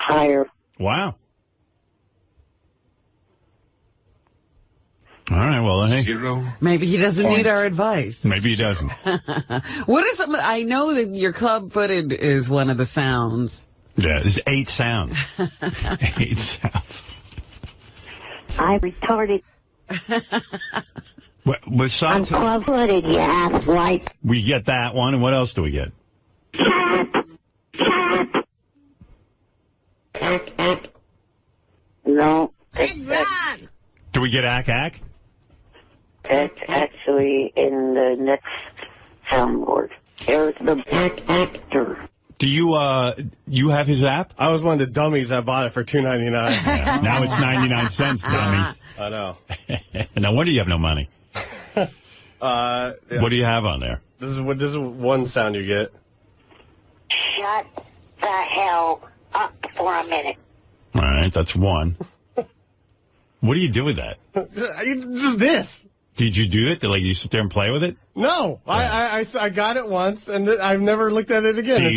Higher. Wow. All right, well, hey. 0. Maybe he doesn't need our advice. Maybe he doesn't. What is some? I know that your club-footed is one of the sounds. Yeah, there's 8 sounds. 8 sounds. I'm retarded. Besides, I'm club-footed, you half-white. we get that one, and what else do we get? Shut up. Shut up. No. Do we get ack? That's actually in the next soundboard. There's the actor. Do you have his app? I was one of the dummies that bought it for $2.99. Yeah. Now it's 99 cents, dummy. I know. No wonder you have no money. Yeah. What do you have on there? This is one sound you get. Shut the hell up for a minute. All right, that's one. What do you do with that? Just this. Did you do it? Like you sit there and play with it? No, yeah. I got it once, and I've never looked at it again. Do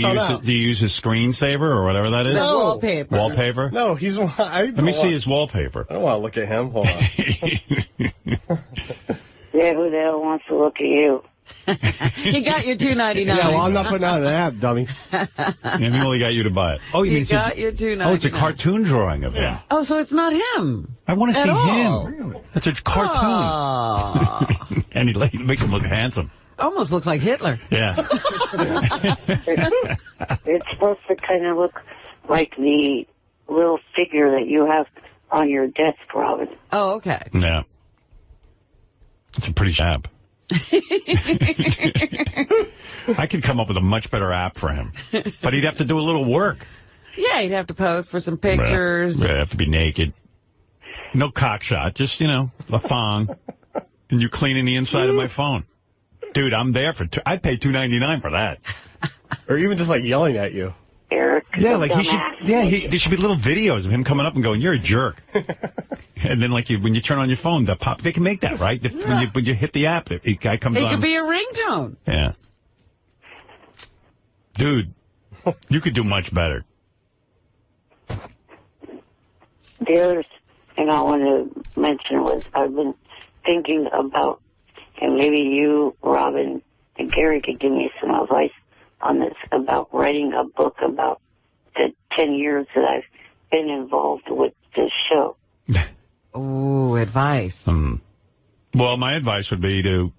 you use his screensaver or whatever that is? No. Wallpaper. Wallpaper? No, he's. Let me see his wallpaper. I don't want to look at him. Hold on. Yeah, who the hell wants to look at you? He got you $2.99. Yeah, well, I'm not putting out an app, dummy. And he only got you to buy it. Oh, He got you $2.99. Oh, it's a cartoon drawing of him. Oh, so it's not him. I want to see all. him. It's a cartoon. Oh. And he makes him look handsome. Almost looks like Hitler. Yeah. It's supposed to kind of look like the little figure that you have on your desk, Robin. Oh, okay. Yeah. It's a pretty app. I could come up with a much better app for him. But he'd have to do a little work. Yeah, he'd have to pose for some pictures. Yeah, have to be naked. No cock shot, just, a thong. And you cleaning the inside of my phone. Dude, I'm there for I'd pay $2.99 for that. Or even just, like, yelling at you. Eric. Yeah, like he should. Yeah, there should be little videos of him coming up and going, "You're a jerk." And then, like, when you turn on your phone, they can make that, right? When you hit the app, the guy comes on. It could be a ringtone. Yeah, dude, you could do much better. The other thing I want to mention was I've been thinking about, and maybe you, Robin, and Gary could give me some advice on this, about writing a book about the 10 years that I've been involved with this show. Ooh, advice. Well, my advice would be to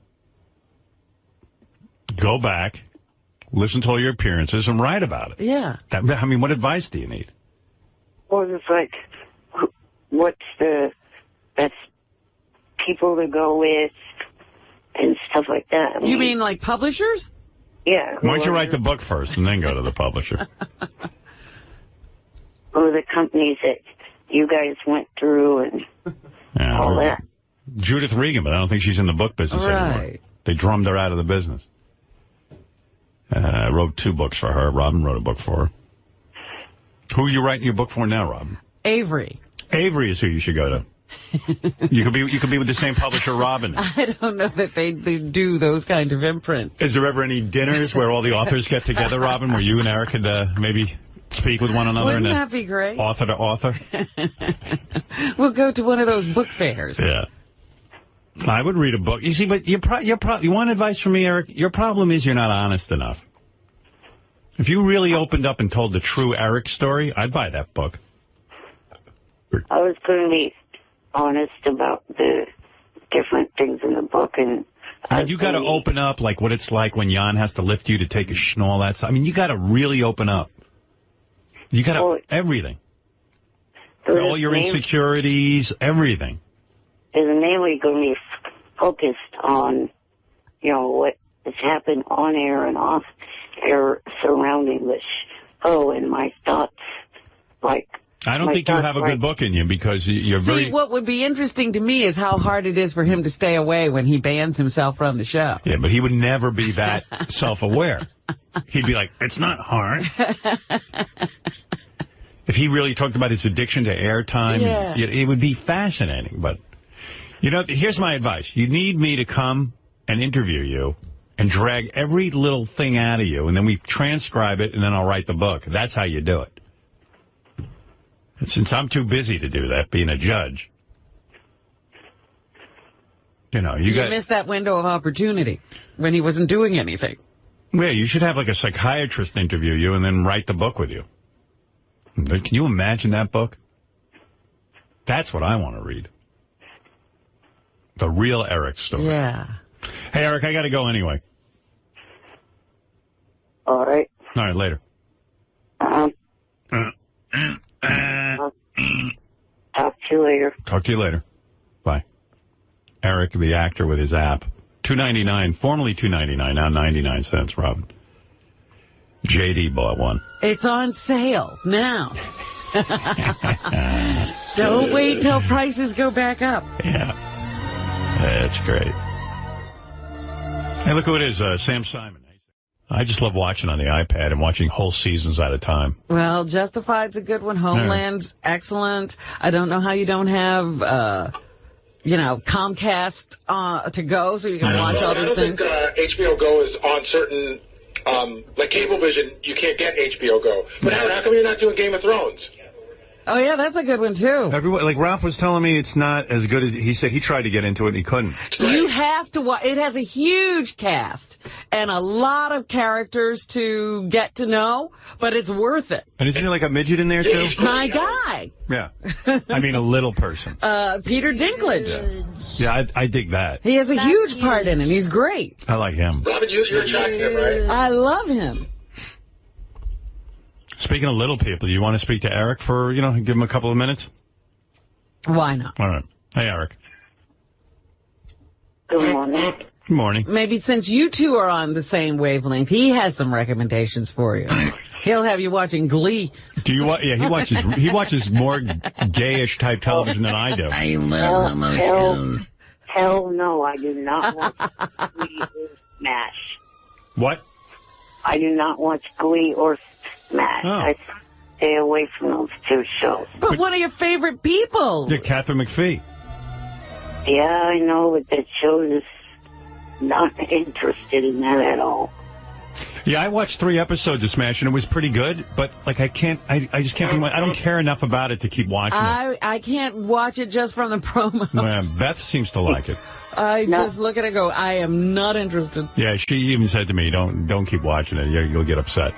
go back, listen to all your appearances, and write about it. Yeah. What advice do you need? Or it's like, what's the best people to go with and stuff like that. You mean like publishers? Yeah. Why don't you write the book first and then go to the publisher? Or the companies that you guys went through and all that. Judith Regan, but I don't think she's in the book business anymore. They drummed her out of the business. I wrote 2 books for her. Robin wrote a book for her. Who are you writing your book for now, Robin? Avery. Avery is who you should go to. You could be with the same publisher Robin. I don't know that they do those kind of imprints. Is there ever any dinners where all the authors get together, Robin, where you and Eric could maybe speak with one another? Wouldn't that be great? Author to author? We'll go to one of those book fairs. Yeah. I would read a book. You see, but you want advice from me, Eric? Your problem is you're not honest enough. If you really opened up and told the true Eric story, I'd buy that book. I was going to be honest about the different things in the book. And you got to open up, like what it's like when Jan has to lift you to take a and all that stuff. I mean, you got to really open up. You got to, everything. All your insecurities, everything. Is mainly going to be focused on, what has happened on air and off air surrounding the show and my thoughts, like. I don't think you have a good book in you because you're very... See, what would be interesting to me is how hard it is for him to stay away when he bans himself from the show. Yeah, but he would never be that self-aware. He'd be like, it's not hard. If he really talked about his addiction to airtime, it would be fascinating. But, here's my advice. You need me to come and interview you and drag every little thing out of you, and then we transcribe it, and then I'll write the book. That's how you do it. Since I'm too busy to do that, being a judge. You know, you missed that window of opportunity when he wasn't doing anything. Yeah, you should have like a psychiatrist interview you and then write the book with you. Can you imagine that book? That's what I want to read. The real Eric story. Yeah. Hey, Eric, I got to go anyway. All right. All right, later. Talk to you later. Talk to you later. Bye. Eric, the actor with his app. $2.99, formerly $2.99, now 99 cents, Robin. JD bought one. It's on sale now. Don't wait till prices go back up. Yeah. That's great. Hey, look who it is, Sam Simon. I just love watching on the iPad and watching whole seasons at a time. Well, Justified's a good one. Homeland's excellent. I don't know how you don't have, Comcast to go so you can watch all these things. I don't think HBO Go is on certain, like Cablevision, you can't get HBO Go. But how come you're not doing Game of Thrones? Oh, yeah, that's a good one, too. Everyone, like Ralph was telling me, it's not as good as he said. He tried to get into it and he couldn't. You have to watch. It has a huge cast and a lot of characters to get to know, but it's worth it. And isn't there like a midget in there, too? My guy. Yeah. I mean, a little person. Peter Dinklage. Yeah, I dig that. He has a huge part in it. He's great. I like him. Robin, you're tracking him, right? I love him. Speaking of little people, you want to speak to Eric for, give him a couple of minutes? Why not? All right. Hey, Eric. Good morning. Good morning. Maybe since you two are on the same wavelength, he has some recommendations for you. He'll have you watching Glee. Do you watch? Yeah, he watches more gayish type television than I do. I love emotions. Hell no, I do not watch Glee or Smash. What? I do not watch Glee or Smash. Oh. I stay away from those two shows. But one of your favorite people. Yeah, Katharine McPhee. Yeah, I know, but that show is not interested in that at all. Yeah, I watched 3 episodes of Smash, and it was pretty good, but, like, I just can't, I don't care enough about it to keep watching it. I can't watch it just from the promos. Yeah, Beth seems to like it. I just look at it and go, I am not interested. Yeah, she even said to me, don't keep watching it. You'll get upset.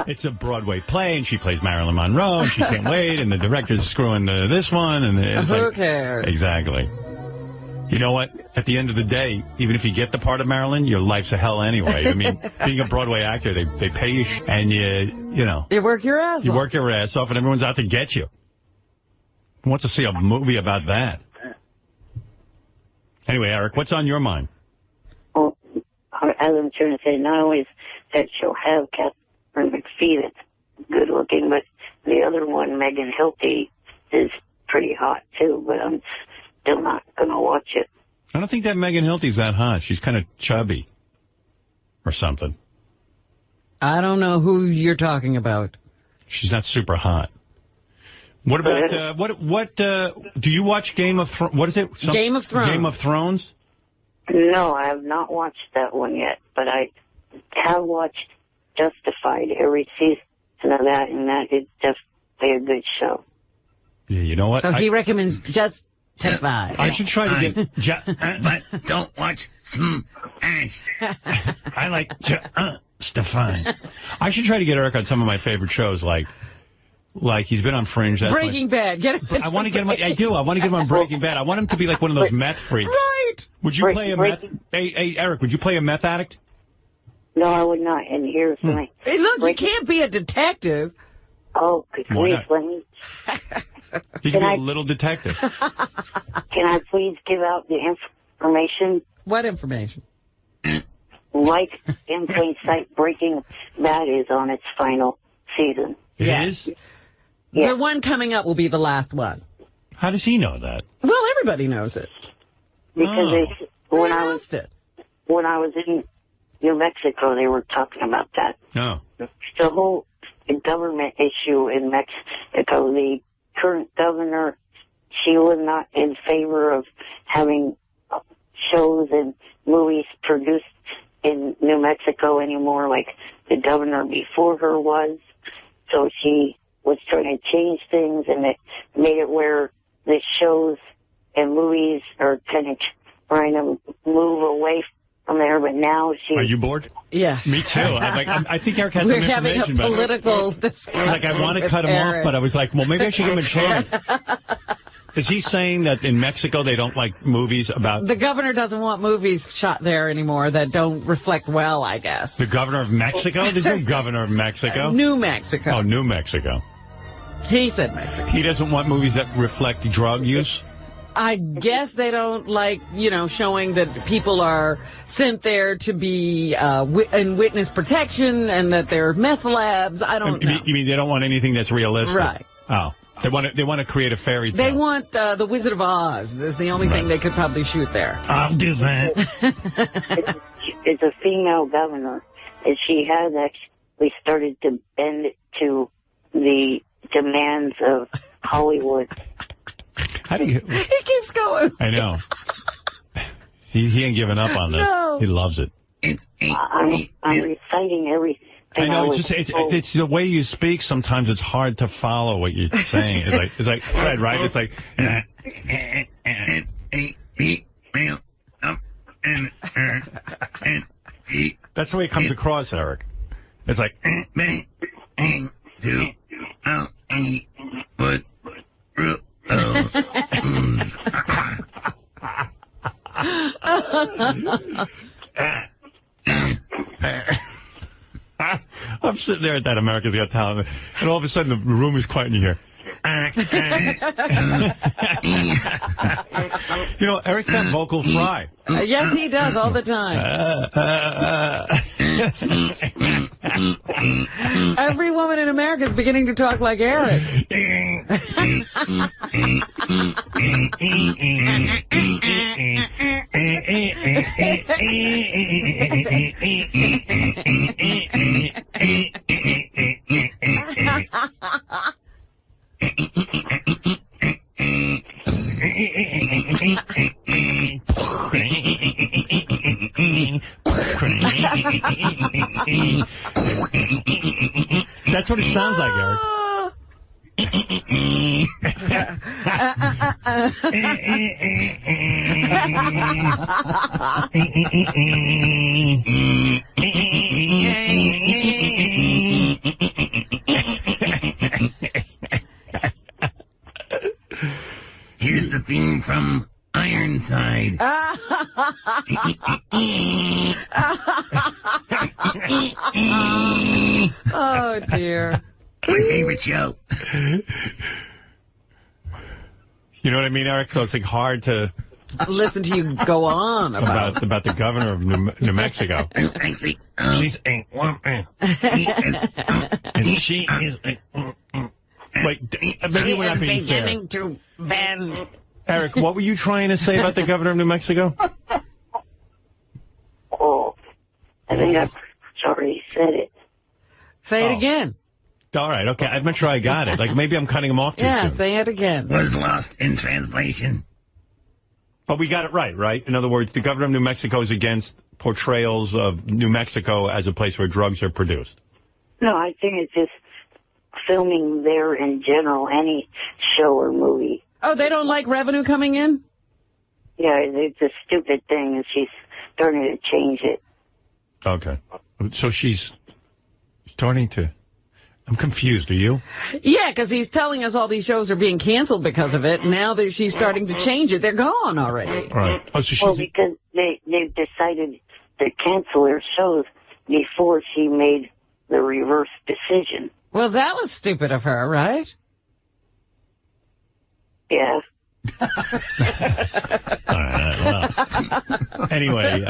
It's a Broadway play, and she plays Marilyn Monroe, and she can't wait, and the director's screwing this one. And it's Who cares? Exactly. You know what? At the end of the day, even if you get the part of Marilyn, your life's a hell anyway. I mean, being a Broadway actor, they pay you, and you work your ass off. You work your ass off, and everyone's out to get you. Who wants to see a movie about that? Anyway, Eric, what's on your mind? Well, as I'm trying to say, not only is that she'll have Katharine McPhee that's good looking, but the other one, Megan Hilty, is pretty hot too, but I'm still not going to watch it. I don't think that Megan Hilty's that hot. She's kind of chubby or something. I don't know who you're talking about. She's not super hot. What about, do you watch Game of Thrones? What is it? Game of Thrones. Game of Thrones? No, I have not watched that one yet, but I have watched Justified, every season of that, and that is definitely a good show. Yeah, you know what? So he recommends Justified. I should try to get... don't watch Smash. I like Justified. I should try to get Eric on some of my favorite shows, like he's been on Fringe. That's Breaking Bad. Get him. I want to get him. I do. I want to get him on Breaking Bad. I want him to be like one of those meth freaks. Right. Would you play a meth? Hey, Eric, would you play a meth addict? No, I would not. And here's my... Hey, look, you can't be a detective. Oh, please let me... You can be a little detective. Can I please give out the information? What information? Like in plain sight, Breaking Bad is on its final season. It is? Yeah. The one coming up will be the last one. How does he know that? Well, everybody knows it. Because when I was in New Mexico, they were talking about that. Oh. The whole government issue in Mexico, the current governor, she was not in favor of having shows and movies produced in New Mexico anymore like the governor before her was. So she was trying to change things, and it made it where the shows and movies are kind of trying to move away from there. But now Are you bored? Yes. Me too. I think Eric has We're some having a information. political discussion. Like, I want to cut him off, but I was like, well, maybe I should give him a chance. Is he saying that in Mexico they don't like movies about... The governor doesn't want movies shot there anymore that don't reflect well, I guess. The governor of Mexico? There's no governor of Mexico. New Mexico. Oh, New Mexico. He said Mexico. He doesn't want movies that reflect drug use? I guess they don't like, showing that people are sent there to be in witness protection and that they're meth labs. I don't know. You mean they don't want anything that's realistic? Right. Oh. They want to create a fairy tale. They want the Wizard of Oz. Is the only thing they could probably shoot there. I'll do that. It's a female governor, and she has actually started to bend to the demands of Hollywood. How do you... He keeps going. I know. He ain't giving up on this. No. He loves it. I'm reciting everything. I know. It's the way you speak. Sometimes it's hard to follow what you're saying. It's like Fred, right? It's like. That's the way it comes across, Eric. It's like. I'm sitting there at that America's Got Talent, and all of a sudden the room is quiet, and you hear. Eric's got vocal fry. Yes, he does all the time. Every woman in America is beginning to talk like Eric. That's what it sounds like, Eric. Here's the theme from Ironside. Oh, dear. My favorite show. You know what I mean, Eric? So it's like hard to listen to you go on about the governor of New Mexico. Actually, she's a woman, and she is a. Wait, maybe we're not being fair. Beginning to bend. Eric, what were you trying to say about the governor of New Mexico? Oh, I think I've already said it. Say it again. All right, okay. I'm not sure I got it. Like, maybe I'm cutting him off too soon. Say it again. Was lost in translation. But we got it right? In other words, the governor of New Mexico is against portrayals of New Mexico as a place where drugs are produced. No, I think it's just filming there in general, any show or movie. Oh, they don't like revenue coming in? Yeah, it's a stupid thing, and she's starting to change it. Okay. So she's starting to... I'm confused. Are you? Yeah, because he's telling us all these shows are being canceled because of it. Now that she's starting to change it, they're gone already. Right. Oh, so she's... Well, because they decided to cancel their shows before she made the reverse decision. Well, that was stupid of her, right? Yeah. All right, well. Anyway,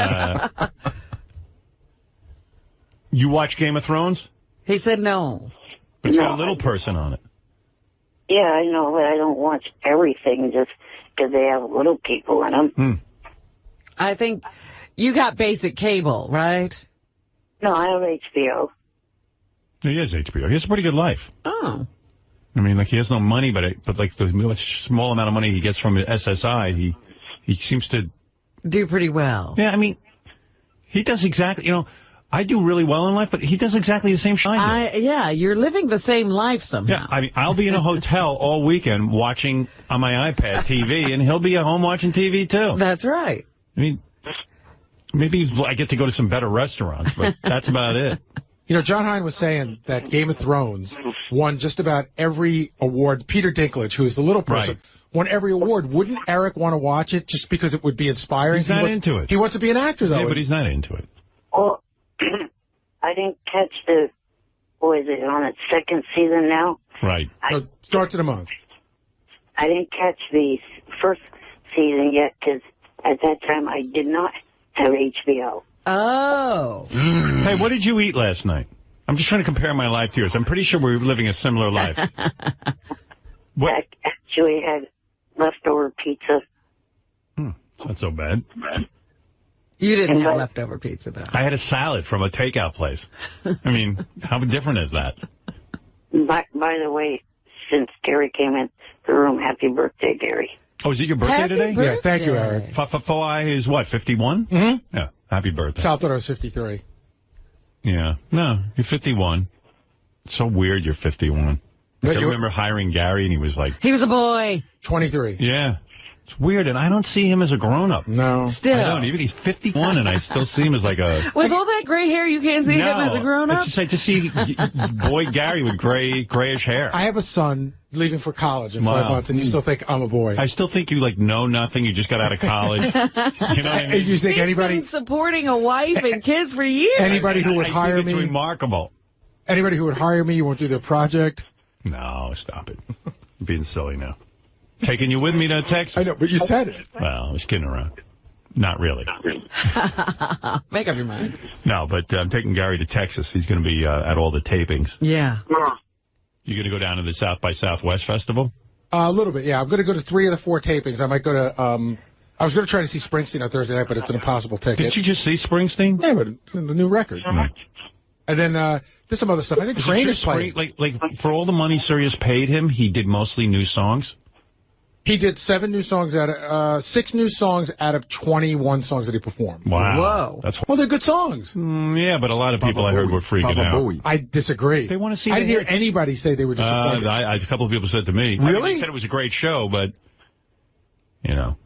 you watch Game of Thrones? He said no. But it's got a little person on it. Yeah, I know, but I don't watch everything just because they have little people in them. I think you got basic cable, right? No, I have HBO. He has HBO. He has a pretty good life. Oh. I mean, like, he has no money, but like the small amount of money he gets from SSI, he seems to do pretty well. Yeah, I mean, he does exactly, I do really well in life, but he does exactly the same shit I do. Yeah, you're living the same life somehow. Yeah, I mean, I'll be in a hotel all weekend watching on my iPad TV, and he'll be at home watching TV, too. That's right. I mean, maybe I get to go to some better restaurants, but that's about it. You know, John Hine was saying that Game of Thrones won just about every award. Peter Dinklage, who is the little person, won every award. Wouldn't Eric want to watch it just because it would be inspiring? He's not into it. He wants to be an actor, though. Yeah, but he's not into it. Well, I didn't catch what is it, on its second season now? Right. So it starts in a month. I didn't catch the first season yet because at that time I did not have HBO. Oh. Hey, what did you eat last night? I'm just trying to compare my life to yours. I'm pretty sure we're living a similar life. I actually had leftover pizza. It's not so bad. You didn't have leftover pizza, though. I had a salad from a takeout place. I mean, how different is that? By the way, since Gary came in the room, happy birthday, Gary. Oh, is it your birthday Happy today? birthday. Yeah, thank you, Eric. Fafafoi is what, 51? Mm-hmm. Yeah, happy birthday. South thought I was 53. Yeah. No, you're 51. It's so weird you're 51. I remember hiring Gary, and he was like... He was a boy. 23. Yeah. It's weird, and I don't see him as a grown-up. No. Still. I don't. Even he's 51, and I still see him as like a... With all that gray hair, you can't see him as a grown-up? I just see boy Gary with grayish hair. I have a son leaving for college in 5 months, and you still think I'm a boy. I still think you, know nothing. You just got out of college. You know what I mean? You think He's been supporting a wife and kids for years. Anybody who would hire me... It's remarkable. Anybody who would hire me, you won't do their project. No, stop it. I'm being silly now. Taking you with me to Texas? I know, but you said it. Well, I was kidding around. Not really. Make up your mind. No, but I'm taking Gary to Texas. He's going to be at all the tapings. Yeah. You going to go down to the South by Southwest Festival? A little bit, yeah. I'm going to go to 3 of the 4 tapings. I might go to... I was going to try to see Springsteen on Thursday night, but it's an impossible ticket. Did you just see Springsteen? Yeah, but it's the new record. Right. And then there's some other stuff. I think Train is playing. Like for all the money Sirius paid him, he did mostly new songs? He did 6 new songs out of 21 songs that he performed. Wow. Whoa. Well, they're good songs. Yeah, but a lot of people I heard were freaking out. I disagree. They want to see I didn't hear hits. anybody say they were disappointed. A couple of people said to me. Really? They said it was a great show, but, you know.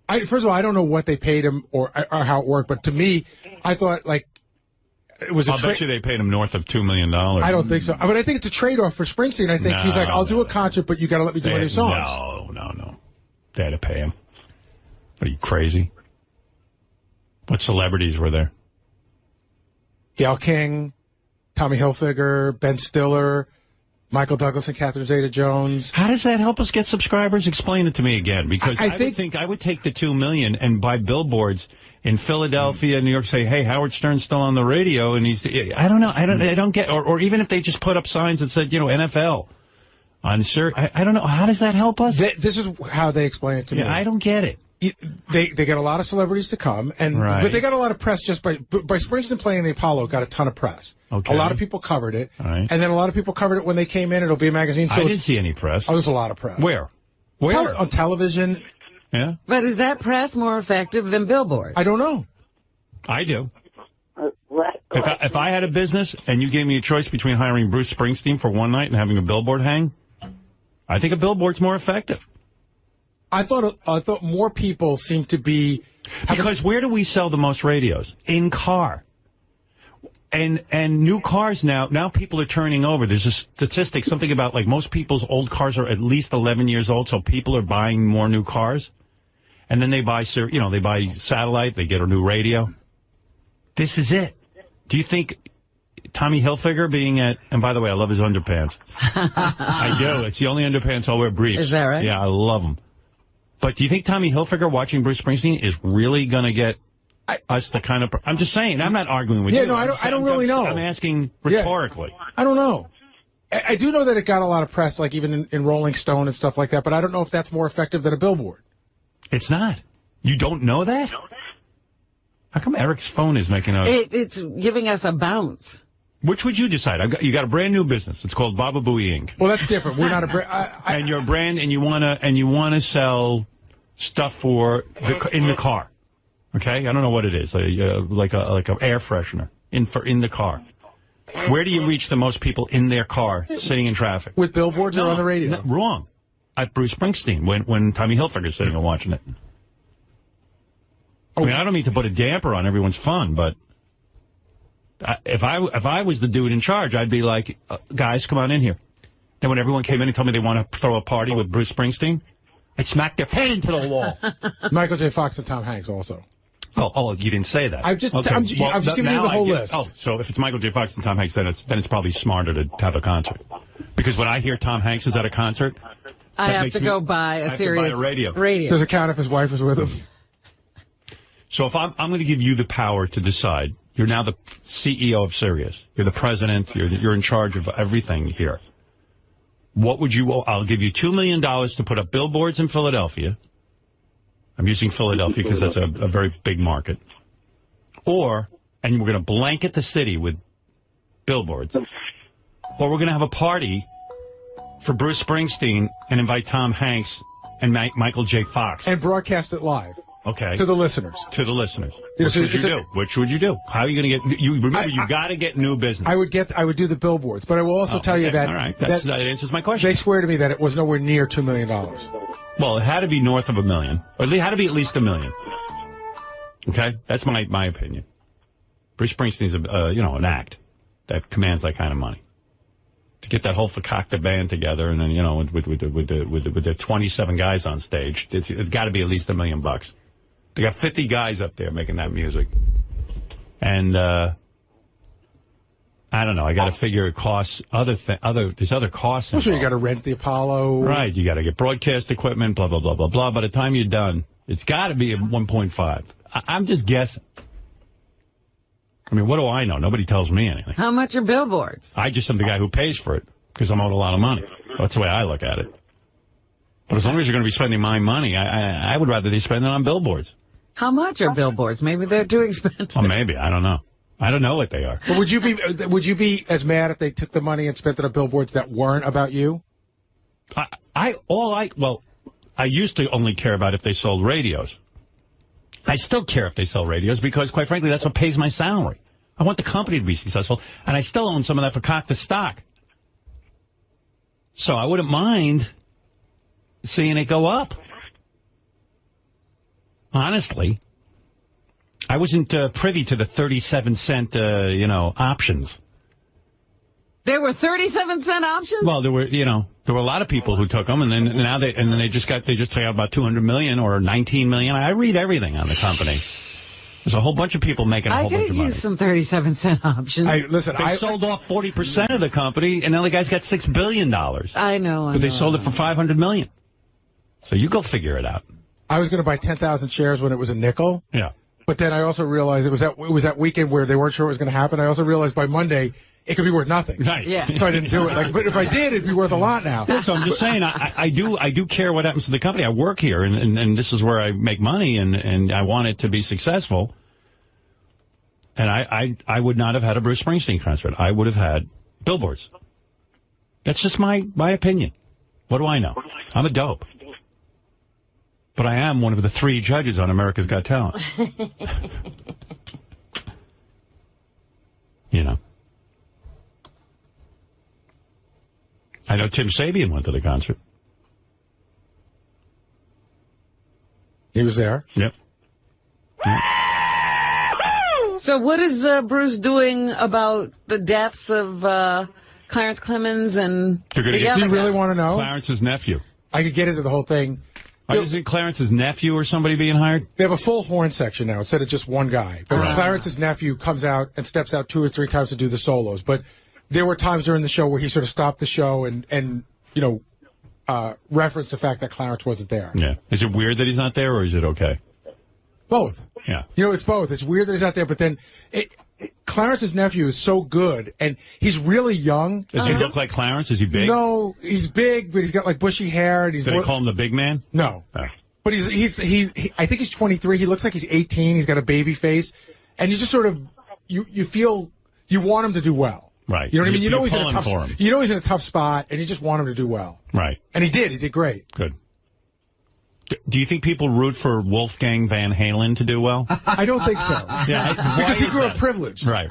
First of all, I don't know what they paid him or how it worked, but to me, I thought, it was I'll bet you they paid him north of $2 million. I don't think so. But I think it's a trade-off for Springsteen. I think he's like, I'll do a concert, but you got to let me do my new songs. No. They had to pay him. Are you crazy? What celebrities were there? Gayle King, Tommy Hilfiger, Ben Stiller, Michael Douglas and Catherine Zeta-Jones. How does that help us get subscribers? Explain it to me again, because I think I would take the $2 million and buy billboards in Philadelphia, New York, say, hey, Howard Stern's still on the radio, and I don't know, I don't get, or even if they just put up signs that said, NFL. I don't know. How does that help us? This is how they explain it to me. I don't get it. They get a lot of celebrities to come, but they got a lot of press just by Springsteen playing the Apollo. Got a ton of press. Okay. A lot of people covered it, right. And then a lot of people covered it when they came in. It'll be a magazine. So I didn't see any press. Oh, there's a lot of press. Where? On television. Yeah. But is that press more effective than billboards? I don't know. I do. If I had a business and you gave me a choice between hiring Bruce Springsteen for one night and having a billboard hang, I think a billboard's more effective. I thought more people seem to be... Because where do we sell the most radios? In car. And new cars now people are turning over. There's a statistic, something about most people's old cars are at least 11 years old, so people are buying more new cars. And then they buy satellite, they get a new radio. This is it. Do you think Tommy Hilfiger being and by the way, I love his underpants. I do. It's the only underpants I'll wear briefs. Is that right? Yeah, I love them. But do you think Tommy Hilfiger watching Bruce Springsteen is really going to get us the kind of... I'm just saying. I'm not arguing with you. Yeah, no, I don't really know. I'm asking rhetorically. Yeah, I don't know. I do know that it got a lot of press, even in Rolling Stone and stuff like that, but I don't know if that's more effective than a billboard. It's not. You don't know that? How come Eric's phone is making a... It's giving us a bounce. Which would you decide? You got a brand new business. It's called Baba Booey Inc. Well, that's different. We're not a brand. And you're a brand, and you wanna sell stuff in the car. Okay, I don't know what it is, like a air freshener. in the car. Where do you reach the most people in their car sitting in traffic? With billboards or on the radio? No, wrong. At Bruce Springsteen when Tommy Hilfiger's sitting and watching it. I mean, I don't mean to put a damper on everyone's fun, but if I was the dude in charge, I'd be like, guys, come on in here. Then when everyone came in and told me they want to throw a party with Bruce Springsteen, I'd smack their head into the wall. Michael J. Fox and Tom Hanks also. Oh, you didn't say that. I'm just giving you the whole list. Oh, so if it's Michael J. Fox and Tom Hanks, then it's probably smarter to have a concert. Because when I hear Tom Hanks is at a concert, I have to go buy a Sirius radio. Does it count if his wife was with him? So if I'm going to give you the power to decide, you're now the CEO of Sirius. You're the president. You're in charge of everything here. What would you? I'll give you $2 million to put up billboards in Philadelphia. I'm using Philadelphia because that's a very big market. And we're going to blanket the city with billboards. Or we're going to have a party for Bruce Springsteen and invite Tom Hanks and Michael J. Fox. And broadcast it live. Okay. To the listeners. Which would you do? Which would you do? How are you going to get... Remember, you got to get new business. I would do the billboards, but I will also tell you that... All right. That answers my question. They swear to me that it was nowhere near $2 million. Well, it had to be north of $1 million. Or it had to be at least $1 million. Okay? That's my opinion. Bruce Springsteen's an act that commands that kind of money. To get that whole fakakta band together, and then with the 27 guys on stage, it's got to be at least $1 million. They got 50 guys up there making that music, and I don't know. I got to figure it costs there's other costs. Also, you got to rent the Apollo, right? You got to get broadcast equipment, blah blah blah blah blah. By the time you're done, it's got to be at 1.5. I'm just guessing. I mean, what do I know? Nobody tells me anything. How much are billboards? I just am the guy who pays for it because I'm owed a lot of money. That's the way I look at it. But as long as you're going to be spending my money, I would rather they spend it on billboards. How much are billboards? Maybe they're too expensive. Well, maybe. I don't know. I don't know what they are. But would you be as mad if they took the money and spent it on billboards that weren't about you? I used to only care about if they sold radios. I still care if they sell radios because, quite frankly, that's what pays my salary. I want the company to be successful, and I still own some of that fakakta stock. So I wouldn't mind seeing it go up. Honestly, I wasn't privy to the 37-cent, options. There were 37-cent options? Well, there were a lot of people who took them, and then they just pay out about $200 million or $19 million. I read everything on the company. There's a whole bunch of people making a whole bunch of money. I could use some 37-cent options. They sold off 40% of the company, and now the guy's got $6 billion. I know. But they sold it for $500 million. So you go figure it out. I was going to buy 10,000 shares when it was a nickel. Yeah. But then I also realized it was that weekend where they weren't sure what was going to happen. I also realized by Monday it could be worth nothing. Right. Yeah. So I didn't do it. But if I did, it'd be worth a lot now. So I'm just saying, I do care what happens to the company. I work here, and this is where I make money, and I want it to be successful. And I would not have had a Bruce Springsteen concert. I would have had billboards. That's just my opinion. What do I know? I'm a dope. But I am one of the 3 judges on America's Got Talent. I know Tim Sabian went to the concert. He was there? Yep. So what is Bruce doing about the deaths of Clarence Clemens and Do you really want to know? Clarence's nephew. I could get into the whole thing. Isn't Clarence's nephew or somebody being hired? They have a full horn section now instead of just one guy. But Clarence's nephew comes out and steps out 2 or 3 times to do the solos. But there were times during the show where he sort of stopped the show and referenced the fact that Clarence wasn't there. Yeah. Is it weird that he's not there, or is it okay? Both. Yeah. It's both. It's weird that he's not there, but then Clarence's nephew is so good, and he's really young. Does he look like Clarence? Is he big? No, he's big, but he's got like bushy hair. And Do they call him the big man? No. Oh. But he I think he's 23. He looks like he's 18. He's got a baby face, and you just sort of you feel you want him to do well. Right. You know what I mean? You're he's in a tough. He's in a tough spot, and you just want him to do well. Right. And he did. He did great. Good. Do you think people root for Wolfgang Van Halen to do well? I don't think so. Yeah, because he grew up privileged. Right.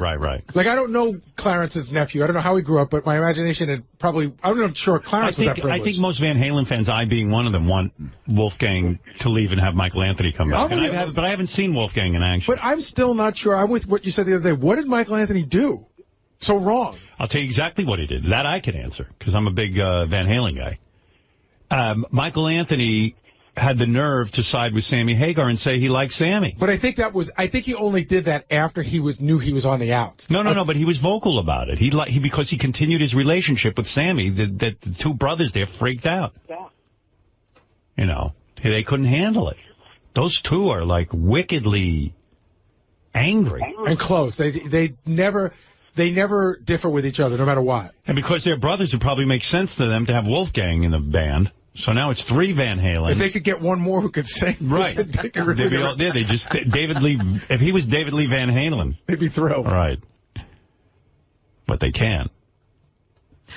Like, I don't know Clarence's nephew. I don't know how he grew up, but my imagination had probably... I'm not sure Clarence was that privileged. I think most Van Halen fans, I being one of them, want Wolfgang to leave and have Michael Anthony come back. But I haven't seen Wolfgang in action. But I'm still not sure. I'm with what you said the other day. What did Michael Anthony do so wrong? I'll tell you exactly what he did. That I can answer, because I'm a big Van Halen guy. Michael Anthony had the nerve to side with Sammy Hagar and say he liked Sammy. But I think he only did that after knew he was on the outs. No, but he was vocal about it. Because he continued his relationship with Sammy, that the two brothers there freaked out. You know, they couldn't handle it. Those two are like wickedly angry. And close. They never differ with each other, no matter what. And because they're brothers, it probably makes sense to them to have Wolfgang in the band. So now it's 3 Van Halen. If they could get one more who could sing. Right. They'd be all, yeah, they just, David Lee, if he was David Lee Van Halen. They'd be thrilled. Right. But they can't.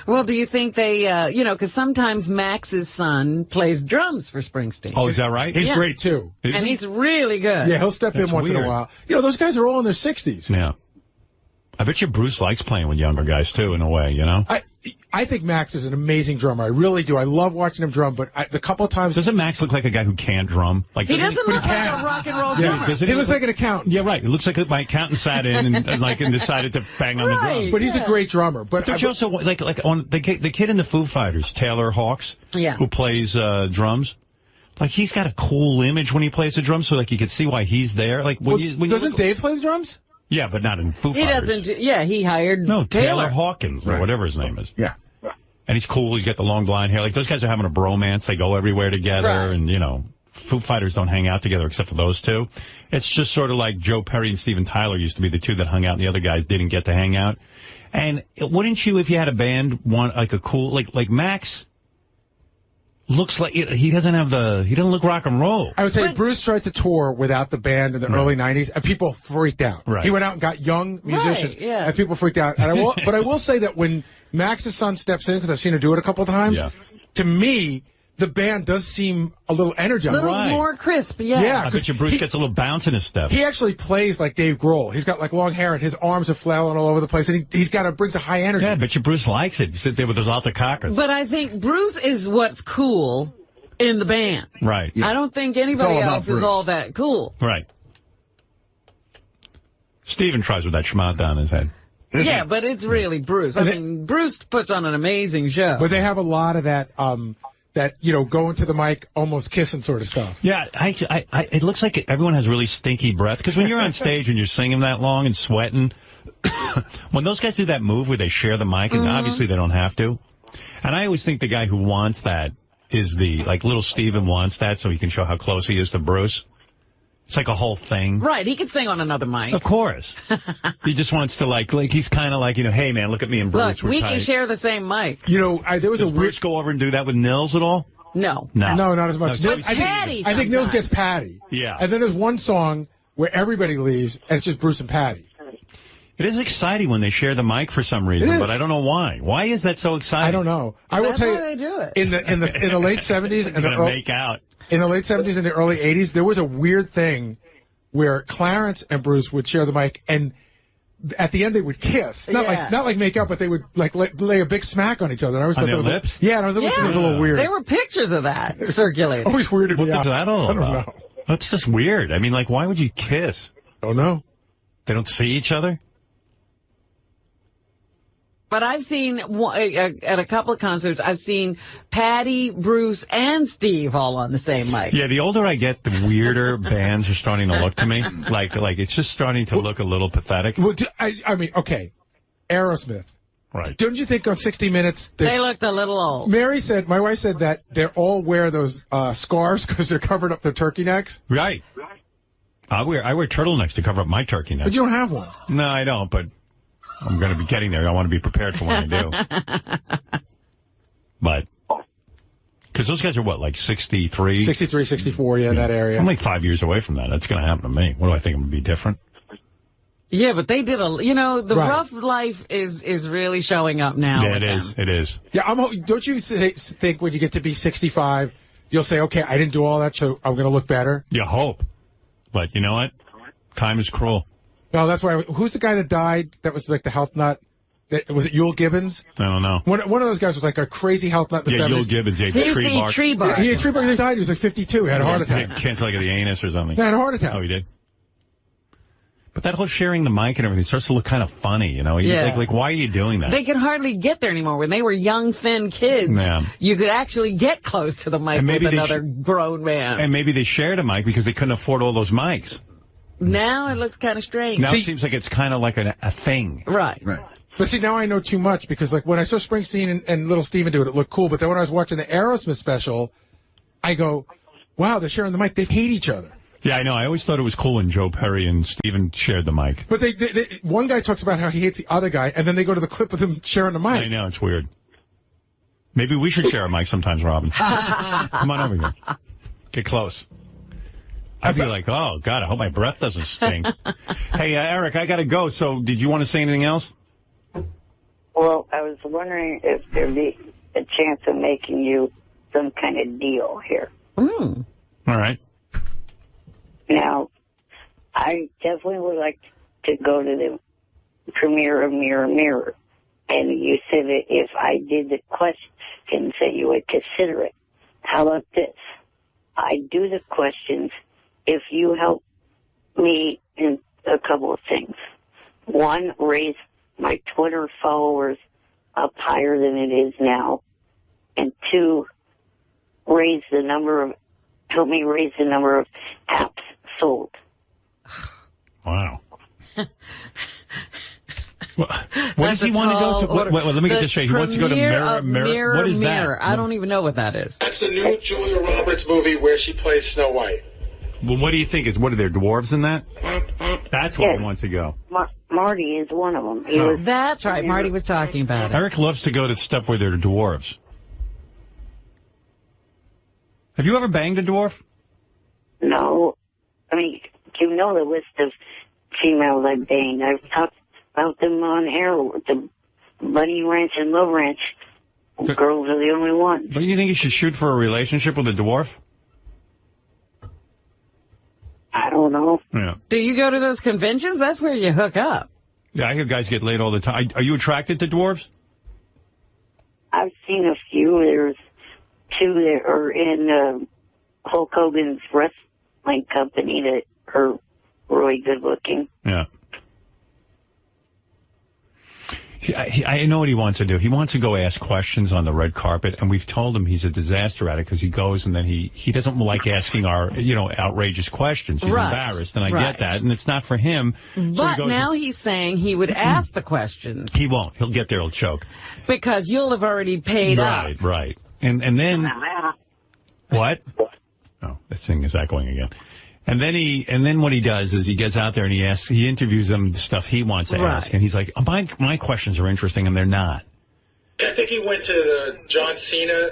Well, do you think they, because sometimes Max's son plays drums for Springsteen. Oh, is that right? He's great, too. And he's really good. Yeah, he'll step in once in a while. You know, those guys are all in their 60s. Yeah. I bet you Bruce likes playing with younger guys, too, in a way, you know? I think Max is an amazing drummer. I really do. I love watching him drum, but the couple of times... Doesn't Max look like a guy who can't drum? Like, he doesn't look like a rock and roll drummer. He looks like an accountant. Yeah, right. It looks like my accountant sat in and decided to bang on the drum. But he's a great drummer. But don't you also, like on the kid in the Foo Fighters, Taylor Hawkes, who plays drums? Like, he's got a cool image when he plays the drums, so like you can see why he's there. Like, doesn't Dave play the drums? Yeah, but not in Foo Fighters. He doesn't. He hired Taylor Hawkins or whatever his name is. Yeah. And he's cool. He's got the long blonde hair. Like, those guys are having a bromance. They go everywhere together. Right. And, you know, Foo Fighters don't hang out together except for those two. It's just sort of like Joe Perry and Steven Tyler used to be the two that hung out, and the other guys didn't get to hang out. And wouldn't you, if you had a band, want like a cool, like Max looks like he doesn't look rock and roll. I would tell you, Bruce tried to tour without the band in the early 90s, and people freaked out. Right. He went out and got young musicians, and people freaked out. And I will say that when Max's son steps in, because I've seen her do it a couple of times, to me, the band does seem a little energized. A little more crisp, I bet you Bruce gets a little bounce in his step. He actually plays like Dave Grohl. He's got like long hair, and his arms are flailing all over the place, and brings a high energy. Yeah, I bet you Bruce likes it. You sit there with those alta cockers. But I think Bruce is what's cool in the band. Right. Yeah. I don't think anybody else is all that cool. Right. Steven tries with that schmont on his head. Yeah, but it's really Bruce. I mean, Bruce puts on an amazing show. But they have a lot of that, going to the mic, almost kissing sort of stuff. Yeah, it looks like everyone has really stinky breath. Because when you're on stage and you're singing that long and sweating, when those guys do that move where they share the mic, and obviously they don't have to. And I always think the guy who wants that is little Steven wants that so he can show how close he is to Bruce. It's like a whole thing. Right, he could sing on another mic. Of course. He just wants to, he's kind of like, hey, man, look at me and Bruce. Look, we can share the same mic. There was Does Bruce go over and do that with Nils at all? No. No, not as much. With Patty I think Nils gets Patty. Yeah. And then there's one song where everybody leaves, and it's just Bruce and Patty. It is exciting when they share the mic for some reason, but I don't know why. Why is that so exciting? I don't know. I will tell you, they do it. In the late 70s and make out. In the late 70s and the early 80s, there was a weird thing where Clarence and Bruce would share the mic, and at the end they would kiss. Not like make out, but they would lay a big smack on each other. And I always on thought their that was lips? And I was it was a little weird. There were pictures of that circulating. Always weirded me out. What is that all about? I don't know. That's just weird. I mean, why would you kiss? Don't know. They don't see each other? But I've seen, at a couple of concerts, I've seen Patty, Bruce, and Steve all on the same mic. Yeah, the older I get, the weirder bands are starting to look to me. Like it's just starting to look a little pathetic. Well, I mean, okay, Aerosmith. Right. Don't you think on 60 Minutes... They looked a little old. My wife said that they all wear those scarves because they're covering up their turkey necks. Right. I wear turtlenecks to cover up my turkey neck. But you don't have one. No, I don't, but... I'm going to be getting there. I want to be prepared for when I do. But, because those guys are 63? 63, 64, in that area. I'm 5 years away from that. That's going to happen to me. What do I think? I'm going to be different? Yeah, but they did the rough life is really showing up now. Yeah, it is. Yeah, don't you think when you get to be 65, you'll say, okay, I didn't do all that, so I'm going to look better. You hope. But you know what? Time is cruel. No, that's why. Who's the guy that died that was like the health nut? Was it Yul Gibbons? I don't know. One of those guys was like a crazy health nut in the 70s. Yul Gibbons. He used to eat tree bark. He had tree bark. He died. He was like 52. He had a heart attack. Cancer like of the anus or something. He had a heart attack. Oh, he did? But that whole sharing the mic and everything starts to look kind of funny, you know? Yeah. Like, why are you doing that? They could hardly get there anymore. When they were young, thin kids, you could actually get close to the mic with another grown man. And maybe they shared a mic because they couldn't afford all those mics. Now it looks kind of strange. Now it seems like it's kind of like a thing. Right. But see, now I know too much because, like, when I saw Springsteen and Little Steven do it, it looked cool. But then when I was watching the Aerosmith special, I go, wow, they're sharing the mic. They hate each other. Yeah, I know. I always thought it was cool when Joe Perry and Steven shared the mic. But one guy talks about how he hates the other guy, and then they go to the clip of them sharing the mic. I know. It's weird. Maybe we should share a mic sometimes, Robin. Come on over here. Get close. I'd be like, oh, God, I hope my breath doesn't stink. Hey, Eric, I got to go. So did you want to say anything else? Well, I was wondering if there'd be a chance of making you some kind of deal here. All right. Now, I definitely would like to go to the premiere of Mirror Mirror. And you said that if I did the questions that you would consider it. How about this? I do the questions if you help me in a couple of things. One, raise my Twitter followers up higher than it is now. And two, help me raise the number of apps sold. Wow. What does he want to go to? Wait, let me get this straight. He wants to go to Mirror. What is that? I don't even know what that is. That's the new Julia Roberts movie where she plays Snow White. Well, what do you think? What are there, dwarves in that? That's where he wants to go. Marty is one of them. That's right. Marty was talking about it. Eric loves to go to stuff where there are dwarves. Have you ever banged a dwarf? No. I mean, you know the list of females I've banged. I've talked about them on air with the Bunny Ranch and Love Ranch. Girls are the only ones. Don't you think you should shoot for a relationship with a dwarf? I don't know. Yeah. Do you go to those conventions? That's where you hook up. Yeah, I hear guys get laid all the time. Are you attracted to dwarves? I've seen a few. There's two that are in Hulk Hogan's wrestling company that are really good looking. Yeah. I know what he wants to do. He wants to go ask questions on the red carpet, and we've told him he's a disaster at it because he goes and then he doesn't like asking our outrageous questions. He's embarrassed, and I get that, and it's not for him. But so now he's saying he would ask the questions. He won't. He'll get there. He'll choke because you'll have already paid up. Right. And then what? Oh, that thing is echoing again. And then what he does is he gets out there and he interviews them the stuff he wants to ask, and he's like, my questions are interesting, and they're not. I think he went to the John Cena,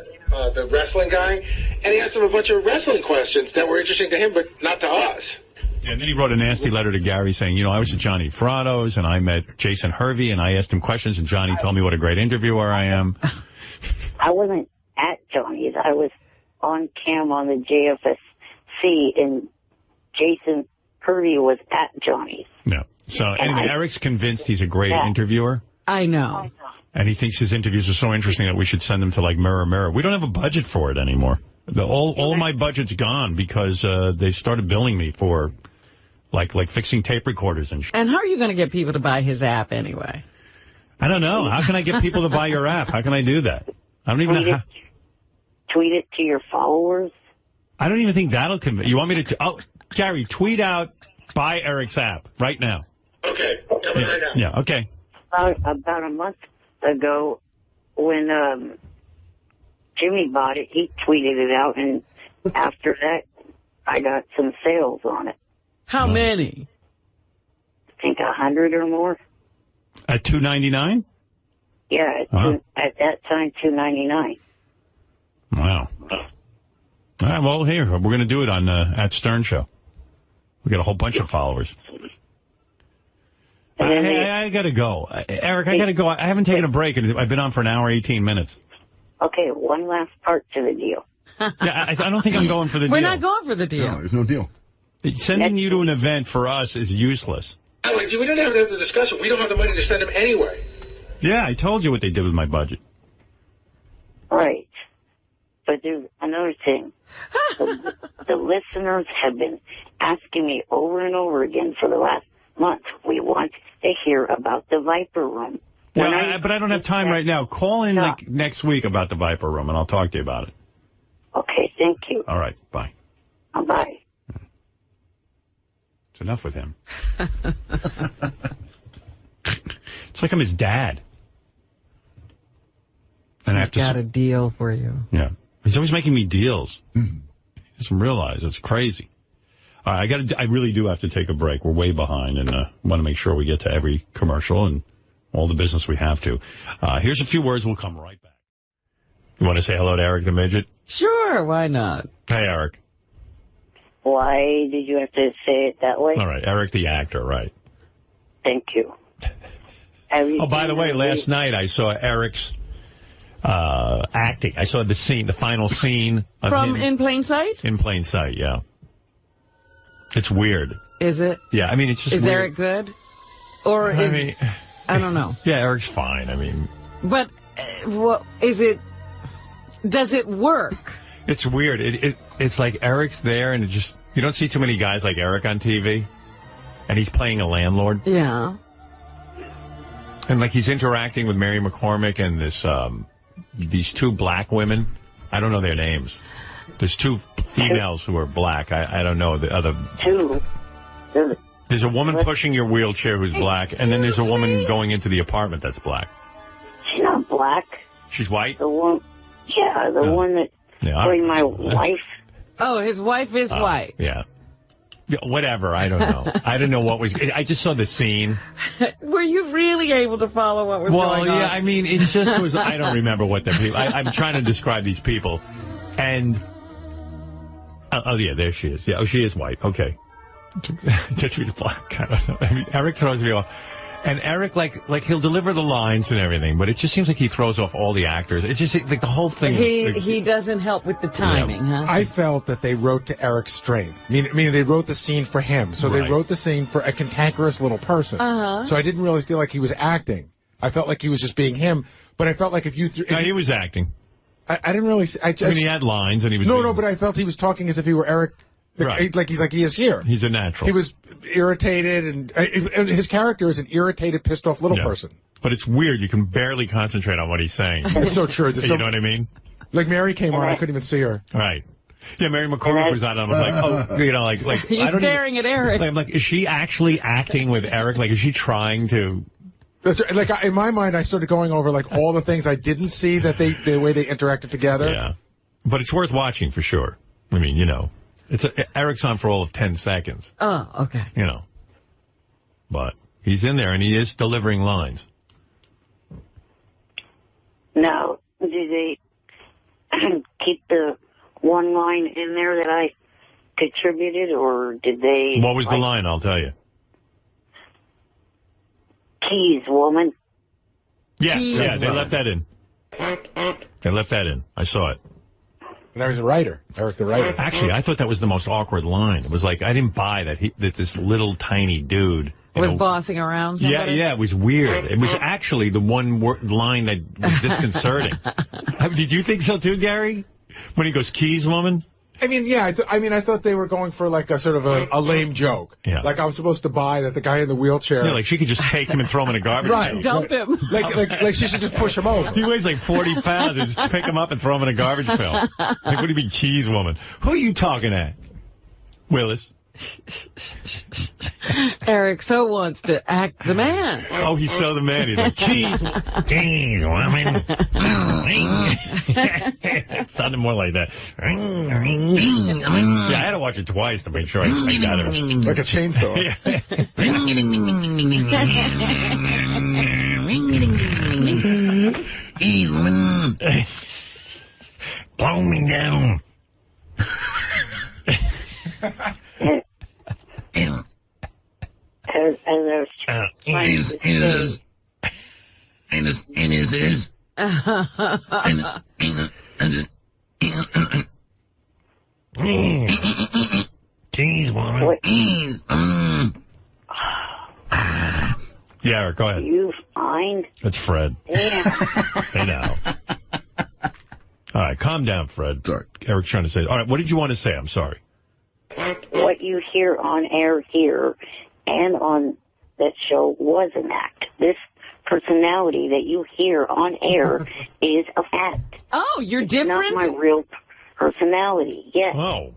the wrestling guy, and he asked him a bunch of wrestling questions that were interesting to him, but not to us. Yeah, and then he wrote a nasty letter to Gary saying, I was at Johnny Fratto's, and I met Jason Hervey, and I asked him questions, and Johnny told me what a great interviewer I am. I wasn't at Johnny's. I was on cam on the JFSC, and Jason Hervey was at Johnny's. No. So anyway, Eric's convinced he's a great interviewer. I know. And he thinks his interviews are so interesting that we should send them to like Mirror Mirror. We don't have a budget for it anymore. All my budget's gone because they started billing me for like fixing tape recorders and shit. And how are you going to get people to buy his app anyway? I don't know. How can I get people to buy your app? How can I do that? I don't even know how. Tweet it to your followers. I don't even think that'll convince. You want me to? Gary, tweet out, buy Eric's app right now. Okay, coming right now. Yeah, okay. About a month ago, when Jimmy bought it, he tweeted it out, and after that, I got some sales on it. How many? I think 100 or more. At $2.99? Yeah, at that time, $2.99. Wow. All right, well, here, we're going to do it on at Stern Show. We got a whole bunch of followers. I got to go. Eric, I got to go. I haven't taken a break, and I've been on for an hour, 18 minutes. Okay, one last part to the deal. I don't think I'm going for the deal. We're not going for the deal. No, there's no deal. Sending you to an event for us is useless. Alex, we don't have to have the discussion. We don't have the money to send him anyway. Yeah, I told you what they did with my budget. Right. But there's another thing. The listeners have been asking me over and over again for the last month. We want to hear about the Viper Room. Yeah, but I don't have time right now. Call in like next week about the Viper Room, and I'll talk to you about it. Okay, thank you. All right, bye. Bye. It's enough with him. It's like I'm his dad. And I have to got a deal for you. Yeah. He's always making me deals. He doesn't realize it's crazy. All right, I really do have to take a break. We're way behind, and want to make sure we get to every commercial and all the business we have to. Here's a few words. We'll come right back. You want to say hello to Eric the Midget? Sure, why not? Hey, Eric. Why did you have to say it that way? All right, Eric the actor, right. Thank you. Oh, by the way, last night I saw Eric's acting. I saw the final scene of From him. In Plain Sight? In Plain Sight, yeah. It's weird. Is it? Yeah, I mean, it's just Is weird. Eric good? Or is... I don't know. Yeah, Eric's fine, I mean... But, what is it... Does it work? It's weird. It's like Eric's there, and it just... You don't see too many guys like Eric on TV, and he's playing a landlord. Yeah. And, like, he's interacting with Mary McCormick and these two black women. I don't know their names. There's two females who are black. I don't know the other... Two. There's a woman pushing your wheelchair who's black, and then there's a woman going into the apartment that's black. She's not black. She's white? The one... Yeah, the one that... played my wife. Oh, his wife is white. Yeah. Whatever, I don't know. I don't know what was... I just saw the scene. Were you really able to follow what was going on? Well, yeah, I mean, it just was... I don't remember what the people... I'm trying to describe these people. And... Oh, yeah, there she is. Yeah, oh, she is white. Okay. Did she black? I don't know. I mean, Eric throws me off. And Eric, like he'll deliver the lines and everything, but it just seems like he throws off all the actors. It's just like the whole thing. He doesn't help with the timing, huh? I felt that they wrote to Eric's strength. Meaning they wrote the scene for him. So they wrote the scene for a cantankerous little person. So I didn't really feel like he was acting. I felt like he was just being him. But I felt like if you... No, he was acting. I didn't really... I mean, he had lines and he was... No, but I felt he was talking as if he were Eric... Like he is here. He's a natural. He was irritated, and his character is an irritated, pissed off little person. But it's weird. You can barely concentrate on what he's saying. It's so true. You know what I mean? Like Mary came on, I couldn't even see her. Right. Yeah, Mary McCormick was on, and I was like, oh, you know, like he's staring at Eric. I'm like, is she actually acting with Eric? Like, is she trying to? Like in my mind, I started going over like all the things I didn't see that the way they interacted together. Yeah, but it's worth watching for sure. I mean, you know. Eric's on for all of 10 seconds. Oh, okay. You know. But he's in there, and he is delivering lines. Now, do they keep the one line in there that I contributed, or did they... What was the line? I'll tell you. Keys, woman. Yeah, they left that in. They left that in. I saw it. And I was a writer, Eric the writer. Actually, I thought that was the most awkward line. It was like, I didn't buy that this little tiny dude was bossing around somebody? Yeah, it was weird. It was actually the one line that was disconcerting. Did you think so too, Gary? When he goes, keys, woman? I mean, yeah. I thought they were going for like a sort of a lame joke. Yeah. Like I was supposed to buy that the guy in the wheelchair. Yeah, like she could just take him and throw him in a garbage can. Dump him. Like she should just push him over. He weighs like 40 pounds. And just pick him up and throw him in a garbage pail. Like, what do you mean, keys, woman? Who are you talking at? Willis. Eric so wants to act the man. Oh, he's so the man. He's like, keys, woman. It sounded more like that. Yeah, I had to watch it twice to make sure I got it. Like a chainsaw. Keys, woman. Blow me down. Cheese one. Yeah, Eric, go ahead. You find? It's Fred. Damn. Hey, now. All right, calm down, Fred. Sorry. Eric's trying to say. All right, what did you want to say? I'm sorry. What you hear on air here and on that show was an act. This personality that you hear on air is a fact. Oh, you're different? Not my real personality. Yes. Oh.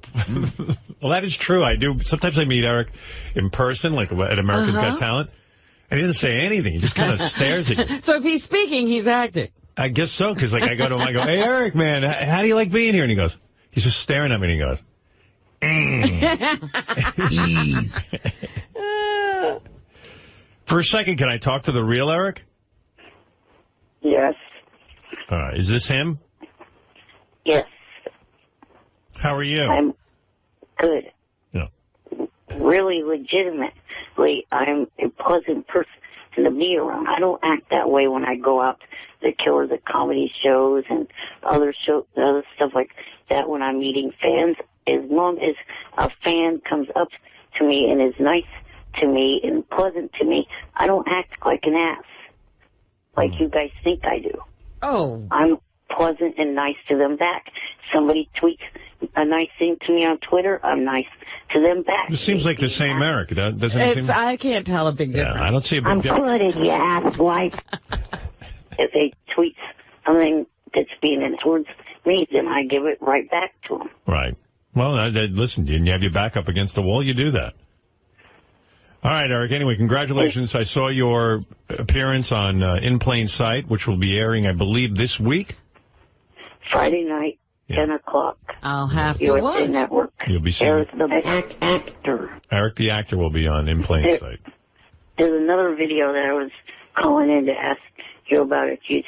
Well, that is true. I do. Sometimes I meet Eric in person, like at America's Got Talent, and he doesn't say anything. He just kind of stares at you. So if he's speaking, he's acting. I guess so, because like I go to him, I go, hey, Eric, man, how do you like being here? And he goes, he's just staring at me, and he goes, For a second, can I talk to the real Eric? Yes. All right. Is this him? Yes. How are you? I'm good. Yeah. Really legitimately, I'm a pleasant person to be around. I don't act that way when I go out to the comedy shows and other stuff like that when I'm meeting fans. As long as a fan comes up to me and is nice to me and pleasant to me, I don't act like an ass like you guys think I do. Oh. I'm pleasant and nice to them back. Somebody tweets a nice thing to me on Twitter, I'm nice to them back. It seems like the same Eric. Doesn't it seem? I can't tell a big difference. Yeah, I don't see a big difference. I'm good, you ass wife. If they tweet something that's being towards me, then I give it right back to them. Right. Well, listen, you have your back up against the wall, you do that. All right, Eric. Anyway, congratulations. I saw your appearance on In Plain Sight, which will be airing, I believe, this week. Friday night, 10 o'clock. I'll have to USA watch. Network. You'll be seeing Eric the actor. Eric the actor will be on In Plain Sight. There's another video that I was calling in to ask you about. If you've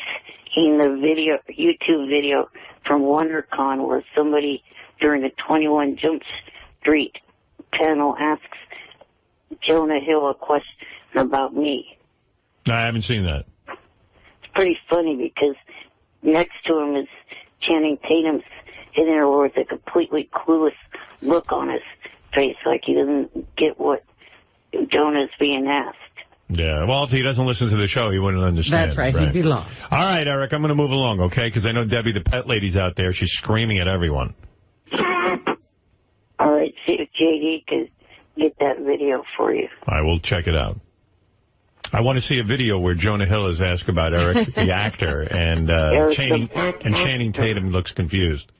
seen the video, YouTube video from WonderCon where somebody during the 21 Jump Street panel asks Jonah Hill a question about me. No, I haven't seen that. It's pretty funny because next to him is Channing Tatum's in there with a completely clueless look on his face, like he doesn't get what Jonah's being asked. Yeah, well, if he doesn't listen to the show, he wouldn't understand. That's right. He'd be lost. All right, Eric, I'm going to move along, okay? Because I know Debbie, the pet lady's out there. She's screaming at everyone. All right, see if JD can get that video for you. I will check it out. I want to see a video where Jonah Hill is asked about Eric, the actor, and Channing Tatum looks confused.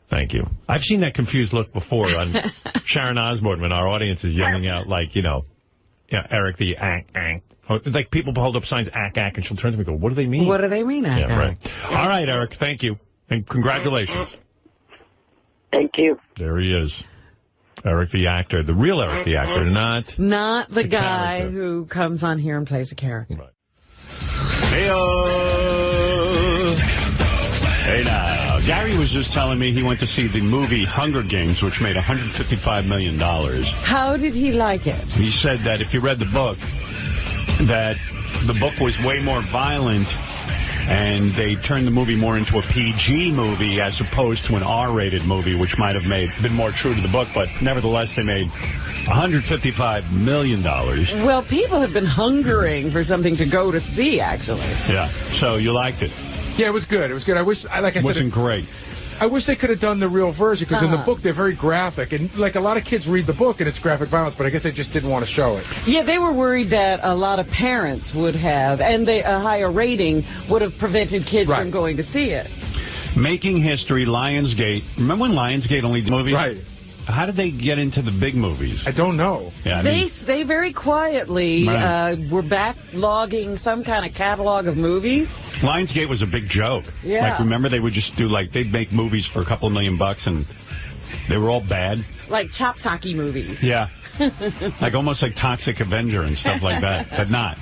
Thank you. I've seen that confused look before on Sharon Osbourne when our audience is yelling out, like, Eric the ack. It's like people hold up signs, ack, and she'll turn to me and go, what do they mean? What do they mean, ack? Yeah, right. All right, Eric, thank you. And congratulations. Thank you. There he is. Eric the actor, the real Eric the actor, not the guy character who comes on here and plays a character. Right. Hey now, Gary was just telling me he went to see the movie Hunger Games, which made $155 million. How did he like it? He said that if you read the book, that the book was way more violent, and they turned the movie more into a PG movie as opposed to an R-rated movie, which might have been more true to the book, but nevertheless they made $155 million. Well, people have been hungering for something to go to see, actually. Yeah, so you liked it. Yeah, it was good. It was good. I wish, like I said, wasn't great. I wish they could have done the real version, because in the book they're very graphic, and like a lot of kids read the book and it's graphic violence, but I guess they just didn't want to show it. Yeah, they were worried that a lot of parents would have, and a higher rating would have prevented kids from going to see it. Making history, Lionsgate. Remember when Lionsgate only did movies? Right. How did they get into the big movies? I don't know. Yeah, they very quietly were backlogging some kind of catalog of movies. Lionsgate was a big joke. Yeah. Like, remember, they would just do, they'd make movies for a couple of $1 million, and they were all bad. Like Chopsocky movies. Yeah. Almost like Toxic Avenger and stuff like that, but not.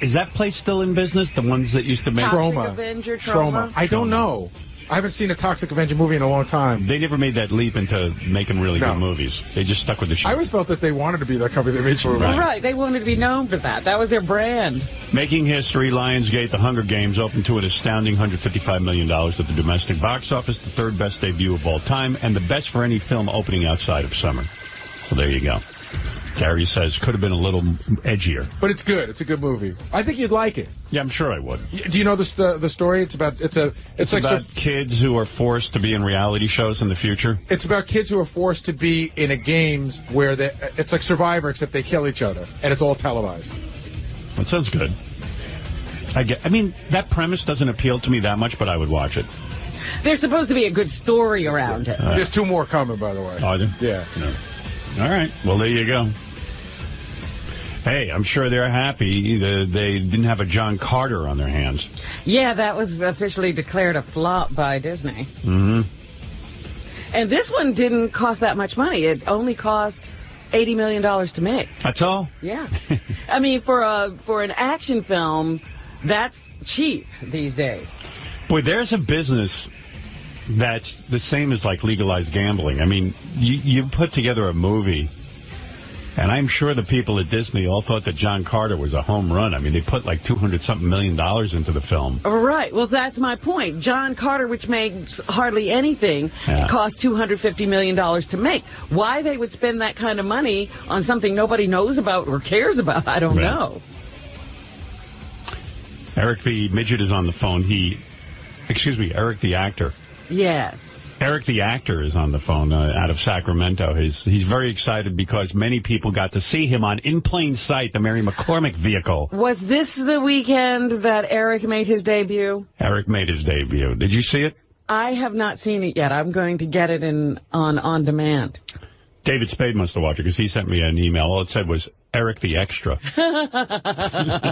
Is that place still in business? The ones that used to make Toxic Avenger, Trauma. I don't know. I haven't seen a Toxic Avenger movie in a long time. They never made that leap into making really good movies. They just stuck with the show. I always felt that they wanted to be that company that made movies. Right. They wanted to be known for that. That was their brand. Making history, Lionsgate, The Hunger Games opened to an astounding $155 million at the domestic box office, the third best debut of all time, and the best for any film opening outside of summer. So there you go. Gary says could have been a little edgier, but it's good. It's a good movie. I think you'd like it. Yeah, I'm sure I would. Do you know the story? It's about kids who are forced to be in reality shows in the future. It's about kids who are forced to be in a games where it's like Survivor, except they kill each other, and it's all televised. That sounds good. I mean, that premise doesn't appeal to me that much, but I would watch it. There's supposed to be a good story around it. There's 2 more coming, by the way. Are there? Yeah. No. All right. Well, there you go. Hey, I'm sure they're happy they didn't have a John Carter on their hands. Yeah, that was officially declared a flop by Disney. Mm-hmm. And this one didn't cost that much money. It only cost $80 million to make. That's all? Yeah. I mean, for an action film, that's cheap these days. Boy, there's a business that's the same as like legalized gambling. I mean, you put together a movie, and I'm sure the people at Disney all thought that John Carter was a home run. I mean, they put like $200-something million into the film. Right. Well, that's my point. John Carter, which makes hardly anything, cost $250 million to make. Why they would spend that kind of money on something nobody knows about or cares about, I don't know. Eric the midget is on the phone. Eric the actor. Yes. Eric the actor is on the phone out of Sacramento. He's very excited because many people got to see him on In Plain Sight, the Mary McCormick vehicle. Was this the weekend that Eric made his debut? Eric made his debut. Did you see it? I have not seen it yet. I'm going to get it on demand. David Spade must have watched it because he sent me an email. All it said was Eric the Extra. I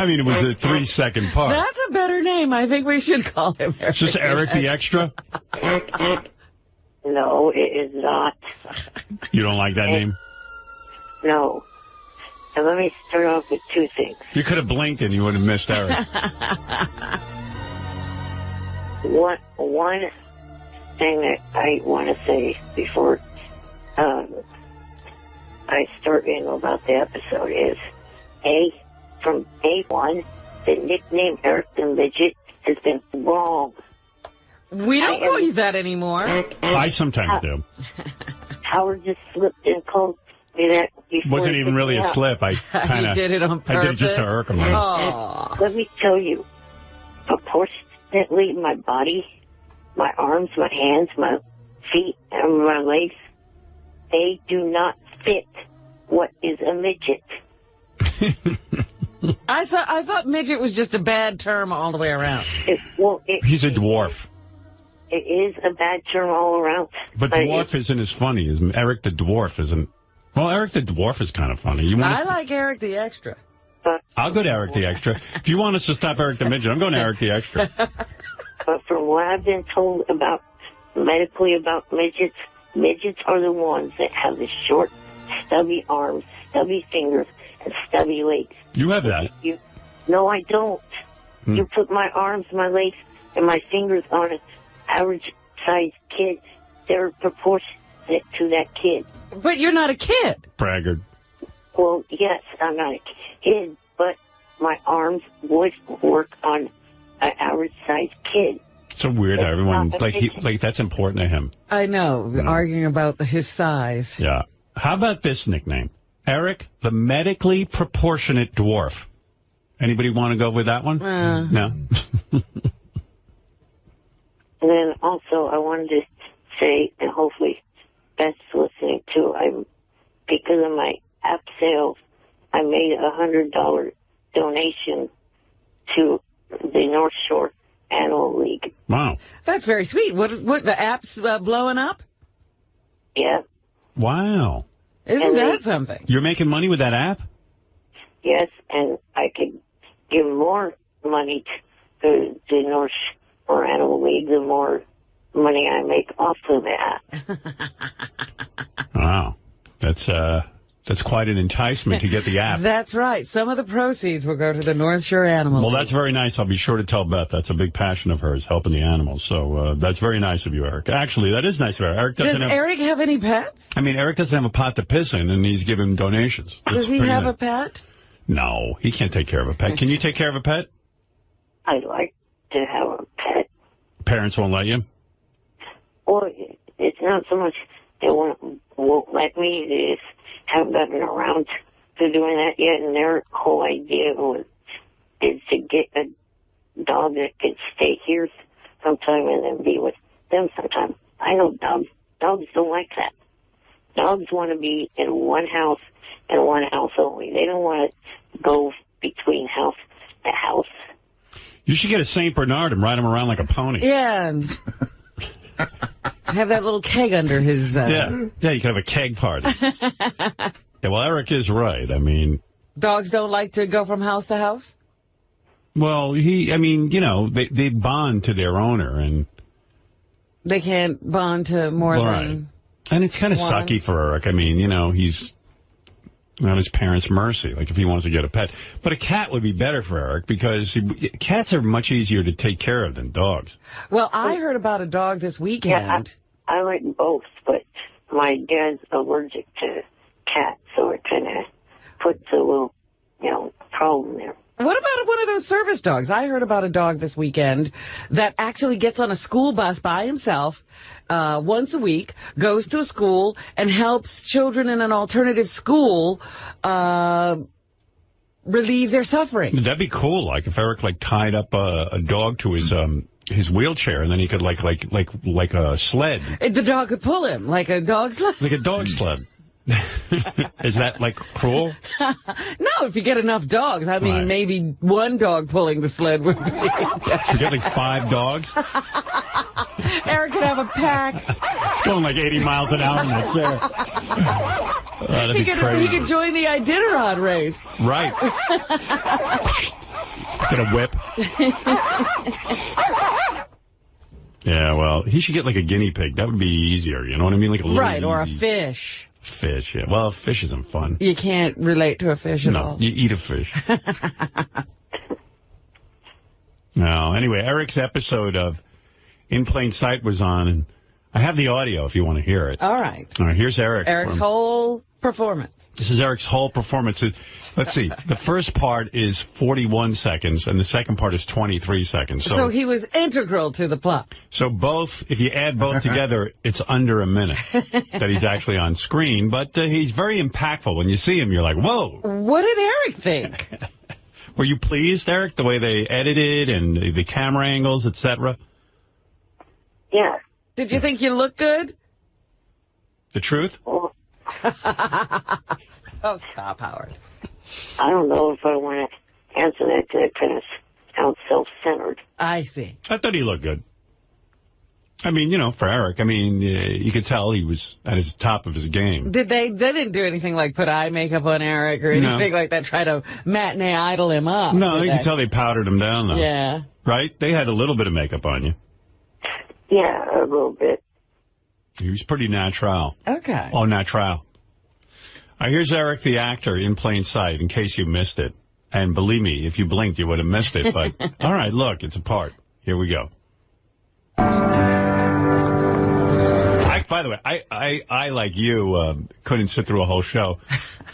mean, it was a 3-second part. That's a better name. I think we should call him Eric. Just Eric the Extra? No, it is not. You don't like that name? No. And let me start off with 2 things. You could have blinked and you would have missed Eric. One thing that I want to say before I start in about the episode is, from A1, the nickname Eric the Midget has been wrong. We don't call you that anymore. I sometimes do. Howard just slipped and called me that before. Wasn't even really a slip. I kind of did it on purpose. I did it just to irk him. Let me tell you, proportionately, my body, my arms, my hands, my feet, and my legs, they do not fit what is a midget. I thought midget was just a bad term all the way around. He's a dwarf. It is a bad term all around. But dwarf isn't as funny as Eric the Dwarf isn't. Well, Eric the Dwarf is kind of funny. I like Eric the Extra. I'll go to Eric the Extra. If you want us to stop Eric the Midget, I'm going to Eric the Extra. But from what I've been told medically about midgets, midgets are the ones that have the short, stubby arms, stubby fingers, and stubby legs. You have that? No, I don't. You put my arms, my legs, and my fingers on an average-sized kid. They're proportionate to that kid. But you're not a kid. Braggart. Well, yes, I'm not a kid, but my arms would work on an average-sized kid. So weird how everyone, like that's important to him. I know, arguing about his size. Yeah. How about this nickname? Eric, the medically proportionate dwarf. Anybody want to go with that one? No? And then also, I wanted to say, and hopefully Beth's listening too, because of my app sales, I made a $100 donation to the North Shore Animal League. Wow. That's very sweet. What the app's blowing up? Yeah. Wow. Isn't that something? You're making money with that app? Yes, and I could give more money to the North Shore Animal League the more money I make off of the app. Wow. That's That's quite an enticement to get the app. That's right. Some of the proceeds will go to the North Shore Animal Well, League. that's very nice. I'll be sure to tell Beth. That's a big passion of hers, helping the animals. So that's very nice of you, Eric. Actually, that is nice of Eric. Does Eric have any pets? I mean, Eric doesn't have a pot to piss in, and he's giving donations. Does he have a pet? No, he can't take care of a pet. Can you take care of a pet? I'd like to have a pet. Parents won't let you? Or it's not so much they won't let me. They just haven't gotten around to doing that yet. And their whole idea is to get a dog that could stay here sometime and then be with them sometime. I know dogs don't like that. Dogs want to be in one house and one house only. They don't want to go between house to house. You should get a St. Bernard and ride him around like a pony. Yeah. Have that little keg under his... Yeah, you could have a keg party. Yeah, well, Eric is right. I mean... Dogs don't like to go from house to house? Well, they bond to their owner, and... They can't bond to more than... And it's kind of sucky for Eric. I mean, he's on his parents' mercy, like if he wants to get a pet. But a cat would be better for Eric because cats are much easier to take care of than dogs. Well, I heard about a dog this weekend. Yeah, I like both, but my dad's allergic to cats, so it kind of puts a little, problem there. What about one of those service dogs? I heard about a dog this weekend that actually gets on a school bus by himself once a week, goes to a school, and helps children in an alternative school relieve their suffering. That'd be cool. Like if Eric tied up a dog to his wheelchair, and then he could like a sled. The dog could pull him like a dog sled. Like a dog sled. Is that cruel? No, if you get enough dogs. I mean, maybe one dog pulling the sled would be. You get 5 dogs? Eric could have a pack. It's going 80 miles an hour in that chair. He could join the Iditarod race. Right. Get a whip. Yeah, well, he should get a guinea pig. That would be easier, you know what I mean? Right, or a fish. Fish, yeah. Well, fish isn't fun. You can't relate to a fish at all. No, you eat a fish. No, anyway, Eric's episode of In Plain Sight was on, and I have the audio if you want to hear it. All right. All right, here's Eric. Eric's whole performance. This is Eric's whole performance. Let's see. The first part is 41 seconds, and the second part is 23 seconds. So he was integral to the plot. So if you add both together, it's under a minute that he's actually on screen. But he's very impactful. When you see him, you're like, whoa. What did Eric think? Were you pleased, Eric, the way they edited and the camera angles, etc.? Yeah. Did you think you looked good? The truth? Well, oh, stop, Howard. I don't know if I want to answer that because it kind of sounds self-centered. I see. I thought he looked good. I mean, for Eric, you could tell he was at his top of his game. They didn't do anything like put eye makeup on Eric or anything like that, try to matinee idol him up. No, you could tell they powdered him down, though. Yeah. Right? They had a little bit of makeup on you. Yeah, a little bit. He was pretty natural. Okay. Oh, natural. Here's Eric, the actor, in plain sight, in case you missed it. And believe me, if you blinked, you would have missed it. But, all right, look, it's a part. Here we go. By the way, I like you, couldn't sit through a whole show.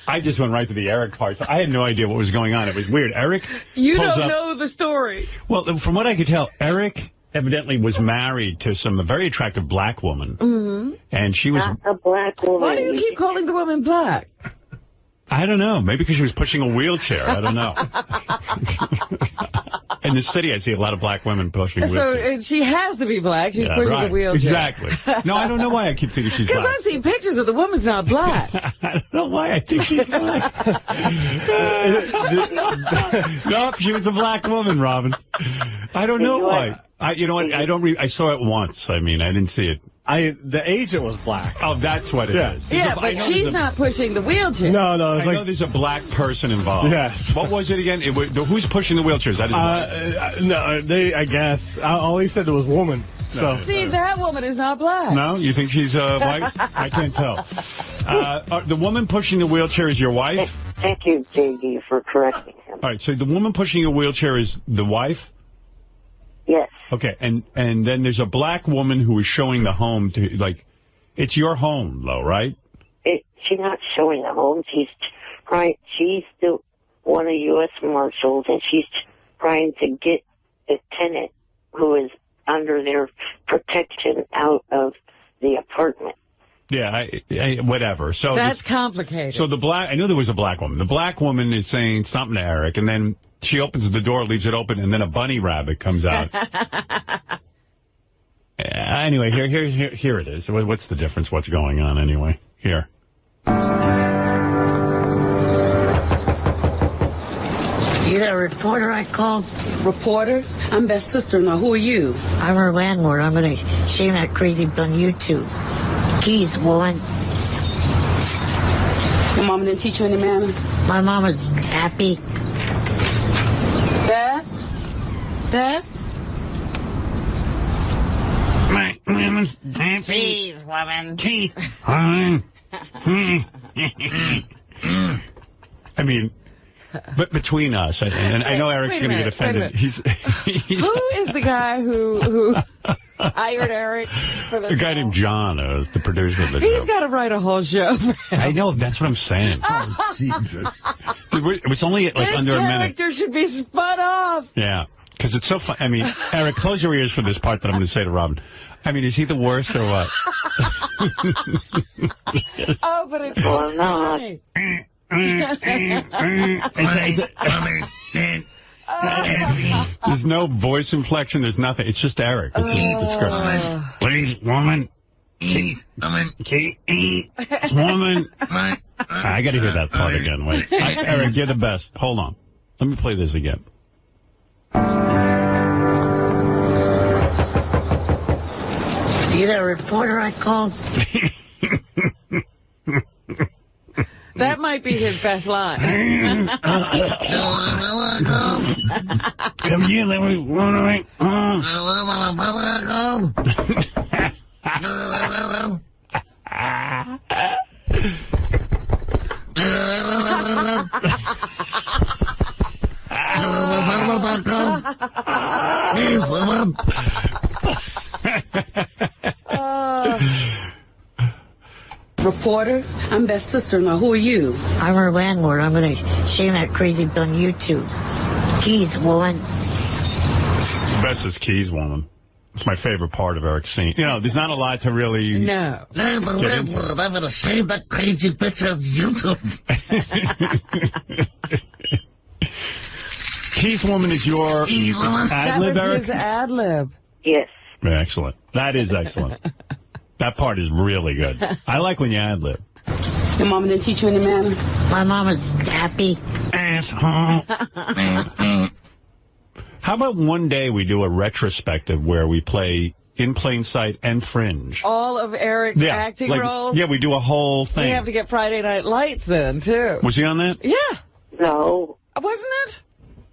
I just went right to the Eric part. So I had no idea what was going on. It was weird. Eric You don't know the story. Well, from what I could tell, Eric evidently was married to some very attractive black woman. Mm-hmm. And she was... Not a black woman. Why do you keep calling the woman black? I don't know. Maybe because she was pushing a wheelchair. I don't know. In the city, I see a lot of black women pushing wheelchairs. So she has to be black. She's pushing a wheelchair. Exactly. No, I don't know why I keep thinking she's black. Because I've seen pictures of the woman's not black. I don't know why I think she's black. Nope, she was a black woman, Robin. I don't know why. You know what? I saw it once. I didn't see it. The agent was black. Oh, that's what it is. Yeah, but she's not pushing the wheelchair. No. I know there's a black person involved. Yes. What was it again? Who's pushing the wheelchairs? No, I guess. All he said was woman. So see, that woman is not black. No? You think she's white? I can't tell. The woman pushing the wheelchair is your wife? Thank you, J.D., for correcting him. All right, so the woman pushing a wheelchair is the wife? Yes. Okay, and then there's a black woman who is showing the home to, like, it's your home, though, right? She's not showing the home. She's the one of U.S. Marshals, and she's trying to get a tenant who is under their protection out of the apartment. Yeah, whatever. So that's complicated. So I knew there was a black woman. The black woman is saying something to Eric, and then she opens the door, leaves it open, and then a bunny rabbit comes out. Anyway, here it is. What's the difference? What's going on anyway? Here. You that reporter I called? Reporter? I'm Beth's sister-in-law. Who are you? I'm her landlord. I'm going to shame that crazy on YouTube. Keys, woman. Your mama didn't teach you any manners? My mama's happy. Beth? Beth? My mama's happy. Jeez, woman. Keith. Woman. I mean, but between us, and I know Eric's going to get offended. He's who is the guy who hired Eric for a guy named John, the producer of the show. He's got to write a whole show. I know, that's what I'm saying. Oh, Jesus. It was only like under a minute. This character should be spun off. Yeah, because it's so fun. I mean, Eric, close your ears for this part that I'm going to say to Robin. I mean, is he the worst or what? Oh, but it's Well, no. funny. There's no voice inflection. There's nothing. It's just Eric. It's great. Please, woman. Keith. Woman. Keith. Woman. I got to hear that part again. Wait. Eric, you're the best. Hold on. Let me play this again. You that reporter I called? That might be his best line. Come here, let me run away. Reporter? I'm Beth's sister-in-law. Who are you? I'm her landlord. I'm going to shame that crazy on YouTube. Keys, woman. Best is Keys, woman. It's my favorite part of Eric's scene. You know, there's not a lot to really... No. I'm the landlord. I'm going to shame that crazy bitch on YouTube. Keys, woman is your ad-lib, That was Eric? his ad-lib. Yes. Excellent. That is excellent. That part is really good. I like when you ad-lib. Your mama didn't teach you any manners? My mama's happy. Asshole. How about one day we do a retrospective where we play In Plain Sight and Fringe? All of Eric's acting roles? Yeah, we do a whole thing. We have to get Friday Night Lights then, too. Was he on that? Yeah. No. Wasn't it?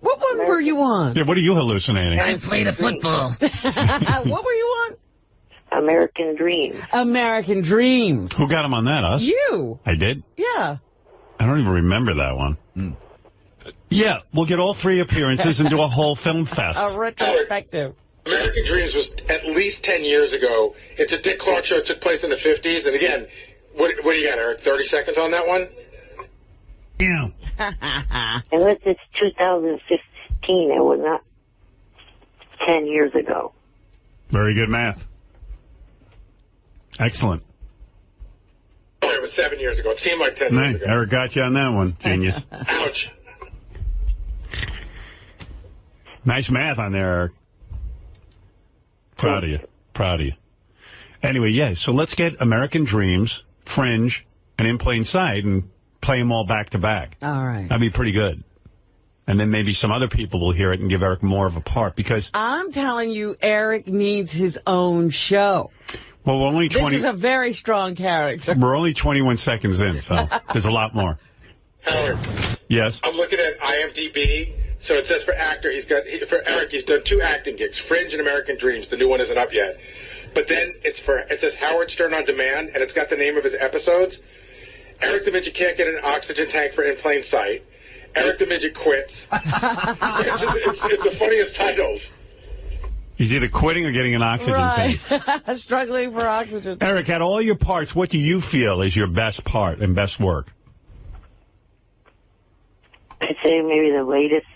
What one were you on? Yeah, what are you hallucinating? I played a football. What were you on? American Dream. American Dreams. Who got him on that, us? You. I did? Yeah. I don't even remember that one. Yeah, we'll get all 3 appearances and do a whole film fest. A retrospective. American Dreams was at least 10 years ago. It's a Dick Clark show. It took place in the 50s. And again, what do you got, Eric? 30 seconds on that one? Yeah. Unless it's 2015, it was not 10 years ago. Very good math. Excellent. It was 7 years ago. It seemed like 10 years ago. Eric got you on that one. Genius. Ouch. Nice math on there, Eric. Proud of you. Proud of you. Anyway, yeah, so let's get American Dreams, Fringe, and In Plain Sight and play them all back to back. All right. That'd be pretty good. And then maybe some other people will hear it and give Eric more of a part because... I'm telling you, Eric needs his own show. Well, we're only 20... This is a very strong character. We're only 21 seconds in, so there's a lot more. Howard. Yes? I'm looking at IMDb. So it says for actor, for Eric, he's done 2 acting gigs, Fringe and American Dreams. The new one isn't up yet. But then it says Howard Stern on Demand, and it's got the name of his episodes. Eric the Midget can't get an oxygen tank for In Plain Sight. Eric the Midget quits. It's the funniest titles. He's either quitting or getting an oxygen tank. Struggling for oxygen. Eric, out of all your parts, what do you feel is your best part and best work? I'd say maybe the latest.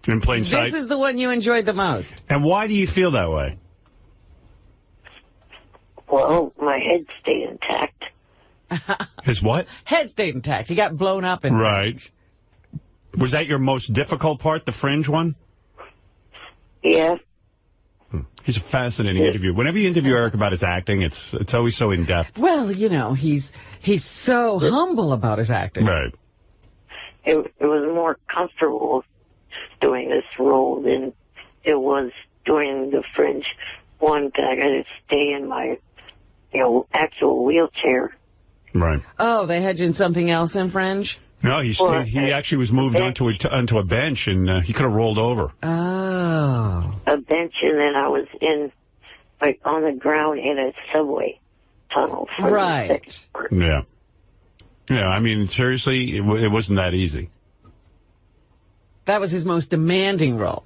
In Plain Sight? This is the one you enjoyed the most. And why do you feel that way? Well, my head stayed intact. His what? Head stayed intact. He got blown up in Right. Fringe. Was that your most difficult part, the Fringe one? Yeah. He's a fascinating interview. Whenever you interview Eric about his acting, it's always so in-depth. Well, you know, he's so humble about his acting. Right. It was more comfortable doing this role than it was doing the Fringe one. I got to stay in my, actual wheelchair. Right. Oh, they had you in something else in Fringe? No, he actually was moved onto a bench, and he could have rolled over. Oh. A bench, and then I was on the ground in a subway tunnel. Right. Yeah. Yeah, I mean, seriously, it wasn't that easy. That was his most demanding role.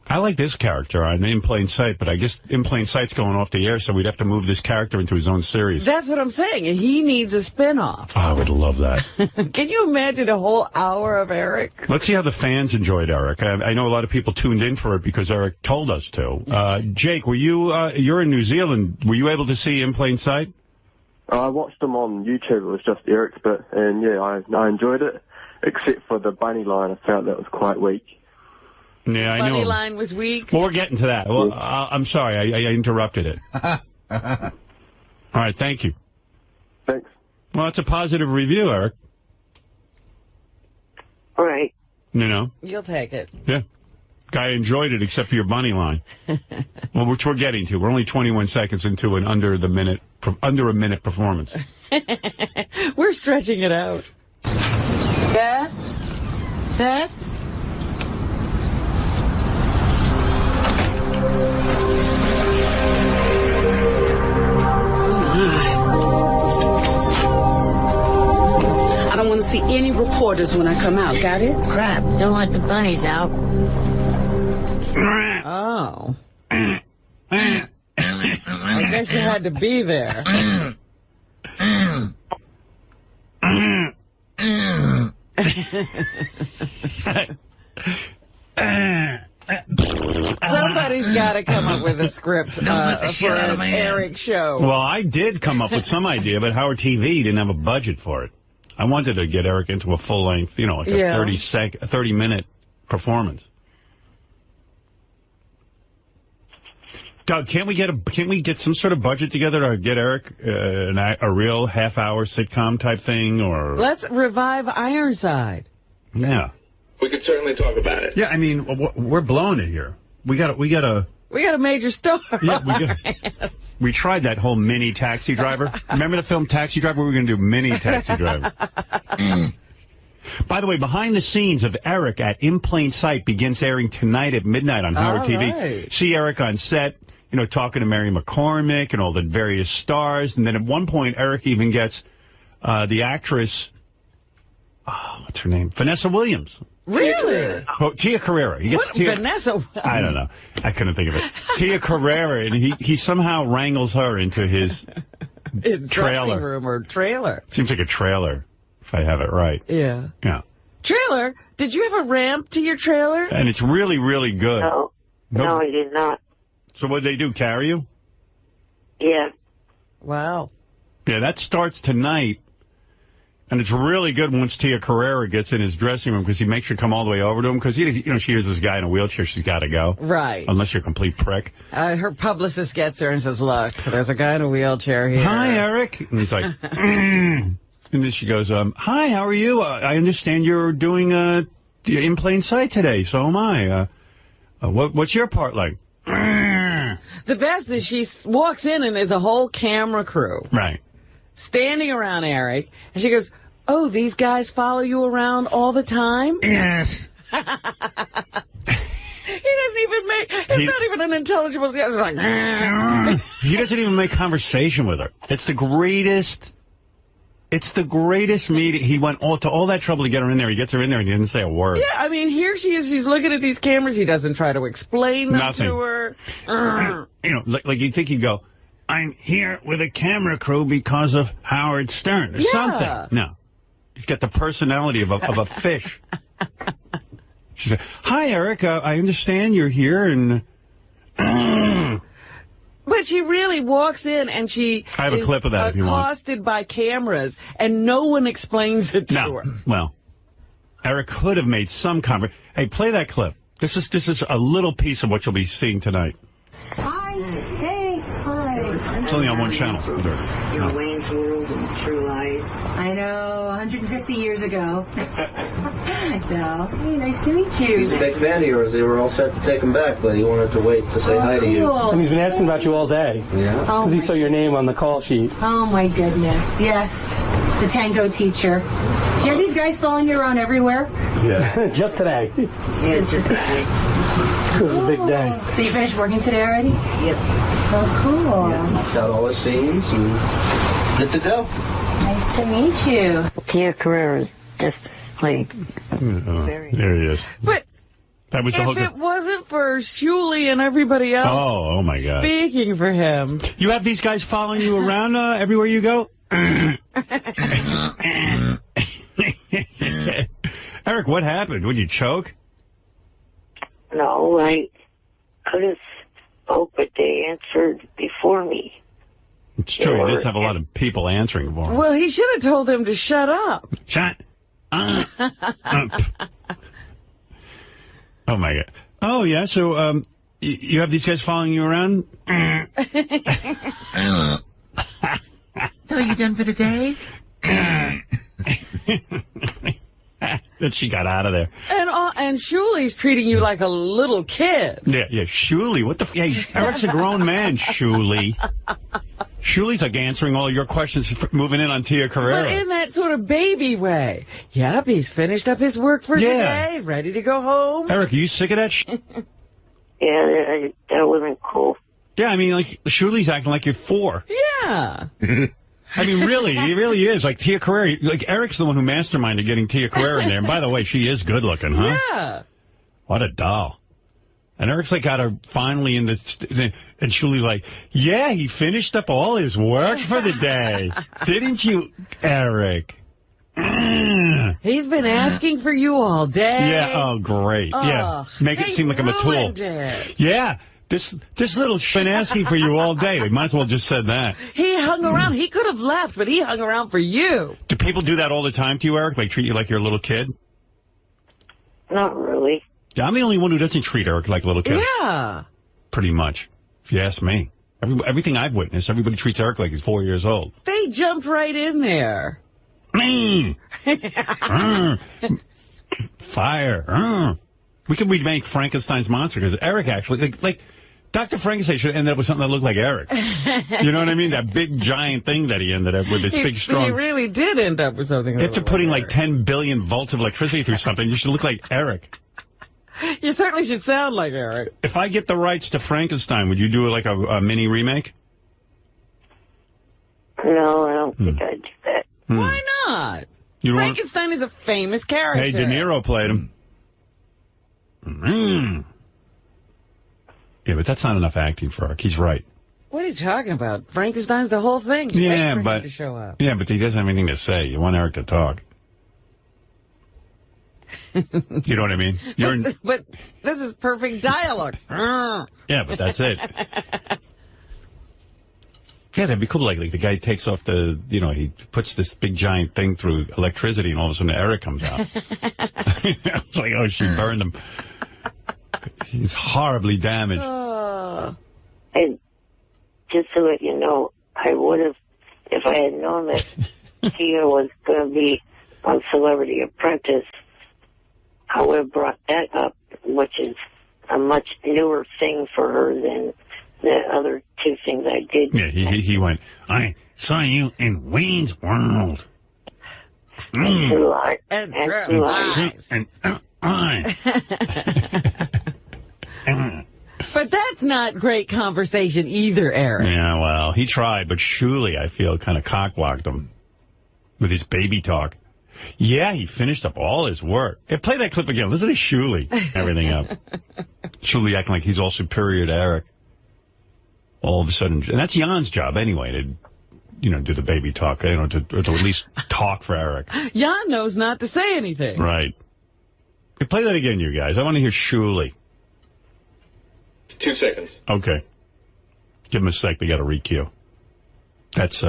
I like this character on In Plain Sight, but I guess In Plain Sight's going off the air, so we'd have to move this character into his own series. That's what I'm saying. He needs a spin-off. Oh, I would love that. Can you imagine a whole hour of Eric? Let's see how the fans enjoyed Eric. I know a lot of people tuned in for it because Eric told us to. Jake, were you're in New Zealand. Were you able to see In Plain Sight? I watched them on YouTube. It was just Eric's bit, and yeah, I enjoyed it, except for the bunny line. I felt that was quite weak. Yeah, I know. Bunny line was weak. Well, we're getting to that. Well, I'm sorry. I interrupted it. All right, thank you. Thanks. Well, it's a positive review, Eric. All right. You'll take it. Yeah. Guy enjoyed it, except for your bunny line. Well, which we're getting to. We're only 21 seconds into an under a minute performance. We're stretching it out. Dad? I don't want to see any reporters when I come out. Got it? Crap, don't let the bunnies out. Oh. I guess you had to be there. Somebody's got to come up with a script for an Eric show. Well, I did come up with some idea, but Howard TV didn't have a budget for it. I wanted to get Eric into a full-length, like a 30-minute performance. Doug, can't we get some sort of budget together to get Eric a real half-hour sitcom type thing, or let's revive Ironside. Yeah, we could certainly talk about it. Yeah, I mean, we're blowing it here. We got a major star. Yeah, we tried that whole mini Taxi Driver. Remember the film Taxi Driver? We were going to do mini Taxi Driver. By the way, behind the scenes of Eric at In Plain Sight begins airing tonight at midnight on Howard TV. Right. See Eric on set, talking to Mary McCormick and all the various stars. And then at one point, Eric even gets the actress, what's her name? Vanessa Williams. Really? Tia Carrera. He gets Vanessa? I don't know. I couldn't think of it. Tia Carrera, and he somehow wrangles her into his trailer. Dressing room or trailer. Seems like a trailer, if I have it right. Yeah. Yeah. Trailer? Did you have a ramp to your trailer? And it's really, really good. No, I did not. So what did they do, carry you? Yeah. Wow. Yeah, that starts tonight. And it's really good once Tia Carrera gets in his dressing room because he makes her come all the way over to him because, she hears this guy in a wheelchair. She's got to go. Right. Unless you're a complete prick. Her publicist gets her and says, look, there's a guy in a wheelchair here. Hi, Eric. And he's like, And then she goes, hi, how are you? I understand you're doing In Plain Sight today. So am I. What's your part like? The best is she walks in and there's a whole camera crew. Right. Standing around Eric. And she goes, oh, these guys follow you around all the time? Yes. He doesn't even it's not even an intelligible, it's like, he doesn't even make conversation with her. It's the greatest It's the greatest meeting. He went to all that trouble to get her in there. He gets her in there and he didn't say a word. Yeah, I mean, here she is. She's looking at these cameras. He doesn't try to explain them to her. You know, like you'd think he'd go, I'm here with a camera crew because of Howard Stern or something. No. He's got the personality of a fish. She said, hi, Eric. I understand you're here and... But she really walks in and she I have a clip of that if you want. Accosted by cameras, and no one explains it to her. Well, Eric could have made some conversation. Hey, play that clip. This is a little piece of what you'll be seeing tonight. Hi. Hey. Hi. It's only on one channel. Your Wayne's World and True Lies. I know, 150 years ago. No. Hey, nice to meet you. He's a big fan of yours. They were all set to take him back, but he wanted to wait to say hi to you. And he's been asking about you all day. Yeah? Because he saw your name on the call sheet. Oh, my goodness. Yes. The tango teacher. Do you have these guys following you around everywhere? Yeah. Just today. Yeah, just today. This is a big day. So you finished working today already? Yep. Oh, cool. Yeah, knocked out all the scenes and good to go. Nice to meet you. Tia Carrera is definitely there he is. But that was the whole if it wasn't for Shuley and everybody else oh my God. Speaking for him. You have these guys following you around everywhere you go? Eric, what happened? Would you choke? No, I could have spoke, but they answered before me. It's true. He does have a lot of people answering for him. Well, he should have told them to shut up. Shut up. Oh, my God. Oh, yeah. So you have these guys following you around? So you done for the day? Then she got out of there. And Shuley's treating you like a little kid. Yeah, Shuley. What the hey, Eric's a grown man, Shuley. Shuley's like answering all your questions for moving in on Tia Carrera. But in that sort of baby way. Yep, he's finished up his work for today, ready to go home. Eric, are you sick of that Yeah, that wasn't cool. Yeah, I mean, like, Shuley's acting like you're 4. Yeah. I mean, really, he really is. Like, Tia Carrera, like, Eric's the one who masterminded getting Tia Carrera in there. And by the way, she is good looking, huh? Yeah. What a doll. And Eric's like got her finally in the, and Shuley's like, yeah, he finished up all his work for the day. Didn't you, Eric? He's been asking for you all day. Yeah, oh, great. Yeah, make it seem like I'm a tool. Yeah. This little been asking for you all day. We might as well just said that. He hung around. He could have left, but he hung around for you. Do people do that all the time to you, Eric? Like treat you like you're a little kid? Not really. Yeah, I'm the only one who doesn't treat Eric like a little kid. Yeah. Pretty much, if you ask me. Everything I've witnessed, everybody treats Eric like he's 4 years old. They jumped right in there. Fire. We could remake Frankenstein's monster because Eric actually, like Dr. Frankenstein should have ended up with something that looked like Eric. You know what I mean? That big giant thing that he ended up with, this big strong. He really did end up with something. After putting like 10 billion volts of electricity through something, you should look like Eric. You certainly should sound like Eric. If I get the rights to Frankenstein, would you do like a mini remake? No, I don't think I'd do that. Why not? Frankenstein is a famous character. Hey, De Niro played him. Yeah, but that's not enough acting for Eric. He's right. What are you talking about? Frankenstein's the whole thing. Yeah, but him to show up. Yeah, but he doesn't have anything to say. You want Eric to talk. You know what I mean? But this is perfect dialogue. Yeah, but that's it. Yeah, that'd be cool. Like the guy takes off he puts this big giant thing through electricity, and all of a sudden Eric comes out. It's like, oh, she burned him. He's horribly damaged. And just to let you know, I would have, if I had known that Tia was going to be on Celebrity Apprentice, I would have brought that up, which is a much newer thing for her than the other two things I did. Yeah, he went, I saw you in Wayne's World. And True Lies. And True Lies. But that's not great conversation either, Eric. Yeah, well, he tried, but Shuley, I feel, kind of cock-blocked him. with his baby talk. Yeah, he finished up all his work. Hey, play that clip again. Listen to Shuley. Everything up. Shuley acting like he's all superior to Eric. All of a sudden. And that's Jan's job anyway, to, do the baby talk. To at least talk for Eric. Jan knows not to say anything. Right. Hey, play that again, you guys. I want to hear Shuley. 2 seconds. Okay. Give him a sec. They got to re-cue. That's,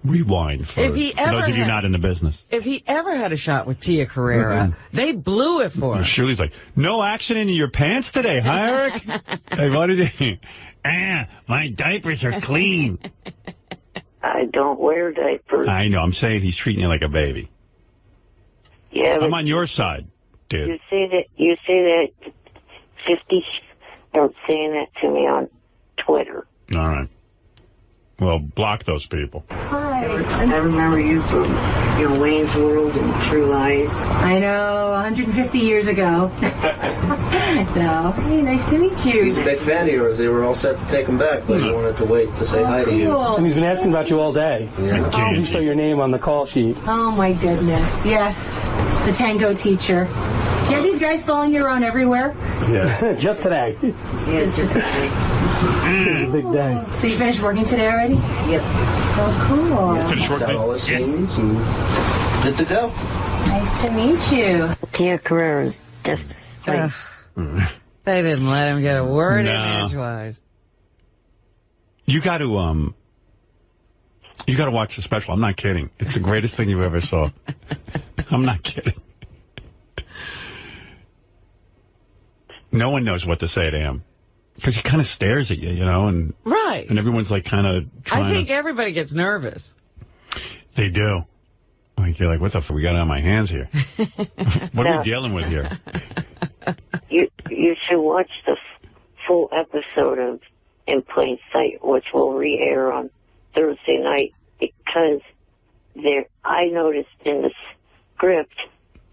rewind for those of you not in the business. If he ever had a shot with Tia Carrera, they blew it for him. Shirley's like, no accident in your pants today, huh, Eric? Hey, what is it? My diapers are clean. I don't wear diapers. I know. I'm saying he's treating you like a baby. Yeah, I'm on your side, dude. You say that 50 don't saying that to me on Twitter. All right. Well, block those people. Hi. I remember you from Wayne's World and True Lies. I know, 150 years ago. No. Hey, nice to meet you. He's a big fan of yours. They were all set to take him back, but he wanted to wait to say hi to you. And he's been asking about you all day. Yeah. He saw your name on the call sheet. Oh, my goodness. Yes. The tango teacher. Do you have these guys following you around everywhere? Yeah. Just today. Yeah, just today. It's a big day. So you finished working today already? Yep. Oh, cool. Finish work, Got all the scenes and good to go. Nice to meet you. Tia Carrera's definitely. They didn't let him get a word in edgewise. You got to watch the special. I'm not kidding. It's the greatest thing you ever saw. I'm not kidding. No one knows what to say to him. Because he kind of stares at you, and right, and everyone's like kind of trying. I think everybody gets nervous. They do. Like you're like, what the fuck we got on my hands here? What are we dealing with here? You should watch the full episode of In Plain Sight, which will re-air on Thursday night, because I noticed in the script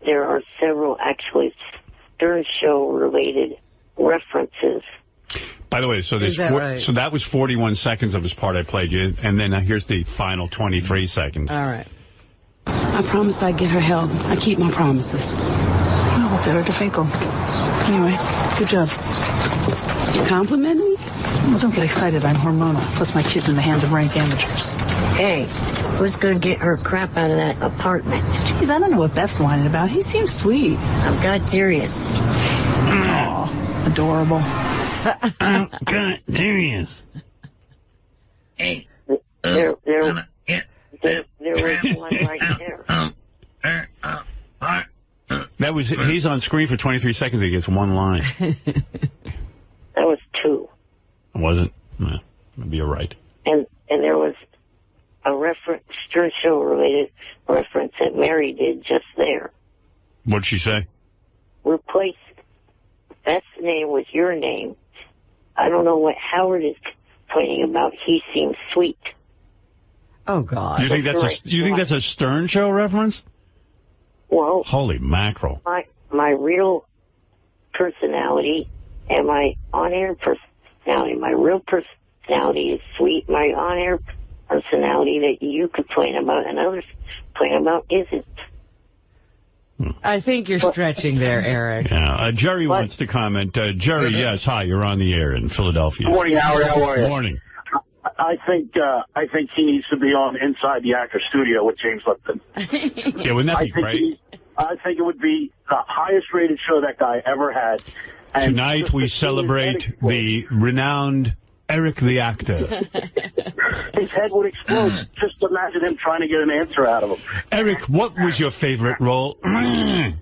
there are several actually Stern Show related references. By the way, so there's so that was 41 seconds of his part I played you, and then here's the final 23 seconds. All right. I promised I'd get her help. I keep my promises. Well, better to Finkel. Anyway, good job. You compliment me? Well, don't get excited. I'm hormonal. Plus, my kid in the hand of rank amateurs. Hey, who's going to get her crap out of that apartment? Jeez, I don't know what Beth's whining about. He seems sweet. I'm God serious. Aw, adorable. I'm God serious. Hey, there was one right there. He's on screen for 23 seconds. He gets one line. That was two. Wasn't? Maybe you're right. And there was a Stern Show related reference that Mary did just there. What'd she say? Replace Beth's name with your name. I don't know what Howard is complaining about. He seems sweet. Oh God! You think that's a Stern Show reference? Well, holy mackerel! My real personality and my on-air personality. My real personality is sweet. My on-air personality that you complain about and others complain about isn't. I think you're stretching there, Eric. Yeah, Jerry wants to comment. Jerry, yes, hi, you're on the air in Philadelphia. Good morning, Howard. How are you? Morning. I think he needs to be on Inside the Actor Studio with James Lipton. Yeah, wouldn't that be great? I think it would be the highest-rated show that guy ever had. And tonight we celebrate the renowned Eric the actor. His head would explode. Just imagine him trying to get an answer out of him. Eric, what was your favorite role? It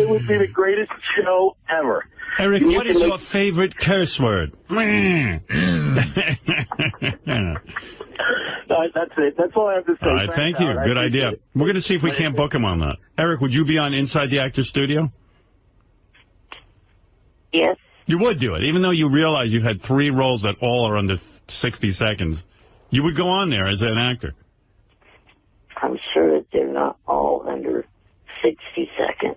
would be the greatest show ever. Eric, what is your favorite curse word? That's it. That's all I have to say. All right, thank you. Good idea. We're going to see if we can't book him on that. Eric, would you be on Inside the Actor Studio? Yes. You would do it, even though you realize you've had 3 roles that all are under 60 seconds. You would go on there as an actor. I'm sure that they're not all under 60 seconds.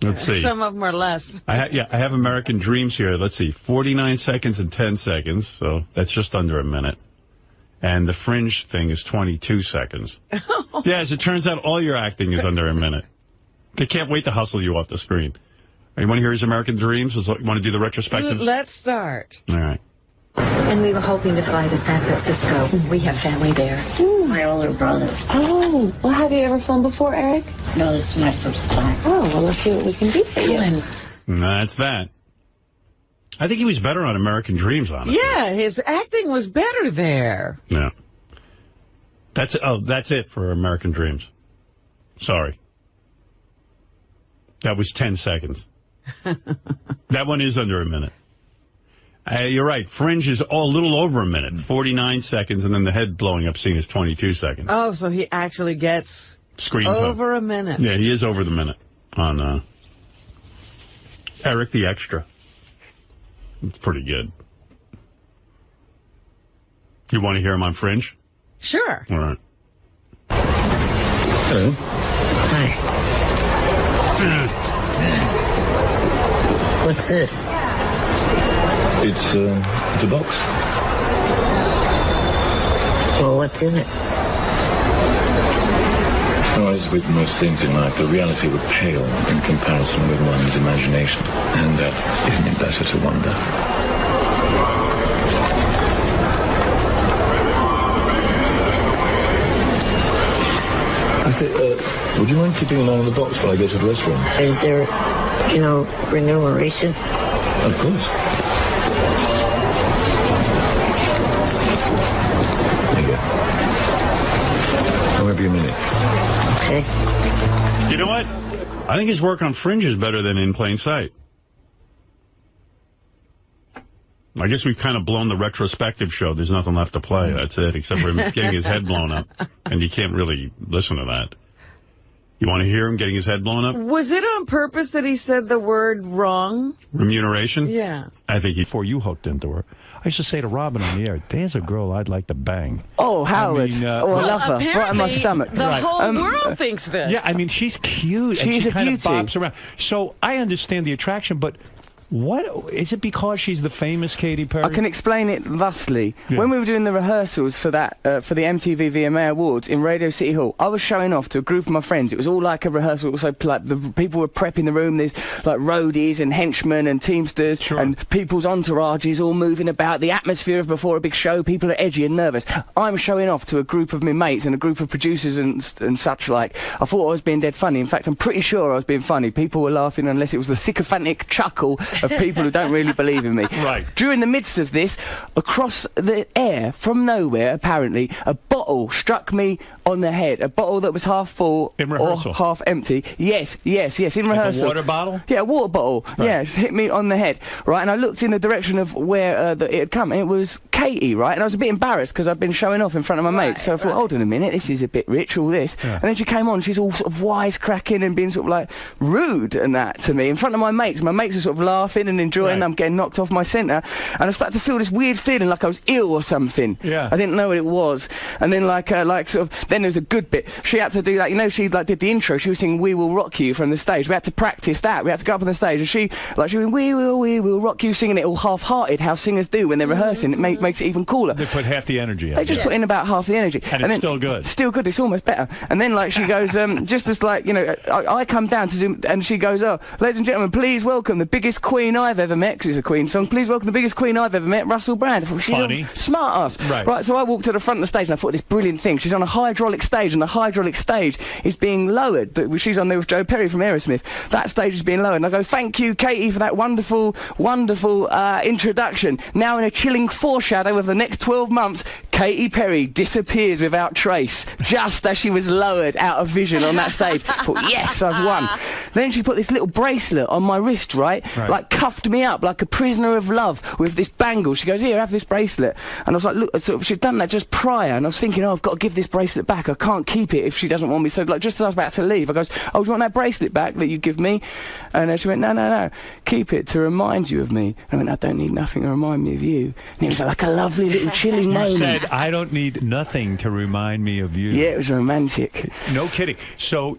Let's see. Some of them are less. I have American Dreams here. Let's see, 49 seconds and 10 seconds, so that's just under a minute. And the Fringe thing is 22 seconds. Yeah, as it turns out, all your acting is under a minute. They can't wait to hustle you off the screen. You want to hear his American Dreams? You want to do the retrospective? Let's start. All right. And we were hoping to fly to San Francisco. We have family there. My older brother. Oh, well, have you ever flown before, Eric? No, this is my first time. Oh, well, let's see what we can do for you. And that's that. I think he was better on American Dreams, honestly. Yeah, his acting was better there. Yeah. That's it for American Dreams. Sorry. That was 10 seconds. That one is under a minute. You're right. Fringe is a little over a minute, 49 seconds, and then the head blowing up scene is 22 seconds. Oh, so he actually gets screen over time. A minute. Yeah, he is over the minute on Eric the Extra. It's pretty good. You want to hear him on Fringe? Sure. All right. Hello. Hi. What's this? It's a box. Well, what's in it? Well, as with most things in life, the reality would pale in comparison with one's imagination. And isn't it better to wonder? I say, would you mind keeping an eye on the box while I go to the restaurant? Is there, remuneration? Of course. There you go. I won't be a minute. Okay. You know what? I think his work on Fringe is better than In Plain Sight. I guess we've kind of blown the retrospective show. There's nothing left to play. That's it, except for him getting his head blown up. And you can't really listen to that. You want to hear him getting his head blown up? Was it on purpose that he said the word wrong? Remuneration? Yeah. I think before you hooked into her, I used to say to Robin on the air, there's a girl I'd like to bang. Oh, Howard. I love her. Right in my stomach. The whole world thinks this. Yeah, I mean, she's cute. She's and she a kind beauty. of bops around. So I understand the attraction, but what is it because she's the famous Katy Perry? I can explain it thusly. Yeah. When we were doing the rehearsals for that, for the MTV VMA Awards in Radio City Hall, I was showing off to a group of my friends. It was all like a rehearsal. So like the people were prepping the room. There's like roadies and henchmen and teamsters and people's entourages all moving about. The atmosphere of before a big show. People are edgy and nervous. I'm showing off to a group of my mates and a group of producers and such like. I thought I was being dead funny. In fact, I'm pretty sure I was being funny. People were laughing unless it was the sycophantic chuckle of people who don't really believe in me. Right. During the midst of this, across the air, from nowhere, apparently, a bottle struck me on the head. A bottle that was half full in rehearsal. Or half empty. Yes, in like rehearsal. A water bottle? Yeah, a water bottle. Right. Yeah, it hit me on the head. Right, and I looked in the direction of where it had come, and it was Katie, right? And I was a bit embarrassed because I'd been showing off in front of my mates. So I thought, hold on a minute, this is a bit rich, all this. Yeah. And then she came on, she's all sort of wisecracking and being sort of like rude and that to me in front of my mates. My mates are sort of laughing and enjoying. I'm getting knocked off my centre, and I started to feel this weird feeling like I was ill or something. Yeah. I didn't know what it was. And then like sort of, then there was a good bit. She had to do that, she like did the intro. She was singing "We Will Rock You" from the stage. We had to practice that. We had to go up on the stage, and she went, we will rock you," singing it all half-hearted, how singers do when they're rehearsing. It makes it even cooler. They put half the energy. They just put in about half the energy, and it's still good. Still good. It's almost better. And then like she goes, just as like I come down to do, and she goes, "Oh, ladies and gentlemen, please welcome the biggest queen I've ever met." 'Cause it's a Queen song. Please welcome the biggest queen I've ever met, Russell Brand. I thought, she's funny, a smart ass. Right. So I walked to the front of the stage, and I thought this brilliant thing. She's on a hydraulic stage, and the hydraulic stage is being lowered. She's on there with Joe Perry from Aerosmith. That stage is being lowered, and I go, "Thank you, Katie, for that wonderful, wonderful introduction." Now, in a chilling foreshadow of the next 12 months, Katy Perry disappears without trace, just as she was lowered out of vision on that stage. I thought, yes, I've won. Then she put this little bracelet on my wrist, right? Like cuffed me up like a prisoner of love with this bangle. She goes, "Here, have this bracelet." And I was like, look, sort of, she'd done that just prior, and I was thinking, oh, I've got to give this bracelet back. I can't keep it if she doesn't want me. So like, just as I was about to leave, I goes, "Oh, do you want that bracelet back that you give me?" And she went, no, keep it to remind you of me. And I went, "I don't need nothing to remind me of you." And it was like a lovely little chilling moment. You said, "I don't need nothing to remind me of you." Yeah, it was romantic. No kidding. So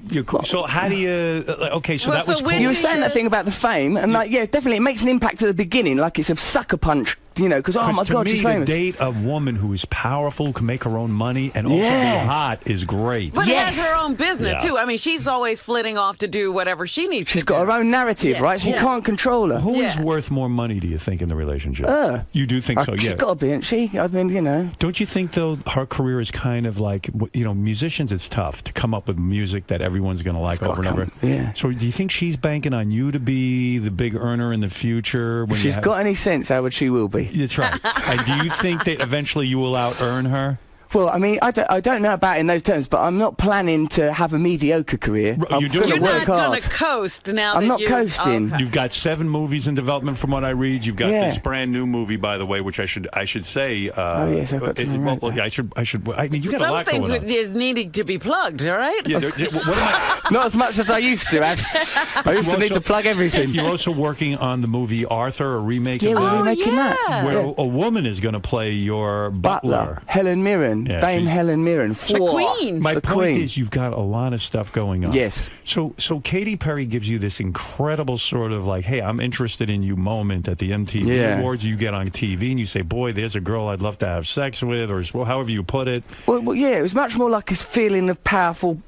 how do you? Okay, so that was cool. You were saying that thing about the fame, and like, yeah, definitely, it makes an impact at the beginning, like it's a sucker punch you know, because oh my God, she's famous. To date a woman who is powerful, who can make her own money, and also be hot is great. But has her own business too. I mean, she's always flitting off to do whatever she needs to do. She's got her own narrative, right? So you can't control her. Who is worth more money, do you think, in the relationship? You do think so, She's got to be, isn't she? I mean, you know. Don't you think, though, her career is kind of like, you know, musicians, it's tough to come up with music that everyone's going to like over and over. Yeah. So do you think she's banking on you to be the big earner in the future? If she's got any sense, Howard, she will be. That's right. And do you think that eventually you will out-earn her? Well, I mean, I don't know about it in those terms, but I'm not planning to have a mediocre career. I'm going to work hard. You're not going to coast now. I'm not coasting. You've got 7 movies in development, from what I read. You've got this brand new movie, by the way, which I should say. Oh yes, I've got to I should. I mean, you got a lot going on. Something is needing to be plugged. All right. Yeah, what am I? Not as much as I used to. I used to need to plug everything. You're also working on the movie Arthur, a remake. Yeah, we're remaking that. Where a woman is going to play your butler. Helen Mirren, Dame Helen Mirren, the Queen. My point is, you've got a lot of stuff going on. Yes. So Katy Perry gives you this incredible sort of like, hey, I'm interested in you moment at the MTV Awards. You get on TV and you say, boy, there's a girl I'd love to have sex with, or however you put it. Well, yeah, it was much more like a feeling of powerful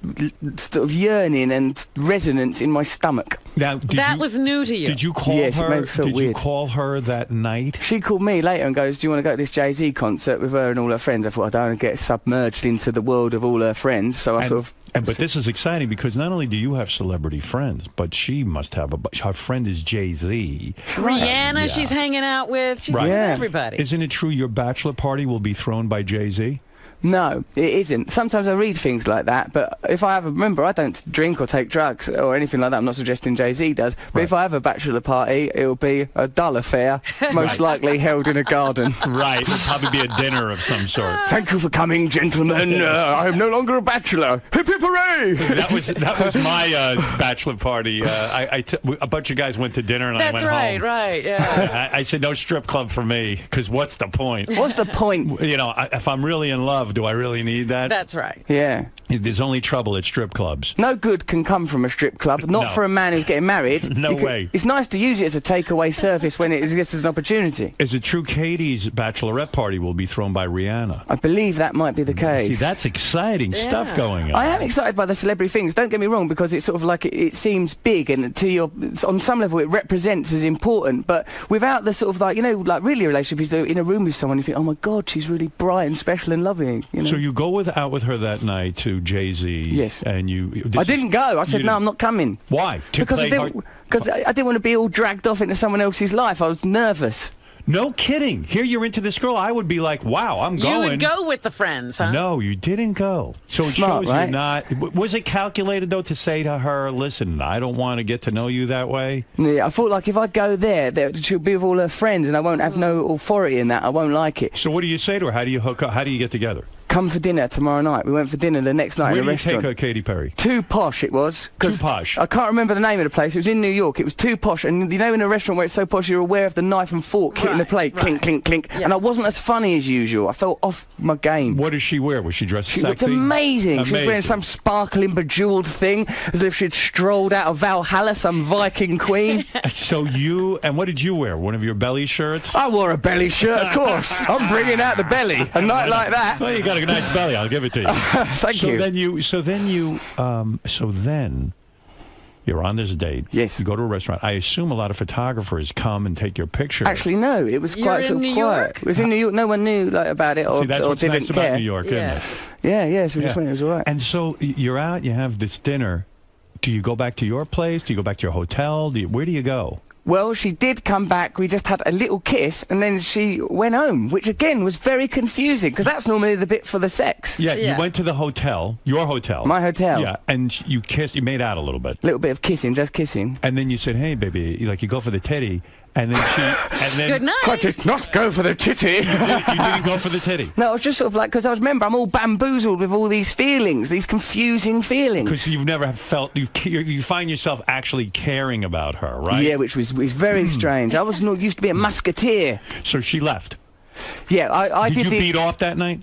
sort of yearning and resonance in my stomach. Now, that was new to you. Did you call her? Yes, it made me feel weird. You call her that night? She called me later and goes, do you want to go to this Jay-Z concert with her and all her friends? I thought, I don't want to get submerged into the world of all her friends, so I sort of... But this is exciting because not only do you have celebrity friends, but she must have her friend is Jay-Z. Rihanna, she's hanging out with. She's with everybody. Isn't it true your bachelor party will be thrown by Jay-Z? No, it isn't. Sometimes I read things like that, but if I remember, I don't drink or take drugs or anything like that. I'm not suggesting Jay-Z does, but if I have a bachelor party, it'll be a dull affair, most likely held in a garden. Right, it'll probably be a dinner of some sort. Thank you for coming, gentlemen. I am no longer a bachelor. Hip hip hooray! That was my bachelor party. A bunch of guys went to dinner and I went home. That's right, yeah. I said no strip club for me, because what's the point? What's the point? You know, if I'm really in love, do I really need that? That's right. Yeah. There's only trouble at strip clubs. No good can come from a strip club, not for a man who's getting married. No way. It's nice to use it as a takeaway service when it exists as an opportunity. Is it true Katie's bachelorette party will be thrown by Rihanna? I believe that might be the case. See, that's exciting stuff going on. I am excited by the celebrity things, don't get me wrong, because it's sort of like it seems big, and on some level it represents as important, but without the sort of like, you know, like really a relationship is in a room with someone, you think, oh my God, she's really bright and special and loving. You know? So you go out with her that night to Jay-Z. Yes. And I didn't go. I said, no, I'm not coming. Why? Because I didn't want to be all dragged off into someone else's life. I was nervous. No kidding. Here you're into this girl. I would be like, wow, I'm going. You would go with the friends, huh? No, you didn't go. So it Smart, shows right? you're not... Was it calculated, though, to say to her, listen, I don't want to get to know you that way? Yeah, I thought, like, if I go there, she'll be with all her friends and I won't have no authority in that. I won't like it. So what do you say to her? How do you hook up? How do you get together? Come for dinner tomorrow night. We went for dinner the next night in a restaurant. Where did you take her, Katy Perry? Too Posh it was. Too Posh? I can't remember the name of the place. It was in New York. It was Too Posh. And you know in a restaurant where it's so posh, you're aware of the knife and fork hitting the plate. Clink, clink, clink. Yeah. And I wasn't as funny as usual. I felt off my game. What does she wear? Was she dressed sexy? She looked amazing. She was wearing some sparkling, bejeweled thing, as if she'd strolled out of Valhalla, some Viking queen. So and what did you wear? One of your belly shirts? I wore a belly shirt, of course. I'm bringing out the belly. A night like that. Well, you got a nice belly. I'll give it to you. Thank you. So then you're on this date. Yes. You go to a restaurant. I assume a lot of photographers come and take your picture. Actually, no. It was quite sort of quiet. It was in New York. No one knew about it or that's what's didn't nice care. about New York, isn't it? Yeah. So we just went. It was all right. And so you're out. You have this dinner. Do you go back to your place? Do you go back to your hotel? Where do you go? Well, she did come back. We just had a little kiss, and then she went home, which again was very confusing because that's normally the bit for the sex. Yeah, you went to the hotel, your hotel. My hotel. Yeah, and you kissed. You made out a little bit. A little bit of kissing, just kissing. And then you said, "Hey, baby," you go for the titty. And then good night. I did not go for the titty. You didn't go for the titty. No, I was just sort of like, because I remember I'm all bamboozled with all these feelings, these confusing feelings. Because you've never felt you find yourself actually caring about her, right? Yeah, which was very strange. I was used to be a musketeer. So she left. Yeah, I did. Did you beat off that night?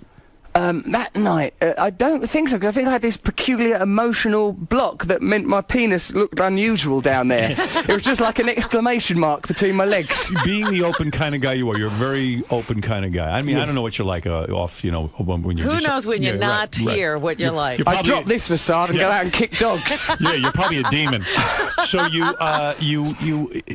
That night, I don't think so, because I think I had this peculiar emotional block that meant my penis looked unusual down there. It was just like an exclamation mark between my legs. Being the open kind of guy you are, you're a very open kind of guy. I mean, I don't know what you're like off, when you're Who knows when you're not here what you're like. I drop this facade and go out and kick dogs. Yeah, you're probably a demon. So do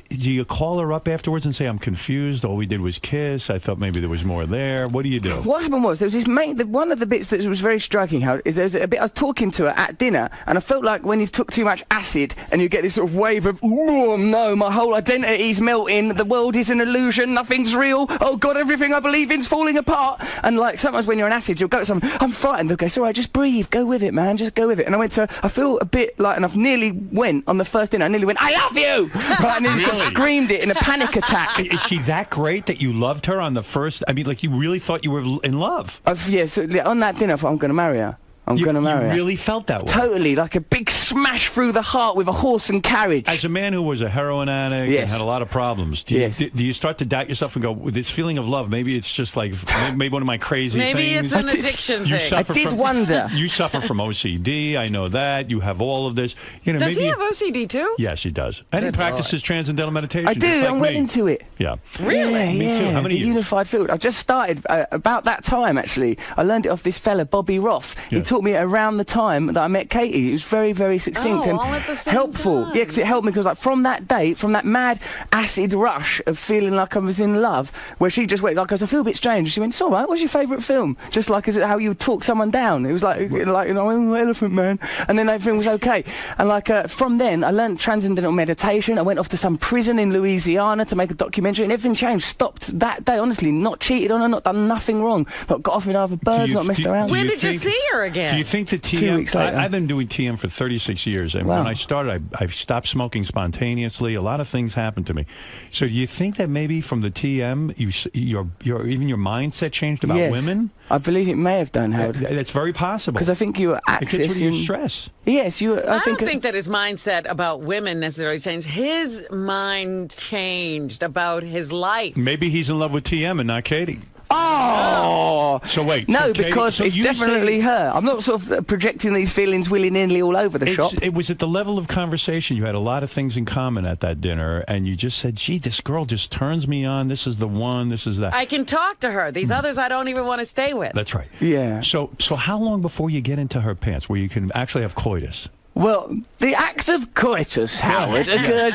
you call her up afterwards and say, I'm confused, all we did was kiss, I thought maybe there was more there? What do you do? What happened was, there was this one of the bits that was very striking, Howard, is there's a bit, I was talking to her at dinner, and I felt like when you've took too much acid, and you get this sort of wave of, oh no, my whole identity's melting, the world is an illusion, nothing's real, oh God, everything I believe in's falling apart. And like, sometimes when you're on acid, you'll go to someone, I'm frightened, they'll go, it's all right, just breathe, go with it, man, just go with it. And I went to, I feel a bit like, and I've nearly went on the first dinner, I nearly went, I love you! Right, and then sort of screamed it in a panic attack. Is she that great that you loved her on the first, I mean, like you really thought you were in love? Yeah, so on that dinner, I thought, I'm going to marry her. I'm going to marry her. You really felt that way? Totally, like a big smash through the heart with a horse and carriage. As a man who was a heroin addict and had a lot of problems, do you start to doubt yourself and go, with this feeling of love, maybe it's just like, maybe one of my crazy things? Maybe it's an addiction thing. I did wonder. You suffer from OCD, I know that. You have all of this. Does maybe he have OCD too? Yes, he does. And he practices transcendental meditation. I do, I'm well into it. Yeah. Really? Yeah, me too. How many years? Unified field. I just started about that time, actually. I learned it off this fella, Bobby Roth. He taught me around the time that I met Katie. It was very, very succinct and all at the same helpful. time. Yeah, because it helped me, because like from that day, from that mad acid rush of feeling like I was in love, where she just went like, I feel a bit strange. She went, it's all right, what's your favourite film? Just like as how you would talk someone down. It was like Elephant Man, and then everything was okay. And like from then, I learned transcendental meditation. I went off to some prison in Louisiana to make a documentary, and everything changed. Stopped that day, honestly, not cheated on her, not done nothing wrong, not got off with other birds, not messed around. When did you see her again? Do you think that 2 weeks later. I've been doing TM for 36 years, and when I started, I stopped smoking spontaneously. A lot of things happened to me. So do you think that maybe from the TM, even your mindset changed about women? I believe it may have done, Howard. That's very possible. Because I think you were accessing... It gets rid of your stress. Yes, I don't think that his mindset about women necessarily changed. His mind changed about his life. Maybe he's in love with TM and not Katie. Oh! So wait. No, Katie, because it's definitely her. I'm not sort of projecting these feelings willy-nilly all over the shop. It was at the level of conversation. You had a lot of things in common at that dinner, and you just said, gee, this girl just turns me on. This is the one. This is that. I can talk to her. These others I don't even want to stay with. That's right. Yeah. So how long before you get into her pants where you can actually have coitus? Well, the act of coitus, Howard, occurred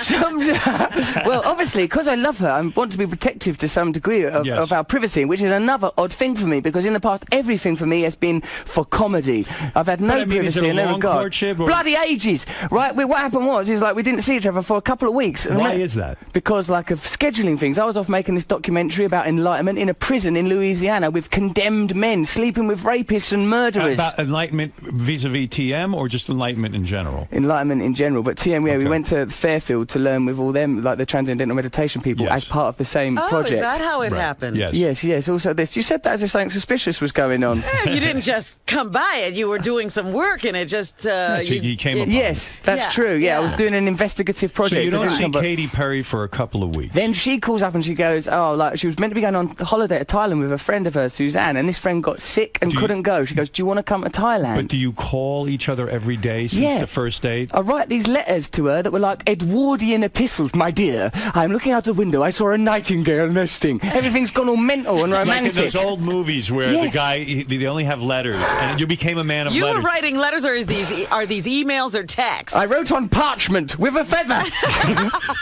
well, obviously, because I love her, I want to be protective to some degree of our privacy, which is another odd thing for me, because in the past, everything for me has been for comedy. I've had no privacy in no regard. Bloody ages! Right, what happened is like we didn't see each other for a couple of weeks. And why is that? Because, like, of scheduling things. I was off making this documentary about enlightenment in a prison in Louisiana with condemned men sleeping with rapists and murderers. About enlightenment vis-a-vis TM, or just enlightenment in general? Enlightenment in general, but TM, we went to Fairfield to learn with all them, like the transcendental meditation people, as part of the same project. Is that how it happened? Yes. Also this. You said that as if something suspicious was going on. Yeah, you didn't just come by it. You were doing some work, and it just... you came upon Yes, that's true. Yeah, I was doing an investigative project. So you don't see Katy Perry for a couple of weeks. Then she calls up and she goes, she was meant to be going on holiday to Thailand with a friend of hers, Suzanne, and this friend got sick and couldn't go. She goes, do you want to come to Thailand? But do you call each other every day since the first date? I write these letters to her that were like Edwardian epistles. My dear, I'm looking out the window. I saw a nightingale nesting. Everything's gone all mental and romantic. Like in those old movies where the guy, they only have letters, and you became a man of letters. You were writing letters, or are these emails or texts? I wrote on parchment with a feather.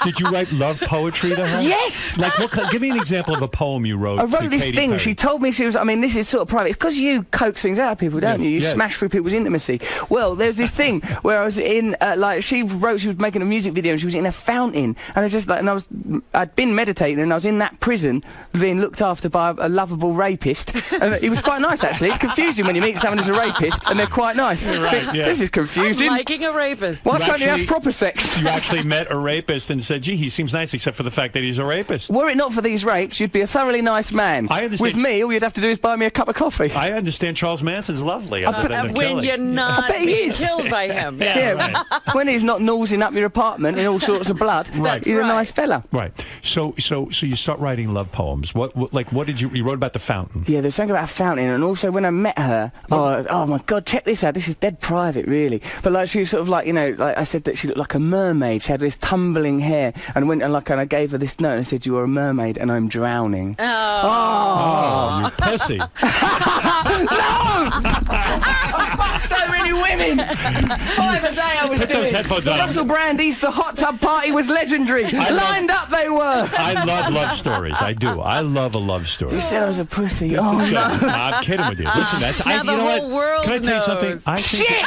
Did you write love poetry to her? Yes. Like, give me an example of a poem you wrote. I wrote this thing. Perry. She told me she was. I mean, this is sort of private. It's because you coax things out of people, don't you? You smash through people's intimacy. Well, there's this thing where I was in, she wrote she was making a music video and she was in a fountain, and I just I'd been meditating and I was in that prison being looked after by a lovable rapist, and it was quite nice actually. It's confusing when you meet someone who's a rapist and they're quite nice. Right, This is confusing. I'm liking a rapist. Why can't you have proper sex? You actually met a rapist and said, gee, he seems nice except for the fact that he's a rapist. Were it not for these rapes, you'd be a thoroughly nice man. I understand. With me, all you'd have to do is buy me a cup of coffee. I understand Charles Manson's lovely. When you're not being killed by him. him. Yeah, right. When he's not nosing up your apartment in all sorts of blood, he's a nice fella. Right. So you start writing love poems. What did you wrote about the fountain? Yeah, there's something about a fountain, and also when I met her, oh my God, check this out. This is dead private, really. But like she was sort of like, you know, like I said that she looked like a mermaid. She had this tumbling hair, and I gave her this note and I said, "You are a mermaid, and I'm drowning." Oh, you pussy! No! I fucked so many women. 5 a day I was Put doing. those headphones The on. Russell Brand Easter hot tub party was legendary. Lined up they were. I love love stories. I do. I love a love story. You said I was a pussy. No, I'm kidding with you. Listen, Now the whole world Can I tell you something? knows. Shit!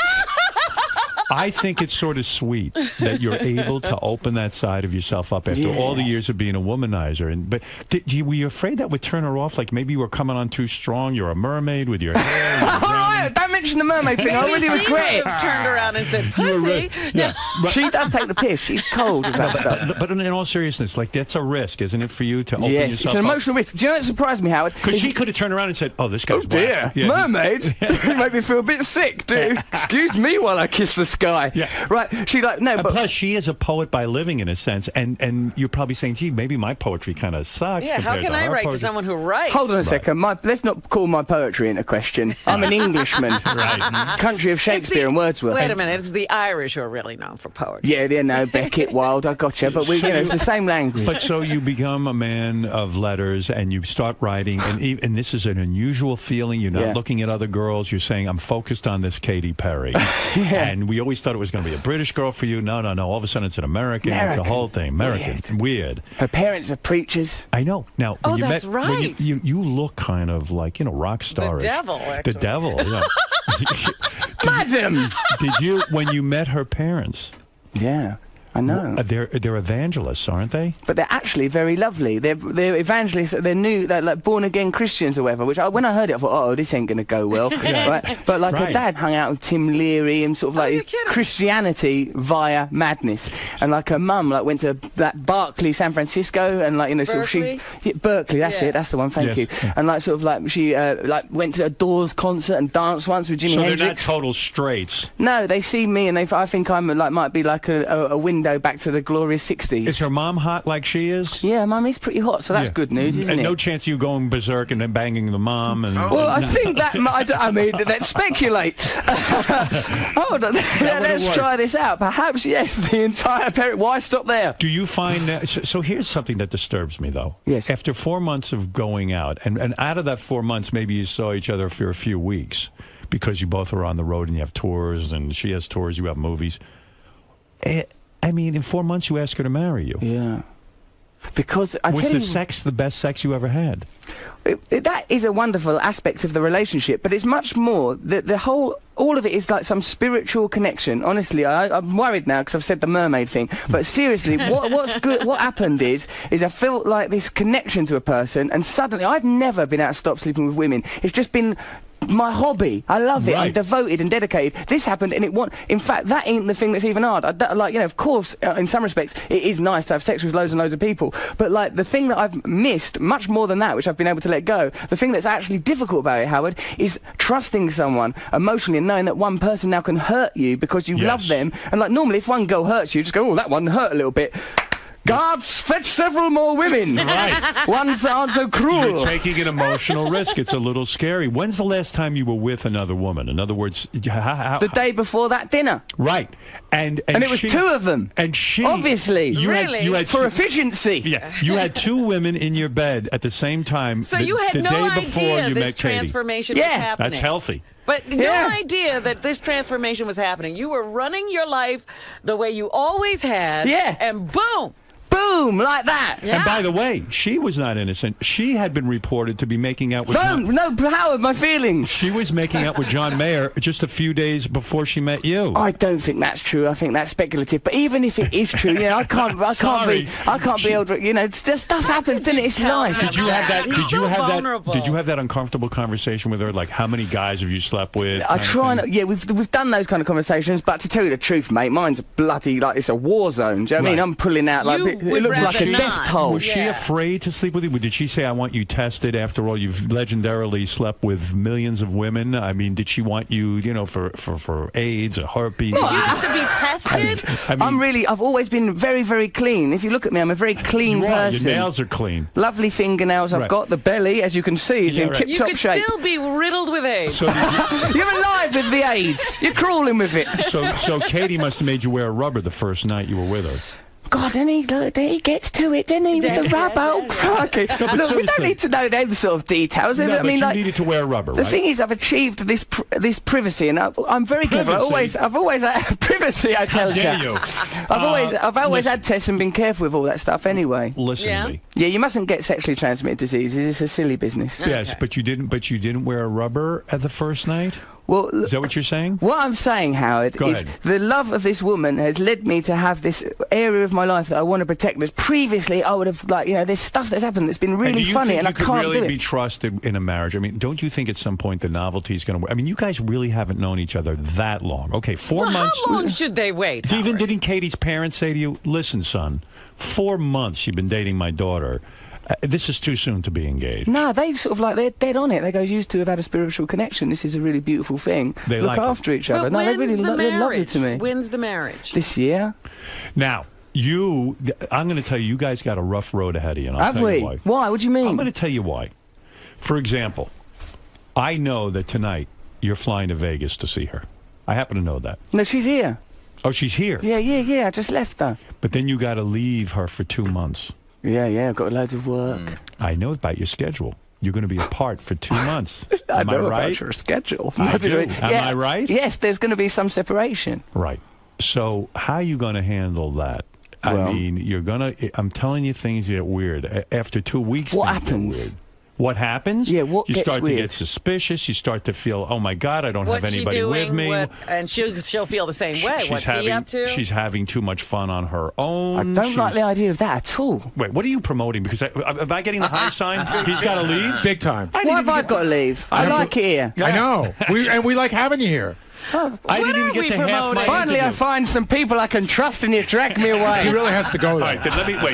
I think it's sort of sweet that you're able to open that side of yourself up after all the years of being a womanizer. But were you afraid that would turn her off? Like maybe you were coming on too strong. You're a mermaid with your hair. All right, don't mention the mermaid thing. I really regret it. Turned around and said, "Pussy." Yeah. She does take the piss. She's cold with that stuff. But in all seriousness, like that's a risk, isn't it, for you to open Yes, yourself it's an up? emotional risk. Do you know what surprised me, Howard? Because she could have turned around and said, "Oh, this guy's dear, whacked." Yeah. mermaid. You make me feel a bit sick, dude. Excuse me while I kiss the sky. Yeah. Right. She like no, And but plus, she is a poet by living in a sense, and you're probably saying, "Gee, maybe my poetry kind of sucks." Yeah, how can I write to someone who writes? hold on a second. Let's not call my poetry into question. I'm an Englishman. Right. Country of Shakespeare and Wordsworth. Wait a minute, it's the Irish who are really known for poetry. Yeah, no, Beckett, Wilde, I gotcha. But it's the same language. But so you become a man of letters, and you start writing, and this is an unusual feeling. You're not looking at other girls. You're saying, "I'm focused on this Katy Perry." And we always thought it was going to be a British girl for you. No. All of a sudden, it's an American. It's a whole thing. American. Weird. Her parents are preachers. I know. Now, when you that's met, right. when you look kind of like, rock starish. The devil, actually. The devil, yeah. Madam! Did you, when you met her parents? Yeah. I know. They're evangelists, aren't they? But they're actually very lovely. They're evangelists. They're new. They're like born again Christians or whatever. Which when I heard it, I thought, oh, this ain't going to go well. Right? But like her dad hung out with Tim Leary and sort of like Christianity via madness. And like her mum went to that Berkeley, San Francisco, and Berkeley? Berkeley. That's it. That's the one. Thank you. And she went to a Doors concert and danced once with Jimi Hendrix. So they're not total straights. No, they see me and I think I'm might be like a window back to the glorious 60s. Is her mom hot like she is? Yeah, Mum is pretty hot, so that's good news, isn't it? And no chance you going berserk and then banging the mom? And well, I think that let's speculate. Hold on, let's try this out. Perhaps, yes, the entire parent. Why stop there? Do you find that... So here's something that disturbs me, though. Yes. After 4 months of going out, and out of that 4 months, maybe you saw each other for a few weeks because you both are on the road and you have tours, and she has tours, you have movies. I mean, in 4 months, you ask her to marry you. Yeah. Because was the sex the best sex you ever had? That is a wonderful aspect of the relationship, but it's much more. All of it is like some spiritual connection. Honestly, I'm worried now because I've said the mermaid thing. But seriously, what's good? What happened is I felt like this connection to a person, and suddenly I've never been able to stop sleeping with women. It's just been my hobby. I love it. I'm devoted and dedicated. This happened, and in fact, that ain't the thing that's even hard. Of course, in some respects, it is nice to have sex with loads and loads of people. But like the thing that I've missed, much more than that, which I've been able to let go, the thing that's actually difficult about it, Howard, is trusting someone emotionally and knowing that one person now can hurt you because you love them. And like normally, if one girl hurts you, just go, oh, that one hurt a little bit. Guards, fetch several more women. Right. Ones that aren't so cruel. You're taking an emotional risk. It's a little scary. When's the last time you were with another woman? In other words, the day before that dinner. Right. And it was two of them. And she... Obviously. You had for efficiency. Yeah. You had two women in your bed at the same time. So you had the no day before idea you this met Katie. transformation was happening. That's healthy. But no idea that this transformation was happening. You were running your life the way you always had. Yeah. And boom. Boom, like that. Yeah. And by the way, she was not innocent. She had been reported to be making out with... No, Howard, my feelings. She was making out with John Mayer just a few days before she met you. I don't think that's true. I think that's speculative. But even if it is true, I can't be able to, stuff happens, doesn't it? It's life. Did you have that? Did you have that uncomfortable conversation with her? Like, how many guys have you slept with? I try not. Yeah, we've done those kind of conversations. But to tell you the truth, mate, mine's bloody it's a war zone. Do you know what I mean? I'm pulling out like. it looks like a death toll. Was she afraid to sleep with you? Did she say, I want you tested? After all, you've legendarily slept with millions of women. I mean, did she want you, you know, for AIDS or herpes? Did you have to be tested? I mean, I've always been very, very clean. If you look at me, I'm a very clean person. Your nails are clean. Lovely fingernails I've got. The belly, as you can see, is in tip-top shape. You could still be riddled with AIDS. So you're alive with the AIDS. You're crawling with it. So Katie must have made you wear a rubber the first night you were with her. God, and he gets to it, doesn't he, with the rubber? Oh, crikey. No, look, we don't need to know them sort of details. No, I mean, but you needed to wear a rubber, The right? thing is, I've achieved this privacy, and I'm very clever. I've always privacy, I tell you. I've always had tests and been careful with all that stuff anyway. Listen to me. Yeah, you mustn't get sexually transmitted diseases. It's a silly business. Yes, but you didn't wear a rubber at the first night? Well, is that what you're saying? What I'm saying, Howard, is the love of this woman has led me to have this area of my life that I want to protect. That previously I would have, like, you know, there's stuff that's happened that's been really funny, and I can't do it. Do you think you could really be trusted in a marriage? I mean, don't you think at some point the novelty is going to... I mean, you guys really haven't known each other that long. Okay, 4 months... How long should they wait, Didn't Katie's parents say to you, listen, son, 4 months you've been dating my daughter... this is too soon to be engaged. No, they sort of like, they're dead on it. They go, you two have had a spiritual connection. This is a really beautiful thing. They look after each other. But no, they really they're lovely to me. When's the marriage? This year. Now, I'm going to tell you, you guys got a rough road ahead of you, and I'll tell you why. Why? What do you mean? I'm going to tell you why. For example, I know that tonight you're flying to Vegas to see her. I happen to know that. No, she's here. Oh, she's here? Yeah, I just left her. But then you got to leave her for 2 months. Yeah, I've got loads of work. I know about your schedule. You're going to be apart for 2 months. I Am know I right? about your schedule. I do. Am I right? Yes, there's going to be some separation. Right. So how are you going to handle that? I mean, you're going to... I'm telling you, things get weird. After 2 weeks, what things happens? get weird. What happens? Yeah, what you gets start weird? to get suspicious. You start to feel, oh my God, I don't have anybody with me. And she'll feel the same way. What's he up to? She's having too much fun on her own. I don't like the idea of that at all. Wait, what are you promoting? Because am I getting the high sign? He's got to leave? Big time. Why have I got to leave? I like it here. I know. We like having you here. I didn't even get to half my Finally, interview. I find some people I can trust and you drag me away. He really has to go there. All right,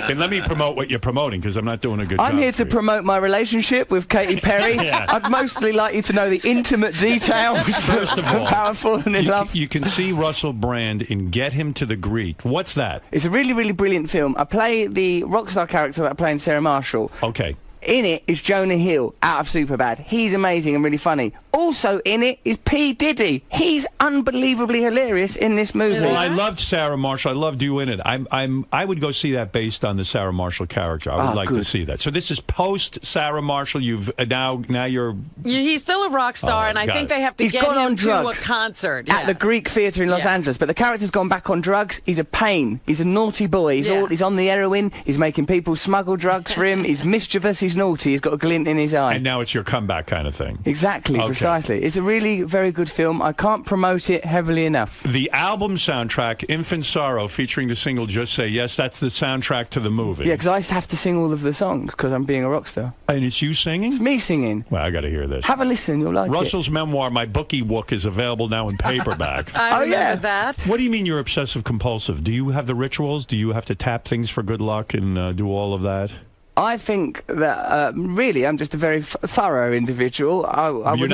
then let me promote what you're promoting, because I'm not doing a good job. I'm here to promote my relationship with Katy Perry. Yeah. I'd mostly like you to know the intimate details First of all, how I've fallen in love. You can see Russell Brand in Get Him to the Greek. What's that? It's a really, really brilliant film. I play the rock star character that I play in Sarah Marshall. Okay. In it is Jonah Hill, out of Superbad. He's amazing and really funny. Also in it is P. Diddy. He's unbelievably hilarious in this movie. Well, I loved Sarah Marshall. I loved you in it. I would go see that based on the Sarah Marshall character. I would like to see that. So this is post Sarah Marshall. You've now you're. He's still a rock star, and I think they have to get him to a concert at the Greek Theatre in Los Angeles. But the character's gone back on drugs. He's a pain. He's a naughty boy. He's on the heroin. He's making people smuggle drugs for him. He's mischievous. He's naughty. He's got a glint in his eye. And now it's your comeback kind of thing. Exactly, precisely. It's a really very good film. I can't promote it heavily enough. The album soundtrack, Infant Sorrow, featuring the single Just Say Yes, that's the soundtrack to the movie. Yeah, because I used to have to sing all of the songs because I'm being a rock star. And it's you singing? It's me singing. Well, I got to hear this. Have a listen, you'll like Russell's memoir, My Bookie Wook, is available now in paperback. I remember that. What do you mean you're obsessive compulsive? Do you have the rituals? Do you have to tap things for good luck and do all of that? I think that really I'm just a very thorough individual. I wouldn't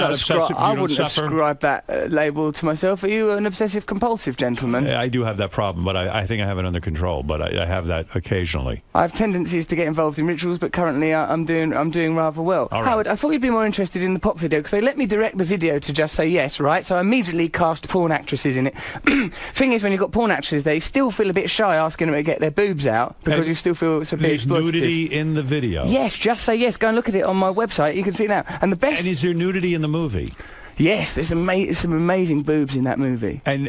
ascribe that label to myself. Are you an obsessive compulsive gentleman? I do have that problem, but I think I have it under control. But I have that occasionally. I have tendencies to get involved in rituals, but currently I'm doing rather well. All right. Howard, I thought you'd be more interested in the pop video because they let me direct the video to Just Say Yes, right? So I immediately cast porn actresses in it. Thing is, when you've got porn actresses, they still feel a bit shy asking them to get their boobs out because you still feel it's a bit exploitative. There's nudity in the video. Yes, Just Say Yes. Go and look at it on my website. You can see it now. And the best. And is there nudity in the movie? Yes, there's some amazing boobs in that movie. And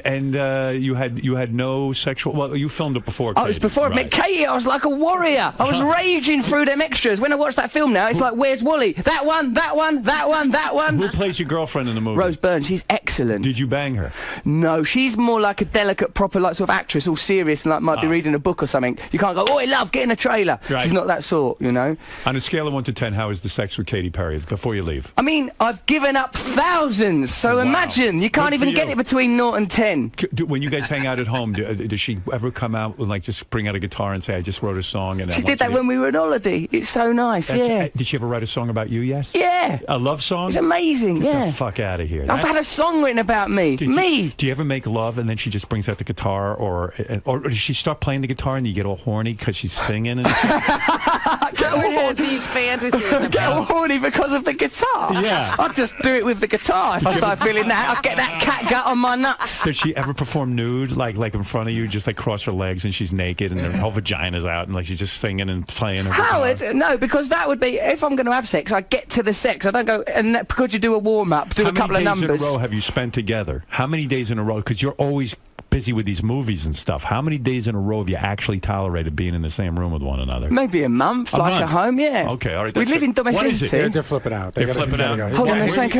you had no sexual. Well, you filmed it before. Oh, it was before I met Katie. I was like a warrior. I was raging through them extras. When I watch that film now, it's like, where's Wally? That one, that one, that one, that one. Who plays your girlfriend in the movie? Rose Byrne. She's excellent. Did you bang her? No, she's more like a delicate, proper, like sort of actress, all serious and like might be reading a book or something. You can't go, oh, I love, get in a trailer. Right. She's not that sort, you know. On a scale of 1 to 10, how is the sex with Katy Perry before you leave? I mean, I've given up thousands thousands. So imagine, you can't even get it between 0 and 10. When you guys hang out at home, does she ever come out and like just bring out a guitar and say, "I just wrote a song"? And she did that when we were on holiday. It's so nice. Yeah. Did she ever write a song about you? Yes. Yeah. A love song. It's amazing. Get the fuck out of here. I've had a song written about me. Do you ever make love and then she just brings out the guitar, or does she start playing the guitar and you get all horny because she's singing? And Howard has these fantasies about. Get all horny because of the guitar. Yeah. I'll just do it with the guitar. If I start feeling that, I'll get that cat gut on my nuts. Does she ever perform nude, like in front of you, just like cross her legs and she's naked and her whole vagina's out and like she's just singing and playing her Howard, guitar? no, because that would be, if I'm going to have sex, I get to the sex. I don't go, and because you do a warm-up, do a couple of numbers. How many days in a row have you spent together? How many days in a row? Because you're always busy with these movies and stuff. How many days in a row have you actually tolerated being in the same room with one another? Maybe a month, at home, yeah. Okay, all right. We live in domesticity. What is it? They're flipping out. They're flipping out. Hold on, they're saying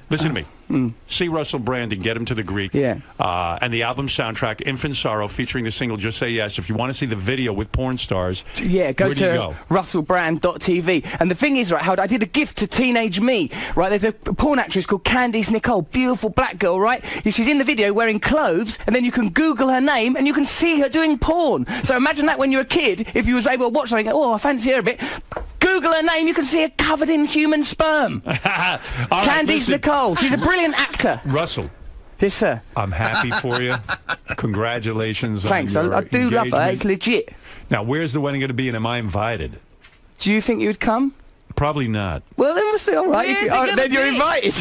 Listen to me. See Russell Brand and get him to the Greek. Yeah. And the album soundtrack, Infant Sorrow, featuring the single Just Say Yes. If you want to see the video with porn stars, go to russellbrand.tv. And the thing is, right, Howard, I did a gift to teenage me, right? There's a porn actress called Candice Nicole, beautiful black girl, right? She's in the video wearing clothes, and then you can Google her name and you can see her doing porn. So imagine that when you're a kid, if you was able to watch something, oh, I fancy her a bit. Google her name, you can see her covered in human sperm. Candice Nicole, she's a brilliant actor. Russell. Yes, sir. I'm happy for you. Congratulations. Thanks, on your I do love her. It's legit. Now, where's the wedding going to be, and am I invited? Do you think you'd come? Probably not. Well, then we're still all right. Then you're invited.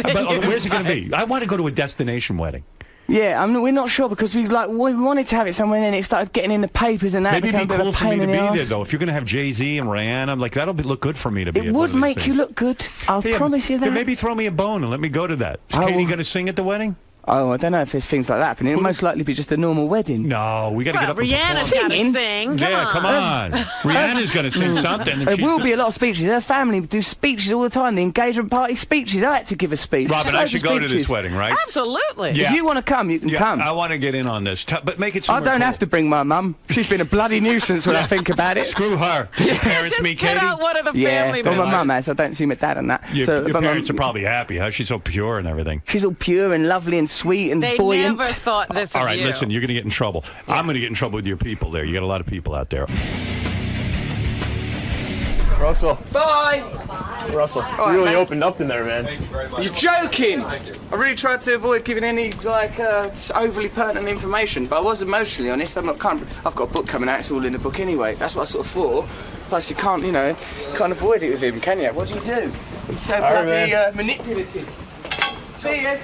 But where's it going to be? I want to go to a destination wedding. Yeah, we're not sure because we wanted to have it somewhere and then it started getting in the papers and that. Maybe it'd be cool for me to be there though. If you're going to have Jay-Z and Rihanna, like that'll look good for me to be. It would make you look good. I'll promise you that. Maybe throw me a bone and let me go to that. Is Katie going to sing at the wedding? Oh, I don't know if there's things like that happening. It'll most likely be just a normal wedding. No, we got to get up and Rihanna's got to sing. Come on. Rihanna's going to sing something. There will be a lot of speeches. Her family do speeches all the time. The engagement party speeches. I had to give a speech. Robin, I should go to this wedding, right? Absolutely. Yeah. If you want to come, you can come. I want to get in on this. But make it I don't have to bring my mum. She's been a bloody nuisance when I think about it. Screw her. Do your parents meet Katie? Out one of the family well, my mum has. I don't see my dad and that. Your parents are probably happy, huh? She's so pure and everything. She's all pure and lovely and sweet and buoyant. Never thought this of All right, listen, you're going to get in trouble. Yeah. I'm going to get in trouble with your people there. You got a lot of people out there. Russell. Bye. Russell, you really opened up in there, man. You're joking. I really tried to avoid giving any, overly pertinent information, but I was emotionally honest. I've got a book coming out. It's all in the book anyway. That's what I sort of thought. Plus, you can't, can't avoid it with him, can you? What do? He's so bloody manipulative. See you.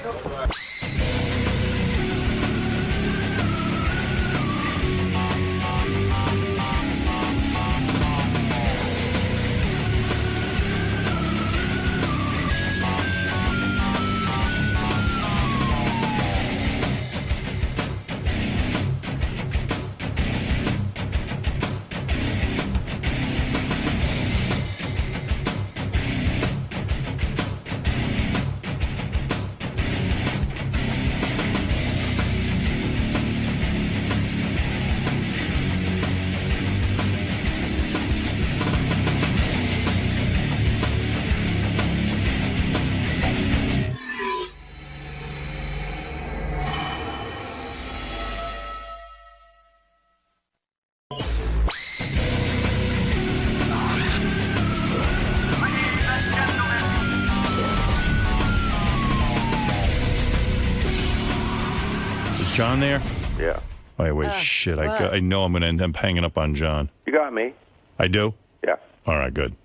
John there? Yeah. Wait, shit. I know I'm going to end up hanging up on John. You got me. I do? Yeah. All right, good.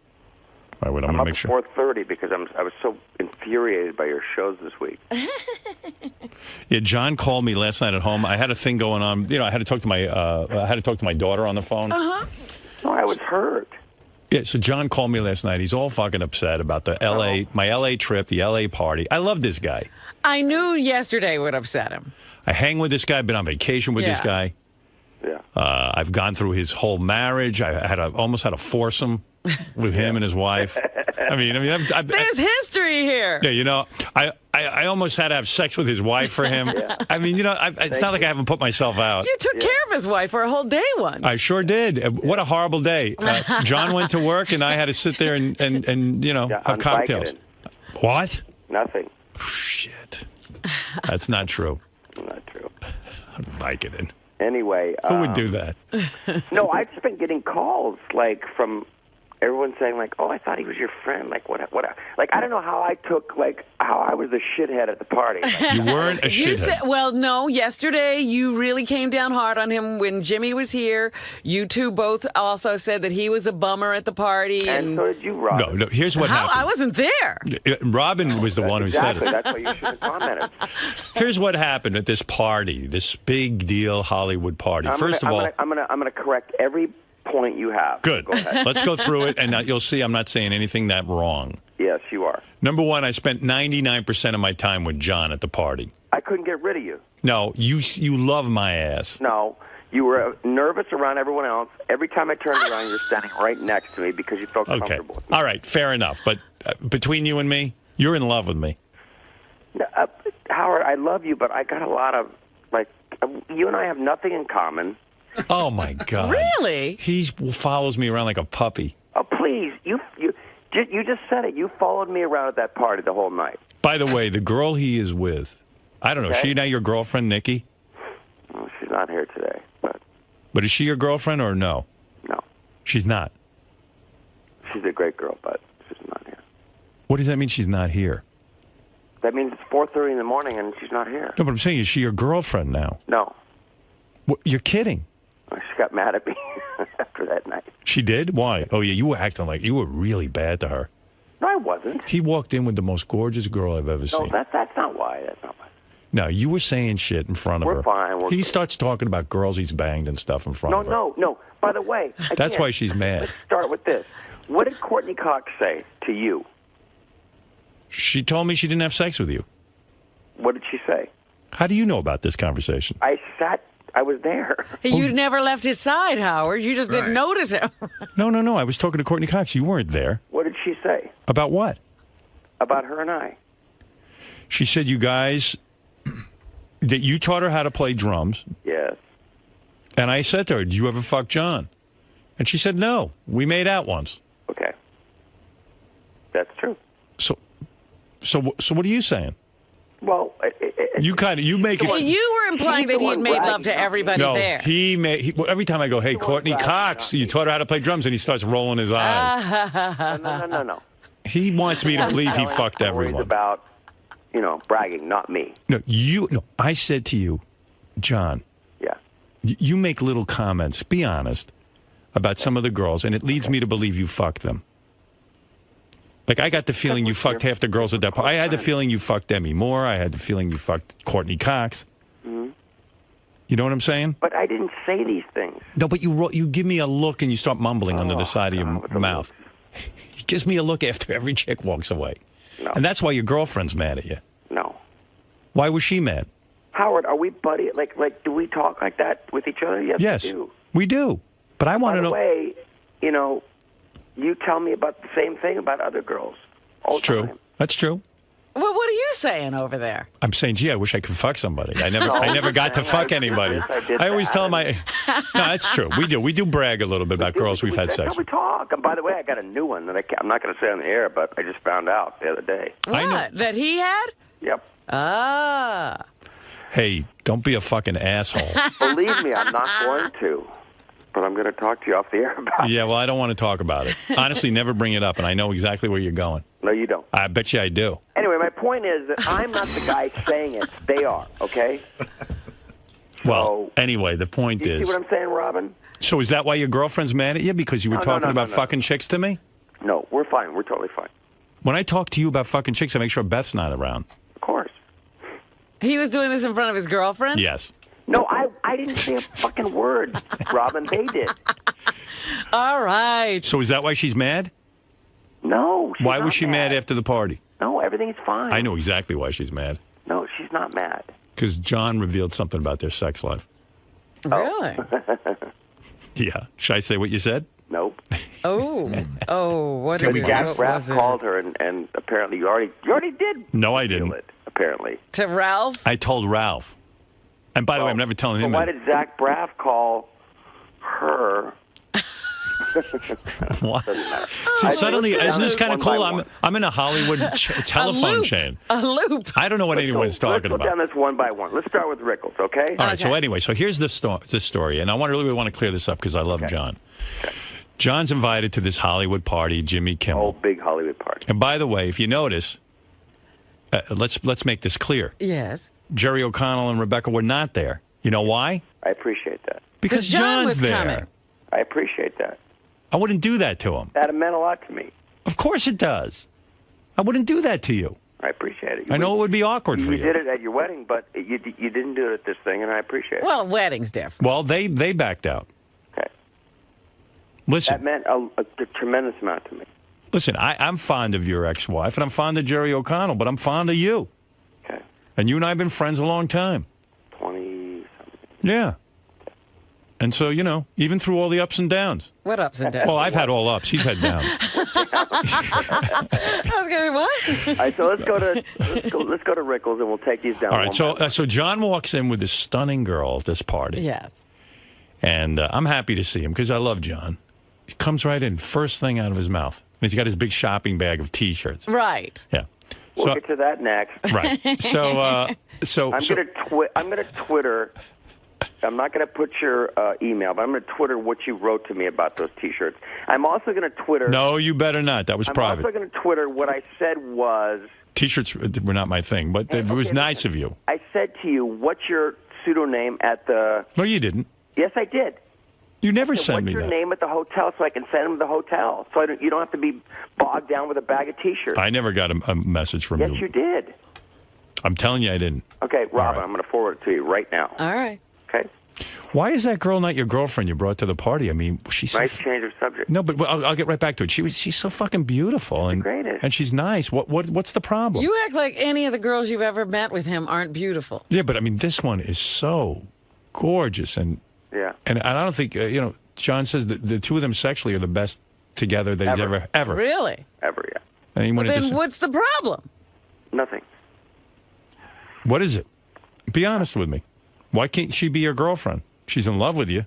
All right, wait, I'm going to make sure. I'm up at 4:30 because I was so infuriated by your shows this week. Yeah, John called me last night at home. I had a thing going on. I had to talk to my daughter on the phone. Uh-huh. No, I was hurt. Yeah, so John called me last night. He's all fucking upset about the my L.A. trip, the L.A. party. I love this guy. I knew yesterday would upset him. I hang with this guy, been on vacation with this guy. Yeah. I've gone through his whole marriage. I almost had a foursome with him and his wife. I mean, there's history here. Yeah, I almost had to have sex with his wife for him. Yeah. I mean, it's not like I haven't put myself out. You took care of his wife for a whole day once. I sure did. What a horrible day. John went to work, and I had to sit there and have cocktails. Vicodin. What? Nothing. Shit. That's not true. Not true. Vicodin. Anyway. Who would do that? No, I've just been getting calls, like, from everyone saying, like, oh, I thought he was your friend. Like, what? Like, I don't know how I took, like, how I was a shithead at the party. Like, you weren't a shithead. Well, no, yesterday you really came down hard on him when Jimmy was here. You two both also said that he was a bummer at the party. And so did you, Robin. No, here's what happened. I wasn't there. Robin was the one who said it. That's why you should have commented. Here's what happened at this party, this big deal Hollywood party. I'm gonna correct every point you have. Good. Go ahead. Let's go through it, and you'll see I'm not saying anything that wrong. Yes, you are. Number one, I spent 99% of my time with John at the party. I couldn't get rid of you. No, you love my ass. No, you were nervous around everyone else. Every time I turned around, you're standing right next to me because you felt comfortable with me. All right, fair enough. But between you and me, you're in love with me. Howard, I love you, but I got a lot of, like, you and I have nothing in common. Oh, my God. Really? He follows me around like a puppy. Oh, please. You just said it. You followed me around at that party the whole night. By the way, the girl he is with, I don't know, is she now your girlfriend, Nikki? Well, she's not here today. But is she your girlfriend or no? No. She's not? She's a great girl, but she's not here. What does that mean she's not here? That means it's 4:30 in the morning and she's not here. No, but I'm saying, is she your girlfriend now? No. What, you're kidding. She got mad at me after that night. She did? Why? Oh, yeah, you were acting like you were really bad to her. No, I wasn't. He walked in with the most gorgeous girl I've ever seen. No, that's not why. That's not why. No, you were saying shit in front of her. We're fine. He starts talking about girls he's banged and stuff in front of her. No. By the way, that's why she's mad. Let's start with this. What did Courtney Cox say to you? She told me she didn't have sex with you. What did she say? How do you know about this conversation? I was there. You never left his side, Howard. You just didn't notice him. No. I was talking to Courtney Cox. You weren't there. What did she say? About what? About her and I. She said you guys, that you taught her how to play drums. Yes. And I said to her, did you ever fuck John? And she said, no. We made out once. Okay. That's true. So what are you saying? Well, you make it. You were implying that he had made love to everybody there. No, every time I go, hey, Courtney Cox, you taught her how to play drums, and he starts rolling his eyes. No. He wants me to believe he fucked everyone. About, bragging, not me. No, I said to you, John. Yeah. You make little comments, be honest, about some of the girls, and it leads me to believe you fucked them. Like, I got the feeling you fucked half the girls at that party. I had the feeling you fucked Demi Moore. I had the feeling you fucked Courtney Cox. Mm-hmm. You know what I'm saying? But I didn't say these things. No, but you give me a look and you start mumbling under the side of your mouth. He gives me a look after every chick walks away. No. And that's why your girlfriend's mad at you. No. Why was she mad? Howard, are we buddy? Like, do we talk like that with each other? Yes, we do. We do. But I want to know. By the way, you tell me about the same thing about other girls. All it's true. That's true. Well, what are you saying over there? I'm saying, gee, I wish I could fuck somebody. I never got to fuck anybody. I always tell No, that's true. We do brag a little bit about girls we've had sex with. We talk. And by the way, I got a new one that I'm not going to say on the air, but I just found out the other day. What? That he had? Yep. Ah. Hey, don't be a fucking asshole. Believe me, I'm not going to. But I'm going to talk to you off the air about it. Yeah, well, I don't want to talk about it. Honestly, never bring it up, and I know exactly where you're going. No, you don't. I bet you I do. Anyway, my point is that I'm not the guy saying it. They are, okay? Well, anyway, the point is... You see what I'm saying, Robin? So is that why your girlfriend's mad at you? Because you were talking about fucking chicks to me? No, we're fine. We're totally fine. When I talk to you about fucking chicks, I make sure Beth's not around. Of course. He was doing this in front of his girlfriend? Yes. No, I didn't say a fucking word, Robin. They did. All right. So is that why she's mad? No. Why was she mad after the party? No, everything's fine. I know exactly why she's mad. No, she's not mad. Because John revealed something about their sex life. Really? Yeah. Should I say what you said? Nope. Oh, what did we get? Ralph called her, and apparently you already did. No, I didn't. It, apparently. To Ralph? I told Ralph. And by the way, I'm never telling him why that. did Zach Braff call her What? See, suddenly, isn't this kind of cool? I'm in a Hollywood telephone chain. A loop. I don't know what anyone's talking about. Let's go down this one by one. Let's start with Rickles, okay? All right, so anyway, here's the story, and I really want to clear this up because I love John. Okay. John's invited to this Hollywood party, Jimmy Kimmel. Oh, big Hollywood party. And by the way, if you notice, let's make this clear. Yes. Jerry O'Connell and Rebecca were not there. You know why? I appreciate that. Because John was John's there. coming. I appreciate that. I wouldn't do that to him. That meant a lot to me. Of course it does. I wouldn't do that to you. I appreciate it. I know it would be awkward for you. You did it at your wedding, but you didn't do it at this thing, and I appreciate it. Well, a wedding's different. Well, they backed out. Okay. Listen. That meant a tremendous amount to me. Listen, I'm fond of your ex-wife, and I'm fond of Jerry O'Connell, but I'm fond of you. Okay. And you and I have been friends a long time. 20-something. Yeah. And so, even through all the ups and downs. What ups and downs? Well, I've had all ups. He's had downs. I was going, what? All right, so let's go to Rickles, and we'll take these down. All right, so John walks in with this stunning girl at this party. Yes. And I'm happy to see him because I love John. He comes right in, first thing out of his mouth. And he's got his big shopping bag of T-shirts. Right. Yeah. We'll get to that next. Right. I'm going to Twitter. I'm not going to put your email, but I'm going to Twitter what you wrote to me about those T-shirts. I'm also going to Twitter. No, you better not. That was private. I'm also going to Twitter what I said was. T-shirts were not my thing, but it was nice of you. I said to you, what's your pseudonym at the... No, you didn't. Yes, I did. You never sent me that. What's your name at the hotel so I can send them to the hotel? So you don't have to be bogged down with a bag of T-shirts. I never got a message from you. Yes, you did. I'm telling you I didn't. Okay, Robin, I'm going to forward it to you right now. All right. Okay. Why is that girl not your girlfriend you brought to the party? I mean, she's nice change of subject. No, but I'll get right back to it. She's so fucking beautiful and she's nice. What's the problem? You act like any of the girls you've ever met with him aren't beautiful. Yeah, but I mean, this one is so gorgeous and I don't think John says that the two of them sexually are the best together that he's ever. Really? Ever, yeah. And he wanted then what's the problem? Nothing. What is it? Be honest with me. Why can't she be your girlfriend? She's in love with you.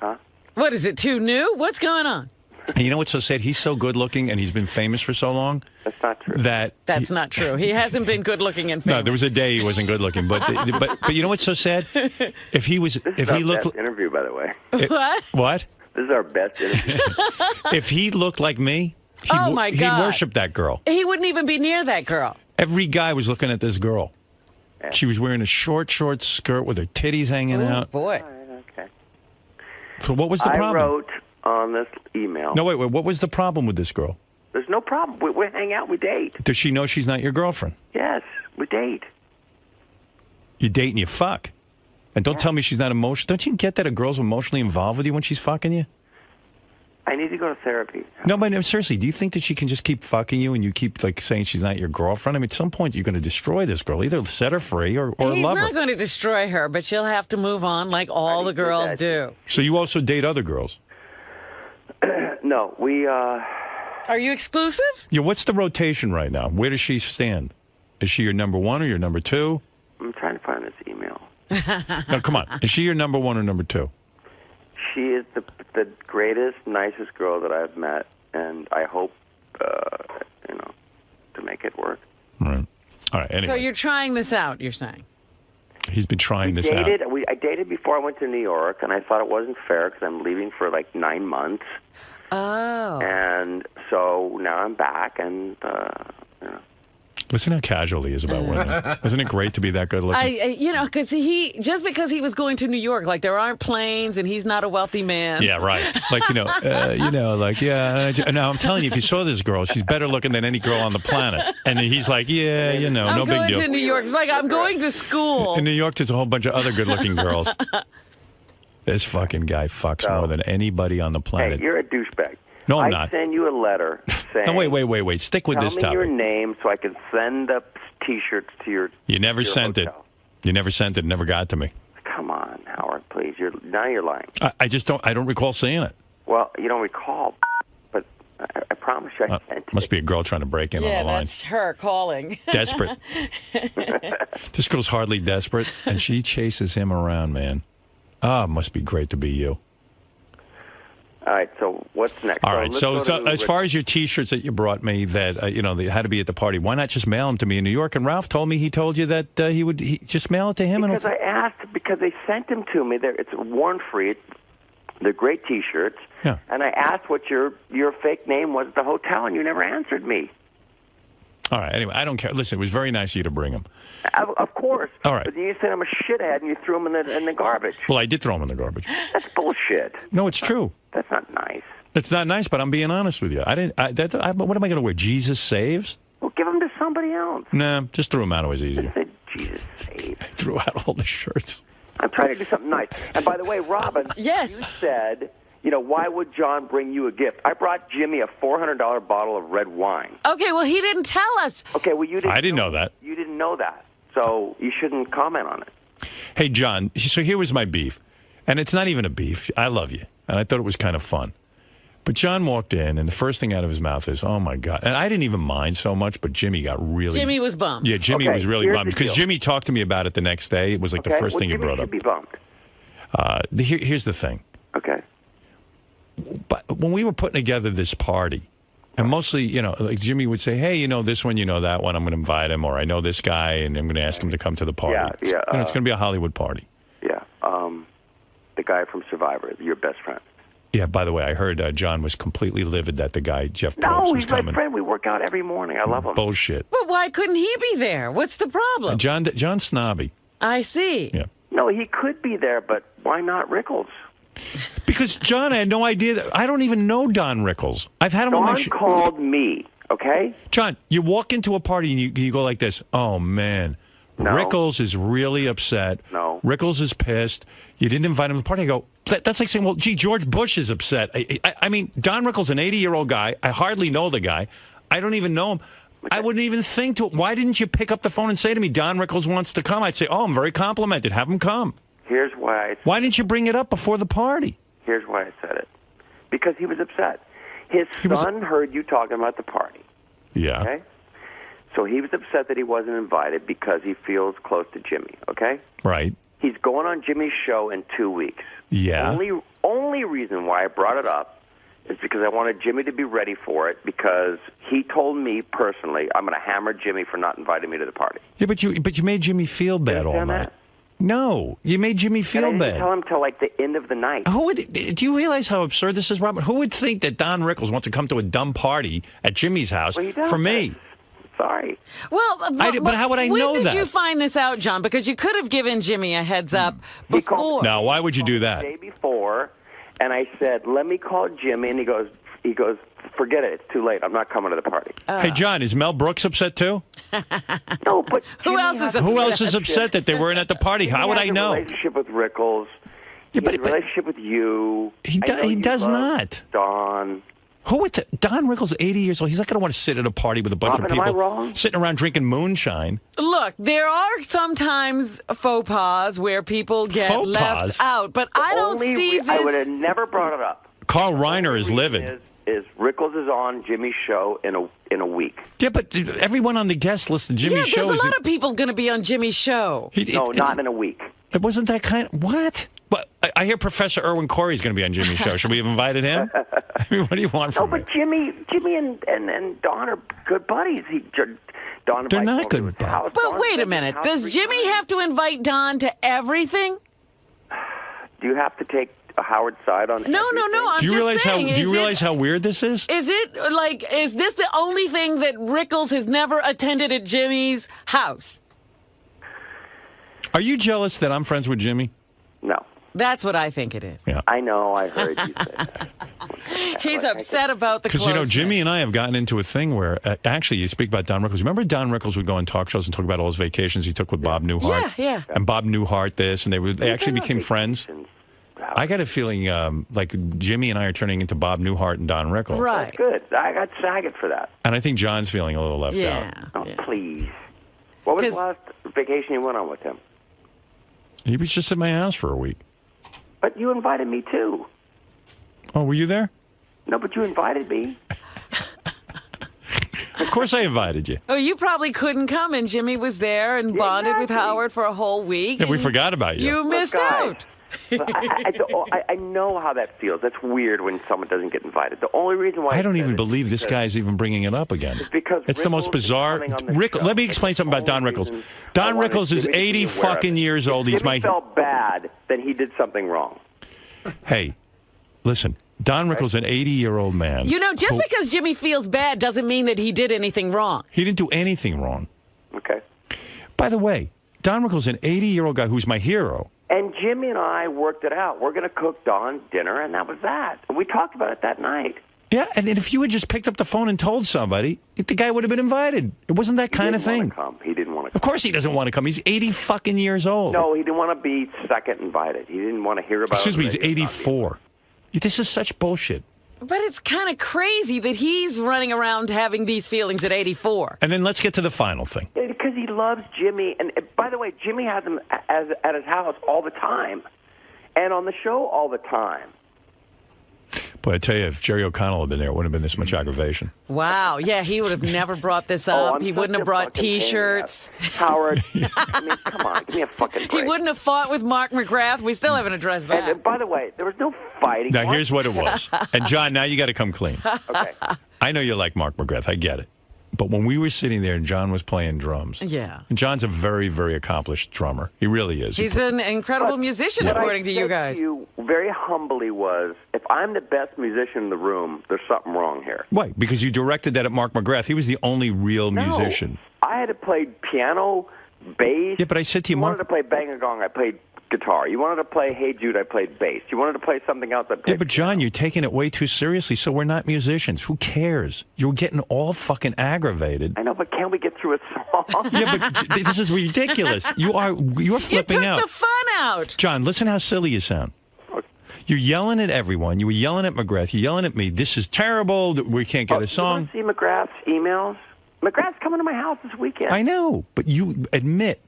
Huh? What, is it too new? What's going on? And you know what's so sad? He's so good looking and he's been famous for so long. That's not true. That's not true. He hasn't been good looking and famous. No, there was a day he wasn't good looking. But you know what's so sad? If he was, this is our best interview, by the way. What? This is our best interview. If he looked like me, he'd worship that girl. He wouldn't even be near that girl. Every guy was looking at this girl. Yeah. She was wearing a short skirt with her titties hanging out. Boy. Okay. So what was the problem? I wrote on this email. No, wait. What was the problem with this girl? There's no problem. We hang out. We date. Does she know she's not your girlfriend? Yes, we date. You date and you fuck. And don't tell me she's not emotional. Don't you get that a girl's emotionally involved with you when she's fucking you? I need to go to therapy. No, but seriously, do you think that she can just keep fucking you and you keep saying she's not your girlfriend? I mean, at some point you're going to destroy this girl. Either set her free or love her. He's not going to destroy her, but she'll have to move on like all the girls do. So you also date other girls? No, we... Are you exclusive? Yeah, what's the rotation right now? Where does she stand? Is she your number one or your number two? I'm trying to find this email. No, come on. Is she your number one or number two? She is the greatest, nicest girl that I've met, and I hope, to make it work. Right. All right, anyway. So you're trying this out, you're saying? He's been trying this out. I dated before I went to New York, and I thought it wasn't fair because I'm leaving for 9 months. Oh. And so now I'm back, and, Listen how casual he is about women. Isn't it great to be that good looking? Because because he was going to New York, there aren't planes and he's not a wealthy man. Yeah, right. No, I'm telling you, if you saw this girl, she's better looking than any girl on the planet. And he's like, no big deal. I'm going to New York. It's like, I'm going to school. In New York, there's a whole bunch of other good looking girls. This fucking guy fucks more than anybody on the planet. Hey, you're a douchebag. No, I'm not. I send you a letter saying... No, wait. Stick with this topic. Tell me your name so I can send the T-shirts to your You never sent it. You never sent it. It never got to me. Come on, Howard, please. Now you're lying. I just don't... I don't recall seeing it. Well, you don't recall, but I promise you I sent it. Must be a girl trying to break in on the line. Yeah, that's her calling. Desperate. This girl's hardly desperate, and she chases him around, man. Must be great to be you. All right, so what's next? All right, so as far as your T-shirts that you brought me that, they had to be at the party, why not just mail them to me in New York? And Ralph told me he told you that he would just mail it to him. Because I asked, because they sent them to me. It's worn-free. They're great T-shirts. Yeah. And I asked what your fake name was at the hotel, and you never answered me. All right, anyway, I don't care. Listen, it was very nice of you to bring them. Of course. All right. But you said I'm a shithead, and you threw them in the garbage. Well, I did throw them in the garbage. That's bullshit. No, it's true. That's not nice. It's not nice, but I'm being honest with you. What am I going to wear? Jesus Saves? Well, give them to somebody else. Nah, just threw them out. It was easier. I said Jesus Saves. I threw out all the shirts. I'm trying to do something nice. And by the way, Robin, yes. You said, why would John bring you a gift? I brought Jimmy a $400 bottle of red wine. Okay, well, he didn't tell us. Okay, well, you didn't. I didn't know that. You didn't know that, so you shouldn't comment on it. Hey, John, so here was my beef. And it's not even a beef. I love you. And I thought it was kind of fun. But John walked in, and the first thing out of his mouth is, oh, my God. And I didn't even mind so much, but Jimmy got really... Jimmy was bummed. Yeah, Jimmy was really bummed. Because Jimmy talked to me about it the next day. It was like the first thing he brought up. Jimmy should be bummed. Here's the thing. Okay. But when we were putting together this party, and mostly, like Jimmy would say, hey, this one, that one, I'm going to invite him, or I know this guy, and I'm going to ask him to come to the party. Yeah. It's going to be a Hollywood party. Yeah. The guy from Survivor, your best friend. Yeah, by the way, I heard John was completely livid that the guy, Jeff Probst, was he's coming. my friend. We work out every morning. I love him. Bullshit. But why couldn't he be there? What's the problem? John's snobby. I see. Yeah. No, he could be there, but why not Rickles? Because, John, I had no idea. I don't even know Don Rickles. I've had him on my show. Don called me, okay? John, you walk into a party and you go like this, oh, man, no. Rickles is really upset. No. Rickles is pissed. You didn't invite him to the party. I go, that's like saying, well, gee, George Bush is upset. I mean, Don Rickles, an 80-year-old guy. I hardly know the guy. I don't even know him. I wouldn't even think to, why didn't you pick up the phone and say to me, Don Rickles wants to come? I'd say, oh, I'm very complimented. Have him come. Here's why. Why didn't you bring it up before the party? Here's why I said it. Because he was upset. His son heard you talking about the party. Yeah. Okay? So he was upset that he wasn't invited because he feels close to Jimmy, okay? Right. He's going on Jimmy's show in 2 weeks. Yeah. Only reason why I brought it up is because I wanted Jimmy to be ready for it, because he told me personally, I'm going to hammer Jimmy for not inviting me to the party. Yeah, but you made Jimmy feel bad all night. No, you made Jimmy feel bad. I didn't tell him till like the end of the night. Do you realize how absurd this is, Robert? Who would think that Don Rickles wants to come to a dumb party at Jimmy's house for me? Sorry. Well, but how would I know that? When did you find this out, John? Because you could have given Jimmy a heads up before. Now, why would you do that? The day before, and I said, let me call Jimmy, and he goes, forget it. It's too late. I'm not coming to the party. Hey, John, is Mel Brooks upset too? No, but who else is upset? Who else is upset that they weren't at the party? How would I know? He has a relationship with Rickles. He has a relationship with you. He does not. Don. Don Rickles, 80 years old. He's not going to want to sit at a party with a bunch of people am I wrong? sitting around drinking moonshine. Look, there are sometimes faux pas where people get left out, but I don't see this. I would have never brought it up. Carl Reiner is livid. Is Rickles is on Jimmy's show in a week. Yeah, but everyone on the guest list of Jimmy's show there's a lot of people going to be on Jimmy's show. Not in a week. It wasn't that kind of... What? But I hear Professor Irwin Corey is going to be on Jimmy's show. Should we have invited him? I mean, what do you want from me? But Jimmy and Don are good buddies. Don They're not good buddies. But wait a minute. Does Jimmy have to invite Don to everything? Do you have to take Howard's side on No. I'm just saying. Do you realize how weird this is? Is this the only thing that Rickles has never attended at Jimmy's house? Are you jealous that I'm friends with Jimmy? No. That's what I think it is. Yeah. I know. I heard you say that. He's upset about the closeness. Because, Jimmy and I have gotten into a thing where, actually, you speak about Don Rickles. Remember Don Rickles would go on talk shows and talk about all his vacations he took with Bob Newhart? Yeah. And Bob Newhart this, and they actually became friends. I got a feeling like Jimmy and I are turning into Bob Newhart and Don Rickles. Right. That's good. I got Saget for that. And I think John's feeling a little left out. Oh, please. What was the last vacation you went on with him? He was just at my house for a week. But you invited me, too. Oh, were you there? No, but you invited me. Of course I invited you. Oh, you probably couldn't come, and Jimmy was there and bonded with Howard for a whole week. Yeah, we forgot about you. You missed out. I know how that feels. That's weird when someone doesn't get invited. The only reason why I don't even believe this guy's even bringing it up again. It's because it's the most bizarre. Let me explain something about Don Rickles. Don Rickles is 80 fucking years old. He's my. Felt bad, then he did something wrong. Hey, listen. Don Rickles, an 80-year-old man. You know, just because Jimmy feels bad doesn't mean that he did anything wrong. He didn't do anything wrong. Okay. By the way, Don Rickles, an 80-year-old guy who's my hero. And Jimmy and I worked it out. We're going to cook Don dinner, and that was that. And we talked about it that night. Yeah, and if you had just picked up the phone and told somebody, the guy would have been invited. It wasn't that kind of thing. He didn't want to come. Of course he doesn't want to come. He's 80 fucking years old. No, he didn't want to be second invited. He didn't want to hear about it. Excuse me, he's 84. This is such bullshit. But it's kind of crazy that he's running around having these feelings at 84. And then let's get to the final thing. Because he loves Jimmy. And by the way, Jimmy has him at his house all the time. And on the show all the time. Boy, I tell you, if Jerry O'Connell had been there, it wouldn't have been this much aggravation. Wow. Yeah, he would have never brought this up. He wouldn't have brought T-shirts. Howard, I mean, come on, give me a fucking break. He wouldn't have fought with Mark McGrath. We still haven't addressed that. And by the way, there was no fighting. Now, here's what it was. And, John, now you got to come clean. Okay. I know you like Mark McGrath. I get it. But when we were sitting there and John was playing drums. Yeah. And John's a very, very accomplished drummer. He really is. He's an incredible musician, according to you guys. You very humbly was, if I'm the best musician in the room, there's something wrong here. Right, because you directed that at Mark McGrath. He was the only real musician. I had to play piano, bass. Yeah, but I said to you, Mark. You wanted to play Bang a Gong, I played guitar. You wanted to play Hey Jude, I played bass. You wanted to play something else, I played Yeah, but John, you're taking it way too seriously, so we're not musicians. Who cares? You're getting all fucking aggravated. I know, but can't we get through a song? Yeah, but this is ridiculous. You're flipping out. You took the fun out. John, listen how silly you sound. You're yelling at everyone. You were yelling at McGrath. You're yelling at me. This is terrible. We can't get a song. You want to see McGrath's emails? McGrath's coming to my house this weekend. I know, but you admit.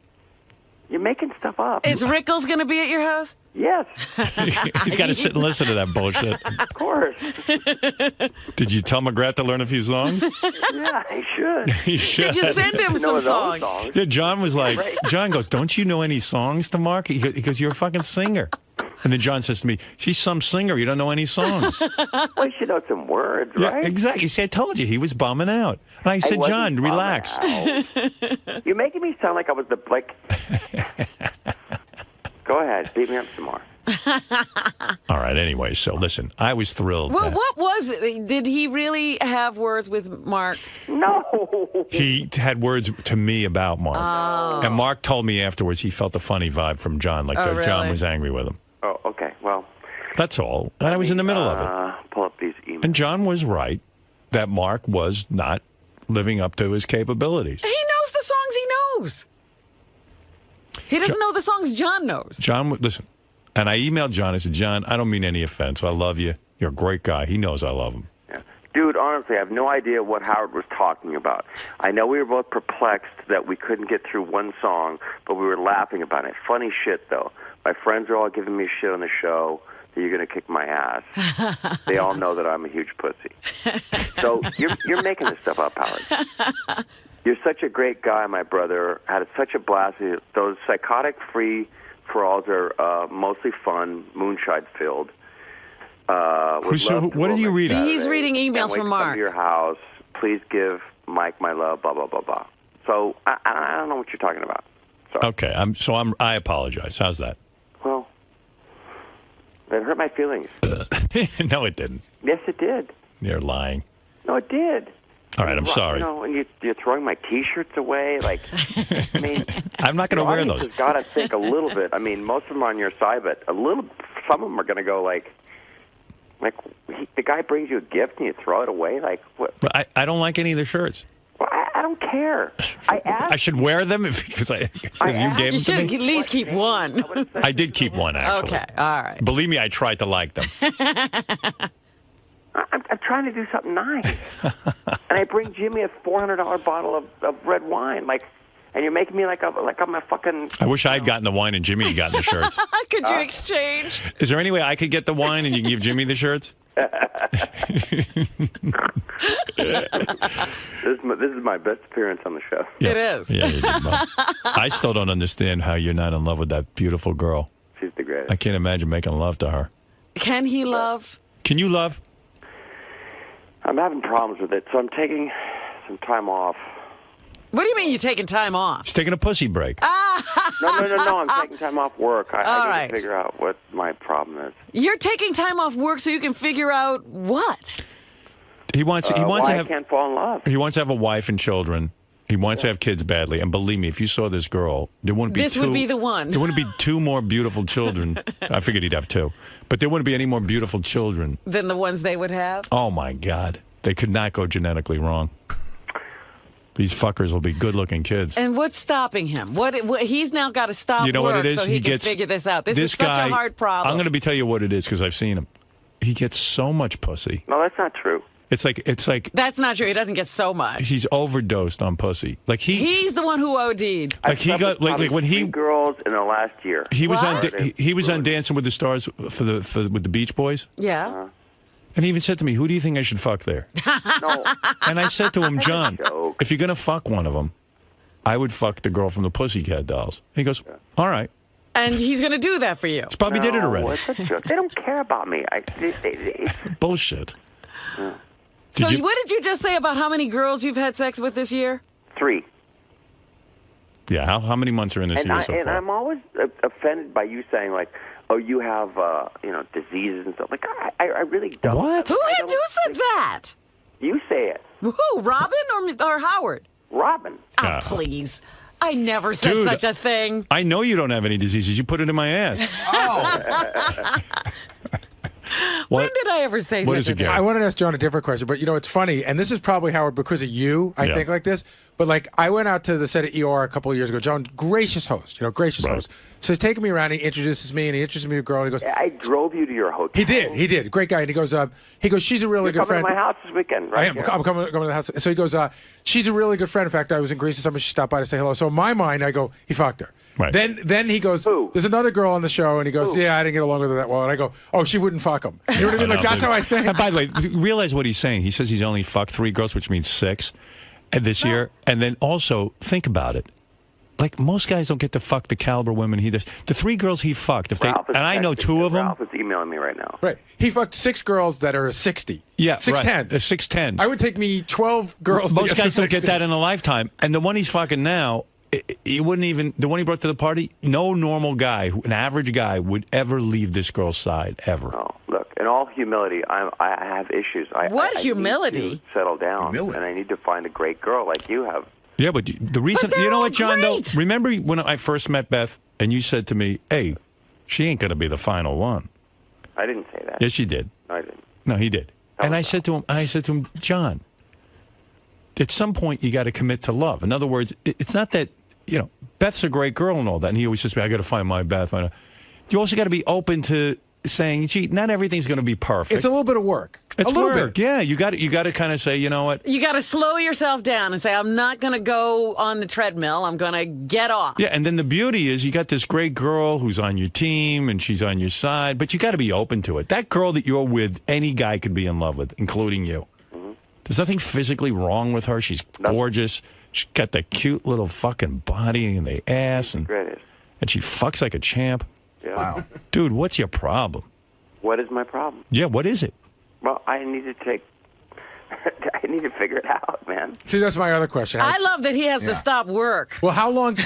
You're making stuff up. Is Rickles going to be at your house? Yes. He's got to sit and listen to that bullshit. Of course. Did you tell McGrath to learn a few songs? Yeah, he should. He should. Did you send him some songs? Yeah, John was like, John goes, don't you know any songs to Mark? He goes, you're a fucking singer. And then John says to me, she's some singer. You don't know any songs. Well, you should know some words, right? Yeah, exactly. He said, I told you. He was bumming out. And I said, John, relax. You're making me sound like I was the, Go ahead. Beat me up some more. All right. Anyway, so listen, I was thrilled. Well, what was it? Did he really have words with Mark? No. He had words to me about Mark. Oh. And Mark told me afterwards he felt a funny vibe from John, like really? John was angry with him. Oh, okay. Well. That's all. And I was in the middle of it. Pull up these emails. And John was right that Mark was not living up to his capabilities. He knows the songs he knows. He doesn't know the songs John knows. John, listen, and I emailed John. I said, John, I don't mean any offense. I love you. You're a great guy. He knows I love him. Yeah. Dude, honestly, I have no idea what Howard was talking about. I know we were both perplexed that we couldn't get through one song, but we were laughing about it. Funny shit, though. My friends are all giving me shit on the show that you're going to kick my ass. They all know that I'm a huge pussy. So you're making this stuff up, Howard. You're such a great guy, my brother. Had such a blast. Those psychotic free-for-alls are mostly fun, moonshine-filled. What are you reading? He's reading emails from Mark. Come to your house. Please give Mike my love, blah, blah, blah, blah. So I don't know what you're talking about. Sorry. Okay, I apologize. How's that? Well, that hurt my feelings. No, it didn't. Yes, it did. You're lying. No, it did. All right, I'm sorry. You know, and you're throwing my T-shirts away. Like, I mean, I'm not going to wear those. You've got to think a little bit. I mean, most of them are on your side, but some of them are going to go like the guy brings you a gift and you throw it away. Like, what? I don't like any of the shirts. Well, I don't care. I should wear them because you gave them to me. You should at least keep one. I did keep one, actually. Okay, all right. Believe me, I tried to like them. I'm trying to do something nice, and I bring Jimmy a $400 bottle of red wine, and you're making me like I'm a fucking. I wish I had gotten the wine and Jimmy had gotten the shirts. Could you exchange? Is there any way I could get the wine and you can give Jimmy the shirts? This is my best appearance on the show. Yeah. It is. Yeah, you did, I still don't understand how you're not in love with that beautiful girl. She's the greatest. greatest. I can't imagine making love to her. Can he love? Can you love? I'm having problems with it, so I'm taking some time off. What do you mean you're taking time off? He's taking a pussy break. No. I'm taking time off work. I need right. to figure out what my problem is. You're taking time off work so you can figure out what? He wants to why have. I can't fall in love. He wants to have a wife and children. He wants to have kids badly. And believe me, if you saw this girl, there wouldn't be This would be the one. There wouldn't be two more beautiful children. I figured he'd have two. But there wouldn't be any more beautiful children than the ones they would have? Oh, my God. They could not go genetically wrong. These fuckers will be good-looking kids. And what's stopping him? What he's now got to stop You know work what it is? so he can figure this out. This is such guy, a hard problem. I'm going to tell you what it is because I've seen him. He gets so much pussy. No, that's not true. It's like That's not true. He doesn't get so much. he's overdosed on pussy. Like He's the one who OD'd. Like he got like when he 3 girls in the last year. He was on he was on Dancing with the Stars with the Beach Boys. Yeah. And he even said to me, "Who do you think I should fuck there?" No. And I said to him, "John, if you're gonna fuck one of them, I would fuck the girl from the Pussycat Dolls." And he goes, "All right." And he's going to do that for you. He probably did it already. It's a joke. They don't care about me. Bullshit. So what did you just say about how many girls you've had sex with this year? 3. Yeah. How many months are in this year so and far? I'm always offended by you saying like, "Oh, you have diseases and stuff." Like I really don't. What? Who said that? You say it. Who? Robin or Howard? Robin. Oh, please. I never said Dude, such a thing. I know you don't have any diseases. You put it in my ass. When did I ever say What such is a it, thing? Gary? I wanted to ask John a different question, but it's funny, and this is probably, Howard, because of you, I think like this, but like I went out to the set of ER a couple of years ago. John, gracious host, gracious host. So he's taking me around, he introduces me, and he introduces me to a girl, and he goes, I drove you to your hotel. He did. Great guy. And he goes, she's a really You're good friend. coming to my house this weekend, right? I am. I'm coming to the house. So he goes, she's a really good friend. In fact, I was in Greece and somebody she stopped by to say hello. So in my mind, I go, he fucked her. Right. Then he goes, there's another girl on the show, and he goes, yeah, I didn't get along with her that well. And I go, oh, she wouldn't fuck him. You know what I mean? Like, that's how I think. And by the way, realize what he's saying. He says he's only fucked 3 girls, which means 6 this year. And then also, think about it. Like, most guys don't get to fuck the caliber women he does. The 3 girls he fucked, and I know 2 of them. Ralph is emailing me right now. Right. He fucked 6 girls that are 60. Yeah, 6'10". 6'10". I would take me 12 girls. Most guys don't get that in a lifetime. And the one he's fucking now, he wouldn't even, the one he brought to the party, no normal guy, an average guy, would ever leave this girl's side, ever. Oh, look, in all humility, I have issues. What I humility? need to settle down, and I need to find a great girl like you have. Yeah, but the reason, you know what, John, though? Remember when I first met Beth, and you said to me, hey, she ain't going to be the final one. I didn't say that. Yes, you did. No, I didn't. No, he did. And I said to him, John, at some point you got to commit to love. In other words, it's not that, Beth's a great girl and all that. And he always says, I got to find my Beth. You also got to be open to saying, gee, not everything's going to be perfect. It's a little bit of work. It's a little work. bit. Yeah, you got to kind of say, you know what? You got to slow yourself down and say, I'm not going to go on the treadmill. I'm going to get off. Yeah, and then the beauty is you got this great girl who's on your team and she's on your side, but you got to be open to it. That girl that you're with, any guy could be in love with, including you. Mm-hmm. There's nothing physically wrong with her. She's gorgeous. She's got that cute little fucking body and the ass, and she fucks like a champ. Yeah. Wow. Dude, what's your problem? What is my problem? Yeah, what is it? Well, I need to figure it out, man. See, that's my other question. I love that he has to stop work. Well, how long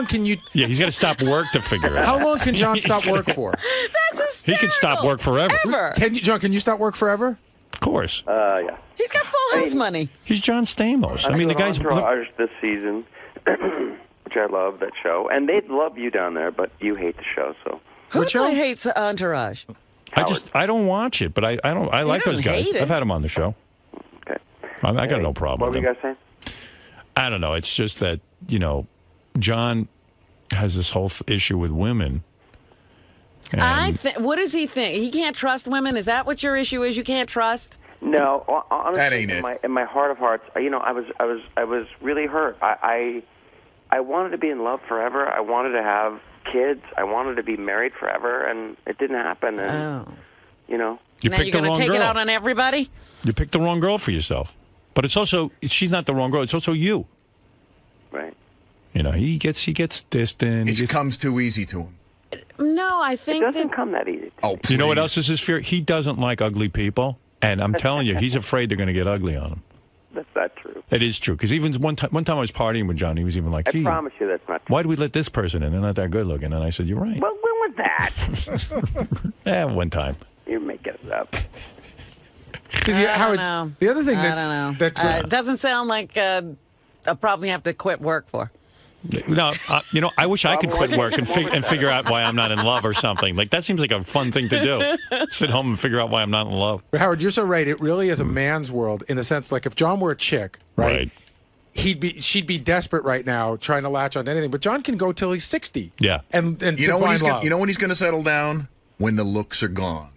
can you... Yeah, he's got to stop work to figure it out. How long can John stop work for? That's hysterical. He can stop work forever. Ever. John, can you stop work forever? Of course. Yeah. He's got full house money. He's John Stamos. I mean, the guy's... Entourage this season, which I love, that show. And they'd love you down there, but you hate the show, so... Who really hates Entourage? I don't watch it, but I like those guys. I've had them on the show. Okay. I got no problem. What were you guys saying? I don't know. It's just that, John has this whole issue with women. What does he think? He can't trust women? Is that what your issue is? You can't trust? No, honestly, that ain't it. In my heart of hearts, I was really hurt. I wanted to be in love forever. I wanted to have kids. I wanted to be married forever, and it didn't happen. And You now picked you're the going wrong to take girl. it out on everybody? You picked the wrong girl for yourself. But it's also, she's not the wrong girl. It's also you. Right. He gets distant. It comes too easy to him. No, I think it doesn't come that easy. Oh, you know what else is his fear? He doesn't like ugly people, and I'm telling you, he's afraid they're going to get ugly on him. That's not true. It is true, because even one time I was partying with John, he was even like, I promise you that's not true. Why did we let this person in? They're not that good looking. And I said, you're right. Well, when was that? One time. You're making it up. I don't know. The other thing I don't know. It doesn't sound like a problem you have to quit work for. No, I wish I could quit work and figure out why I'm not in love or something. Like, that seems like a fun thing to do. Sit home and figure out why I'm not in love. But Howard, you're so right. It really is a man's world in the sense, like, if John were a chick, right? She'd be desperate right now, trying to latch on to anything. But John can go till he's 60. Yeah, and you know when he's going to settle down? When the looks are gone.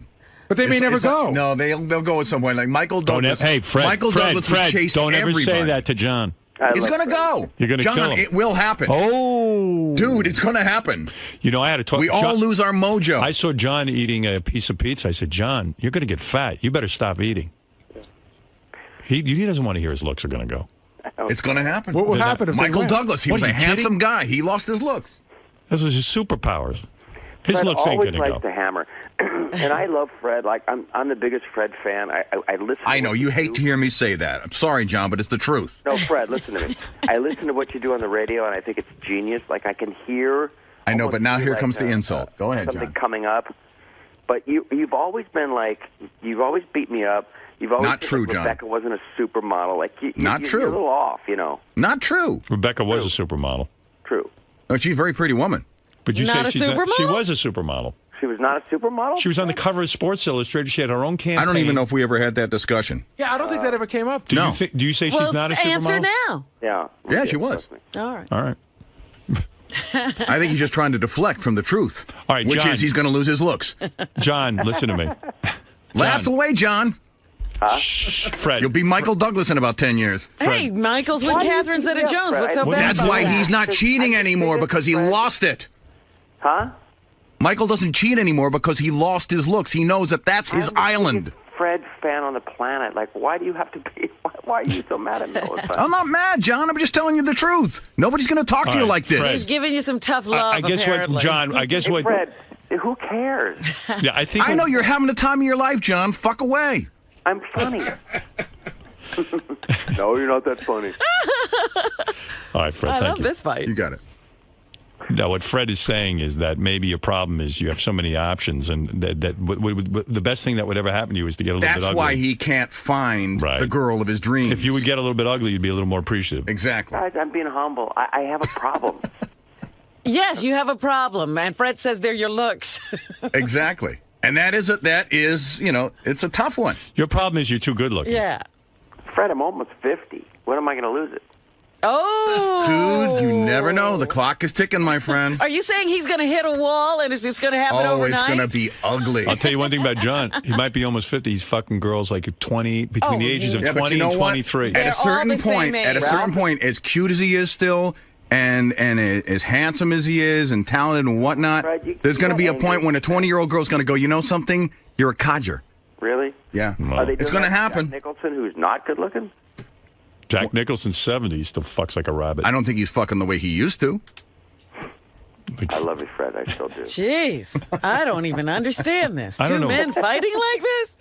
But they may never go. No, they'll go at some point. Like Michael Douglas. Fred, would chase don't ever everybody. say that to John. He's going to go. You're going to kill him. It will happen. Oh. Dude, it's going to happen. You know, I had to talk. We all lose our mojo. I saw John eating a piece of pizza. I said, John, you're going to get fat. You better stop eating. He doesn't want to hear his looks are going to go. It's going to happen. What will happen if Michael they win? Douglas, he was a handsome guy. He lost his looks. Those was his superpowers. His Fred looks ain't going to always go. likes to hammer. And I love Fred. Like, I'm the biggest Fred fan. I listen. I know, you hate to hear me say that. I'm sorry, John, but it's the truth. No, Fred, listen to me. I listen to what you do on the radio, and I think it's genius. Like, I can hear... I know, but now here comes the insult. Go ahead, something John. coming up. But you've always been like... You've always beat me up. You've always Not true, John. Rebecca wasn't a supermodel. Like, Not true. You're a little off, you know. Not true. Rebecca was a supermodel. True. No, she's a very pretty woman. But you Not say a she's supermodel? She was a supermodel. She was not a supermodel? She was on the cover of Sports Illustrated. She had her own campaign. I don't even know if we ever had that discussion. Yeah, I don't think that ever came up. Do you say she's not a supermodel? Answer now. Yeah. She was. All right. All right. I think he's just trying to deflect from the truth. All right, which John. is he's going to lose his looks. John, listen to me. Laugh away, John. Fred. You'll be Michael Douglas in about 10 years. Hey, Michael's with Catherine Zeta-Jones. What's so bad That's about why that? he's not cheating anymore, because he lost it. Huh? Michael doesn't cheat anymore because he lost his looks. He knows that that's his island. Fred fan on the planet. Like, why do you have to be... Why are you so mad at me all the time? I'm not mad, John. I'm just telling you the truth. Nobody's going to talk to you like this. He's giving you some tough love, I guess apparently. what, John, I guess what... Fred, who cares? Yeah, I know you're having the time of your life, John. Fuck away. I'm funny. No, you're not that funny. All right, Fred, I thank love you. this fight. You got it. Now, what Fred is saying is that maybe your problem is you have so many options, and that the best thing that would ever happen to you is to get a little bit ugly. That's why he can't find the girl of his dreams. If you would get a little bit ugly, you'd be a little more appreciative. Exactly. Guys, I'm being humble. I have a problem. Yes, you have a problem, and Fred says they're your looks. Exactly. And that is, it's a tough one. Your problem is you're too good looking. Yeah. Fred, I'm almost 50. When am I going to lose it? Oh! Dude, you never know. The clock is ticking, my friend. Are you saying he's going to hit a wall and it's just going to happen overnight? It's going to be ugly. I'll tell you one thing about John. He might be almost 50. He's fucking girls like 20, between the ages of 20 and 23. At a certain point, as cute as he is still, and as handsome as he is, and talented and whatnot, there's going to be a point when a 20-year-old girl's going to go, you know something? You're a codger. Really? Yeah. Are It's going to happen. Jack Nicholson, who's not good looking? Jack Nicholson's 70. He still fucks like a rabbit. I don't think he's fucking the way he used to. I love you, Fred. I still do. Jeez. I don't even understand this. I don't Two know. men fighting like this?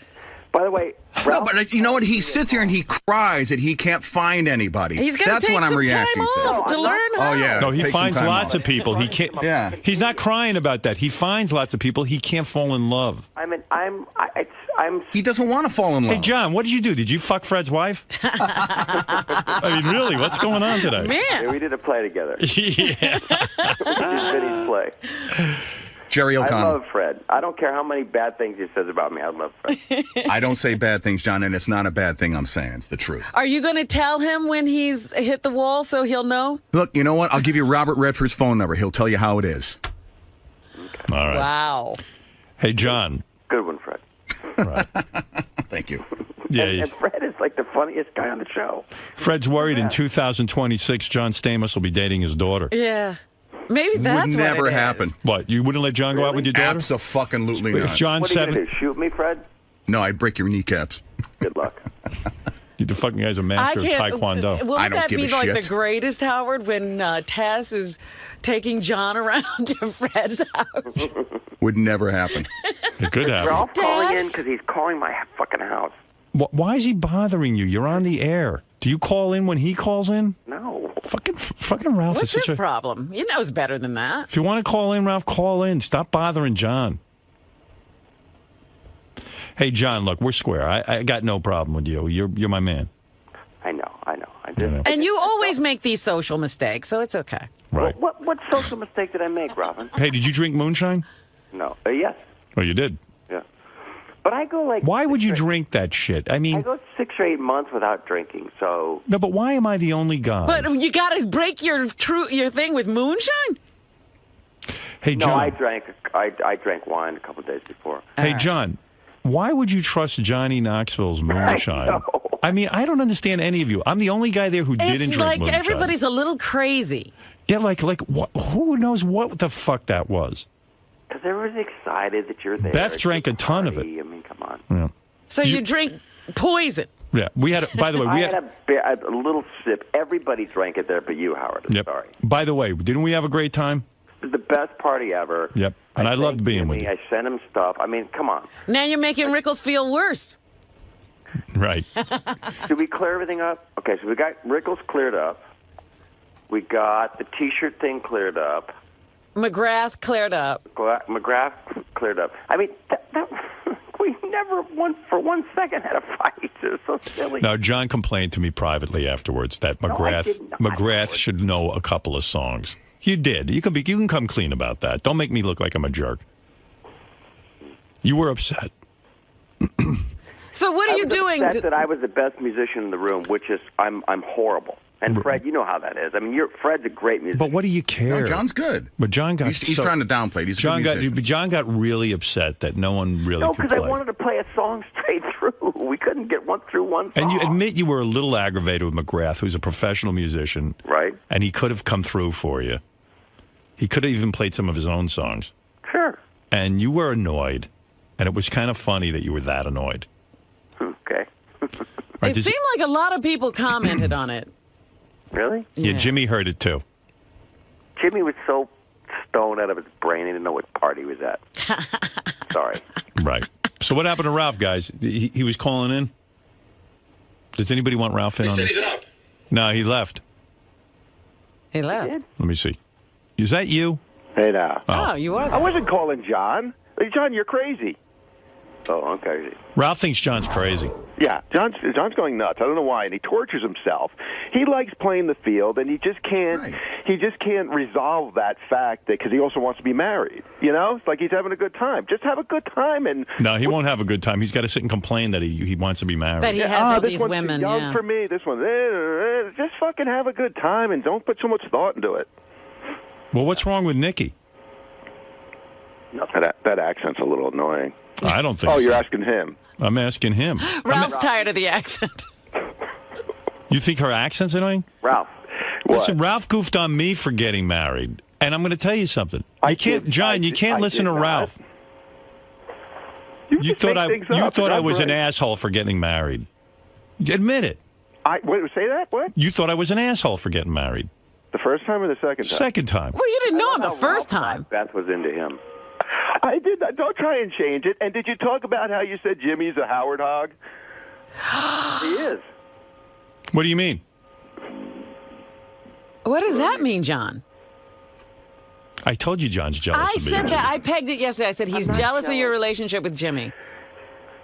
By the way, no, but you know what? He sits here and he cries that he can't find anybody. He's going to That's take what I'm some reacting time to. off to learn how. Oh yeah. No, he Take some finds time lots off. of people. He can't. Yeah. He's not crying about that. He finds lots of people. He can't fall in love. I mean, I'm. He doesn't want to fall in love. Hey, John, what did you do? Did you fuck Fred's wife? I mean, really, what's going on today? Man. Yeah, we did a play together. Yeah. We did Vinny's play. Jerry I O'Connell. love Fred. I don't care how many bad things he says about me. I love Fred. I don't say bad things, John, and it's not a bad thing I'm saying. It's the truth. Are you going to tell him when he's hit the wall so he'll know? Look, you know what? I'll give you Robert Redford's phone number. He'll tell you how it is. All right. Wow. Hey, John. Good one, Fred. Right. Thank you. Yeah. And Fred is like the funniest guy on the show. Fred's worried in 2026 John Stamos will be dating his daughter. Yeah. Maybe that's Would what never it is. happen. What? You wouldn't let John go out with your daughter? Abso-fucking-lutely not. If John's What are you going to do? Shoot me, Fred? No, I'd break your kneecaps. Good luck. The fucking guy's a master of Taekwondo. Wouldn't that be like the greatest, Howard, when Tess is taking John around to Fred's house? Would never happen. It could happen. Ralph calling in because he's calling my fucking house. Why is he bothering you? You're on the air. Do you call in when he calls in? No. Fucking Ralph What's is such his problem? He knows better than that. If you want to call in, Ralph, call in. Stop bothering John. Hey, John, look, we're square. I got no problem with you. You're my man. I know. And you always make these social mistakes, so it's okay. Right. What social mistake did I make, Robin? Hey, did you drink moonshine? No. Yes. Oh, you did? Yeah. But I go like... Why would you drink that shit? I mean... I go 6 or 8 months without drinking, so... No, but why am I the only guy? But you got to break your thing with moonshine? Hey, John. No, I drank wine a couple of days before. Hey, John, why would you trust Johnny Knoxville's moonshine? I mean, I don't understand any of you. I'm the only guy there who didn't drink moonshine. It's like everybody's a little crazy. Yeah, like who knows what the fuck that was? Because everyone's excited that you're there. Beth drank a ton of it. I mean, come on. Yeah. So you drink poison. Yeah, we had. By the way, I had a little sip. Everybody drank it there, but you, Howard. I'm sorry. By the way, didn't we have a great time? It was the best party ever. Yep, and I loved being with you. I sent him stuff. I mean, come on. Now you're making Rickles feel worse. Right. Did we clear everything up? Okay, so we got Rickles cleared up. We got the T-shirt thing cleared up. McGrath cleared up. McGrath cleared up. I mean, we never for 1 second had a fight. It was so silly. Now, John complained to me privately afterwards that McGrath should know a couple of songs. You did. You can come clean about that. Don't make me look like I'm a jerk. You were upset. So what are you doing? That I was the best musician in the room, which is I'm horrible. And Fred, you know how that is. I mean, Fred's a great musician. But what do you care? No, John's good. But John got he's trying to downplay it. He's John got really upset that no one really could play. No, because I wanted to play a song straight through. We couldn't get through one song. And you admit you were a little aggravated with McGrath, who's a professional musician. Right. And he could have come through for you. He could have even played some of his own songs. Sure. And you were annoyed. And it was kind of funny that you were that annoyed. Okay. It seemed like a lot of people commented on it. Really? Yeah, Jimmy heard it too. Jimmy was so stoned out of his brain, he didn't know what party he was at. Sorry. Right. So what happened to Ralph, guys? He was calling in? Does anybody want Ralph in on this? He said he's up. No, he left. He left? Let me see. Is that you? Hey, now. Oh, you are. I wasn't calling John. Hey, John, you're crazy. Oh, okay. Ralph thinks John's crazy. Yeah, John's going nuts. I don't know why, and he tortures himself. He likes playing the field, and he just can't. Right. He just can't resolve that fact because he also wants to be married. You know, it's like he's having a good time. Just have a good time, and no, he won't have a good time. He's got to sit and complain that he wants to be married. That he has all these women. Young yeah. for me. This one, just fucking have a good time, and don't put so much thought into it. Well, what's wrong with Nikki? That accent's a little annoying. I don't think. Oh, you're asking him. I'm asking him. Ralph's tired of the accent. You think her accent's annoying? Ralph. Listen, Ralph goofed on me for getting married, and I'm going to tell you something. You can't listen to Ralph. You thought I was an asshole for getting married. Admit it. Wait, say that? What? You thought I was an asshole for getting married. The first time or the second time? Second time. Well, you didn't know him the first time. Beth was into him. I did not. Don't try and change it. And did you talk about how you said Jimmy's a Howard hog? He is. What do you mean? What does that mean, John? I told you John's jealous of me. I said that. I pegged it yesterday. I said he's jealous of your relationship with Jimmy.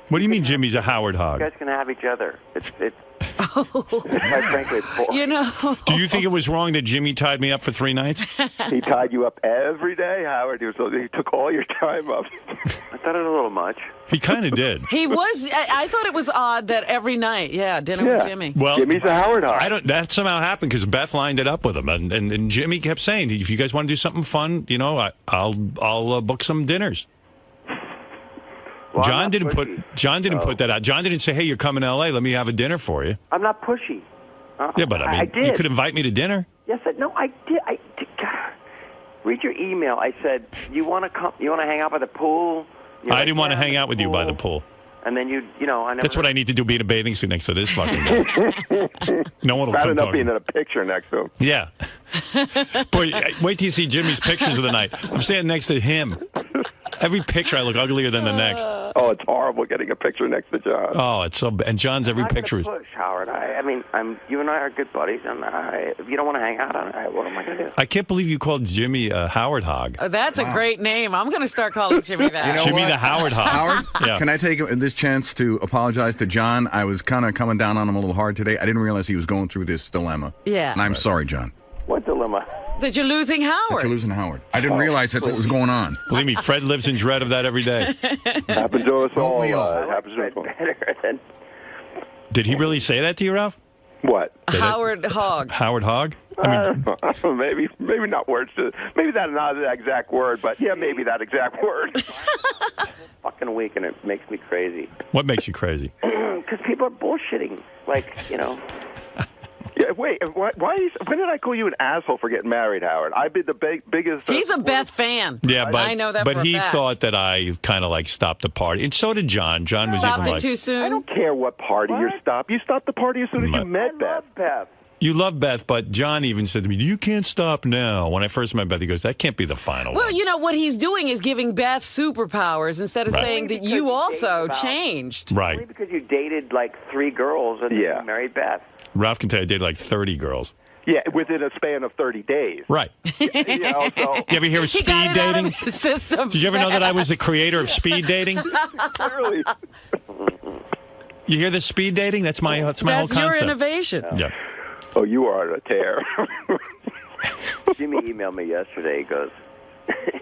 What do you mean Jimmy's a Howard hog? You guys can have each other. Quite frankly, it's boring. You know. Do you think it was wrong that Jimmy tied me up for 3 nights? He tied you up every day, Howard. He took all your time up. I thought it was a little much. He kind of did. He was. I thought it was odd that every night, dinner with Jimmy. Well, Jimmy's a Howard hog. That somehow happened because Beth lined it up with him, and Jimmy kept saying, "If you guys want to do something fun, I'll book some dinners." Well, John didn't put that out. John didn't say, "Hey, you're coming to L.A. Let me have a dinner for you." I'm not pushy. Yeah, but I mean, you could invite me to dinner. Yes, no, I did. Read your email. I said, "You want to come? You want to hang out by the pool?" I didn't want to hang out with you by the pool. And then you know, I never. That's what I need to do, be in a bathing suit next to this fucking guy. No one will Bad come enough talk. being in a picture next to him. Yeah. Boy, wait till you see Jimmy's pictures of the night. I'm standing next to him. Every picture I look uglier than the next. Oh, it's horrible getting a picture next to John. Oh, it's so. And John's every picture is. Push, Howard. I mean, you and I are good buddies, and if you don't want to hang out, what am I going to do? I can't believe you called Jimmy a Howard Hog. Oh, that's a great name. I'm going to start calling Jimmy that. You know Jimmy what? the Howard Hog. Howard, Yeah. can I take this chance to apologize to John? I was kind of coming down on him a little hard today. I didn't realize he was going through this dilemma. Yeah. And I'm sorry, John. What dilemma? That you're losing Howard. That you're losing Howard. I didn't realize that's what was going on. Believe me, Fred lives in dread of that every day. Happens to us all. we all? Happens to us all. Better than Did he really say that to you, Ralph? What? Howard Hogg. Howard Hogg? Maybe not words. Maybe that's not the exact word, but yeah, maybe that exact word. fucking week, and it makes me crazy. What makes you crazy? Because people are bullshitting. Like, you know. Yeah, wait. Why? When did I call you an asshole for getting married, Howard? I've been the biggest. He's a Beth fan. Yeah, but I know that. But for he a fact. thought that I kind of like stopped the party, and so did John. John was Stopped even it like, too soon. I don't care what party you stop. You stopped the party as soon as you met Beth. You love Beth, but John even said to me, "You can't stop now." When I first met Beth, he goes, "That can't be the final Well, one." you know, what he's doing is giving Beth superpowers instead of saying that you also changed. Right. Only because you dated like 3 girls and you married Beth. Ralph can tell you I dated like 30 girls. Yeah, within a span of 30 days. Right. You know, so. You ever hear of speed dating? Did you ever know that I was the creator of speed dating? Clearly. You hear this speed dating? That's my whole concept. That's your innovation. Yeah. Oh, you are on a tear. Jimmy emailed me yesterday. He goes,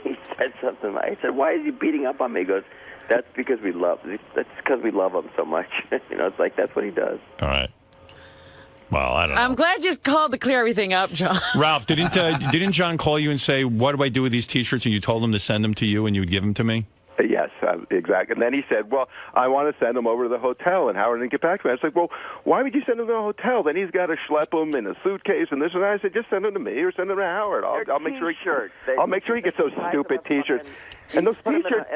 he said something. I said, "Why is he beating up on me?" He goes, "That's because we love. That's because we love him so much." You know, it's like that's what he does. All right. Well, I don't know. I'm glad you called to clear everything up, John. Ralph, didn't John call you and say, "What do I do with these T-shirts?" And you told him to send them to you, and you would give them to me. Yes, exactly. And then he said, "Well, I want to send him over to the hotel." And Howard didn't get back to me. I was like, "Well, why would you send him to the hotel? Then he's got to schlep him in a suitcase and this and that." I said, "Just send him to me or send him to Howard. I'll make sure he gets those stupid T-shirts." And those T-shirts,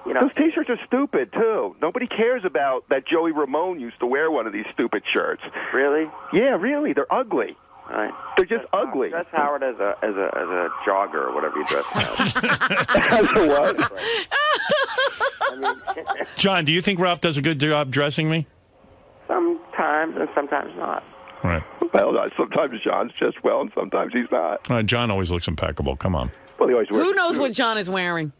those T-shirts are stupid too. Nobody cares about that. Joey Ramone used to wear one of these stupid shirts. Really? Yeah, really. They're ugly. Right. They're just ugly. Dress Howard as a jogger or whatever you dress him as a what? John, do you think Ralph does a good job dressing me? Sometimes and sometimes not. Right. Well, sometimes John's just well, and sometimes he's not. John always looks impeccable. Come on. Well, he always wears. Who knows what John is wearing?